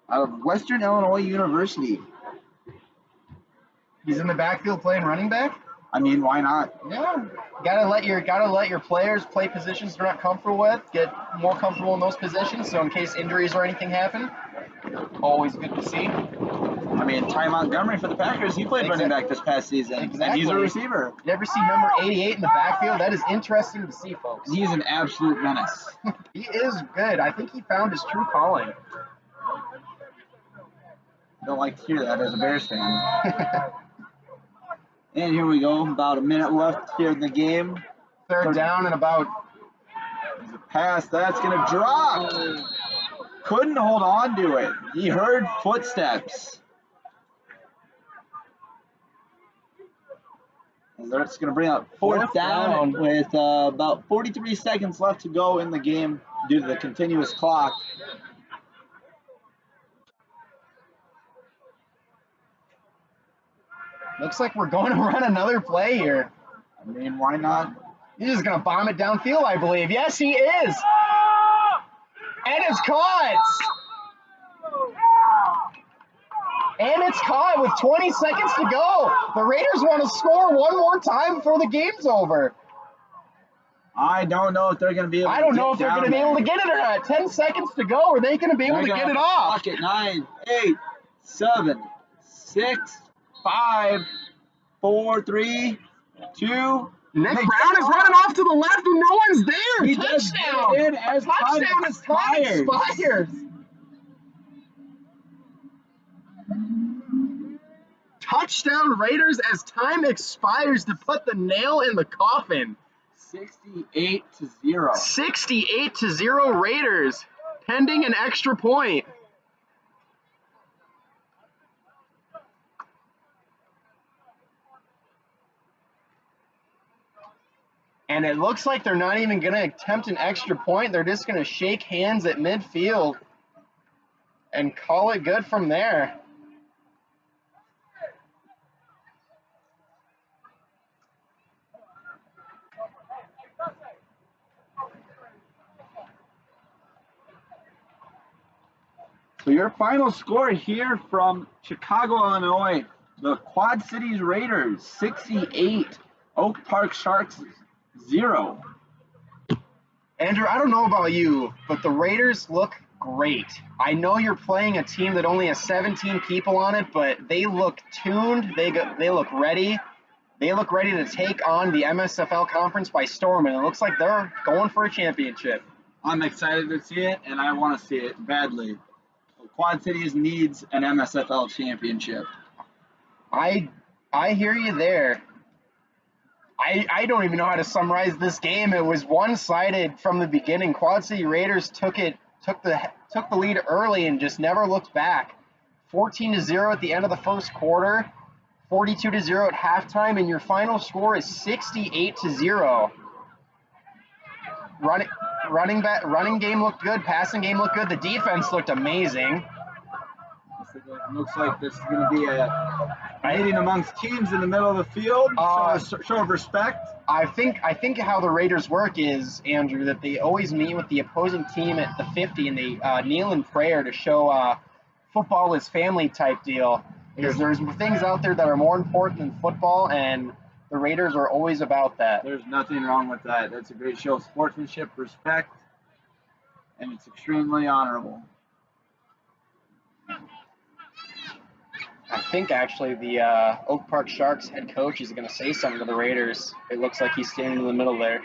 out of Western Illinois University. He's in the backfield playing running back? I mean, why not? Yeah. Gotta let your players play positions they're not comfortable with, get more comfortable in those positions, so in case injuries or anything happen, always good to see. I mean, Ty Montgomery for the Packers, he played running back this past season, and he's a receiver. You ever see number 88 in the backfield? That is interesting to see, folks. He's an absolute menace. He is good. I think he found his true calling. Don't like to hear that as a Bears fan. And here we go, about a minute left here in the game. Third down and about... There's a pass, that's going to drop. Couldn't hold on to it. He heard footsteps. And that's going to bring up fourth down with about 43 seconds left to go in the game due to the continuous clock. Looks like we're going to run another play here. I mean, why not? He's just going to bomb it downfield, I believe. Yes, he is. And it's caught. And it's caught with 20 seconds to go. The Raiders want to score one more time before the game's over. I don't know if they're going to be able to I don't know if they're going to be able to get it or not. 10 seconds to go. Are they going to be able to get it off? Clock at 9, 8, 7, 6, 5, 4, 3, 2. Nick Brown is running off to the left and no one's there. He Touchdown. does as Touchdown as time expires. Touchdown Raiders as time expires to put the nail in the coffin. 68-0. 68-0 Raiders, pending an extra point. And it looks like they're not even going to attempt an extra point. They're just going to shake hands at midfield and call it good from there. So your final score here from Chicago, Illinois, the Quad Cities Raiders 68, Oak Park Sharks 0. Andrew, I don't know about you, but the Raiders look great. I know you're playing a team that only has 17 people on it, but they look tuned. They look ready. They look ready to take on the MSFL conference by storm, and it looks like they're going for a championship. I'm excited to see it, and I want to see it badly. Quad Cities needs an MSFL championship. I hear you there. I don't even know how to summarize this game. It was one-sided from the beginning. Quad City Raiders took the lead early and just never looked back. 14-0 at the end of the first quarter, 42-0 at halftime, and your final score is 68-0. Running game looked good, passing game looked good, the defense looked amazing. It looks like this is going to be a meeting amongst teams in the middle of the field. Show of respect. I think how the Raiders work is, Andrew, that they always meet with the opposing team at the 50 and they kneel in prayer to show football is family type deal. Because there's things out there that are more important than football, and the Raiders are always about that. There's nothing wrong with that. That's a great show of sportsmanship, respect, and it's extremely honorable. I think actually the Oak Park Sharks head coach is going to say something to the Raiders. It looks like he's standing in the middle there.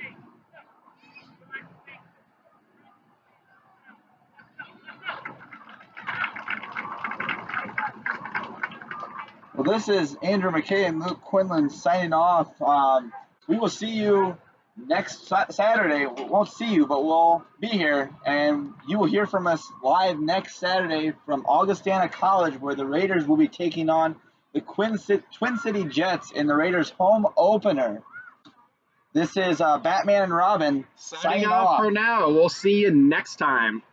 Well, this is Andrew McKay and Luke Quinlan signing off. We will see you next Saturday. We won't see you, but we'll be here, and you will hear from us live next Saturday from Augustana College, where the Raiders will be taking on the Twin City Jets in the Raiders' home opener. This is Batman and Robin signing off for now. We'll see you next time.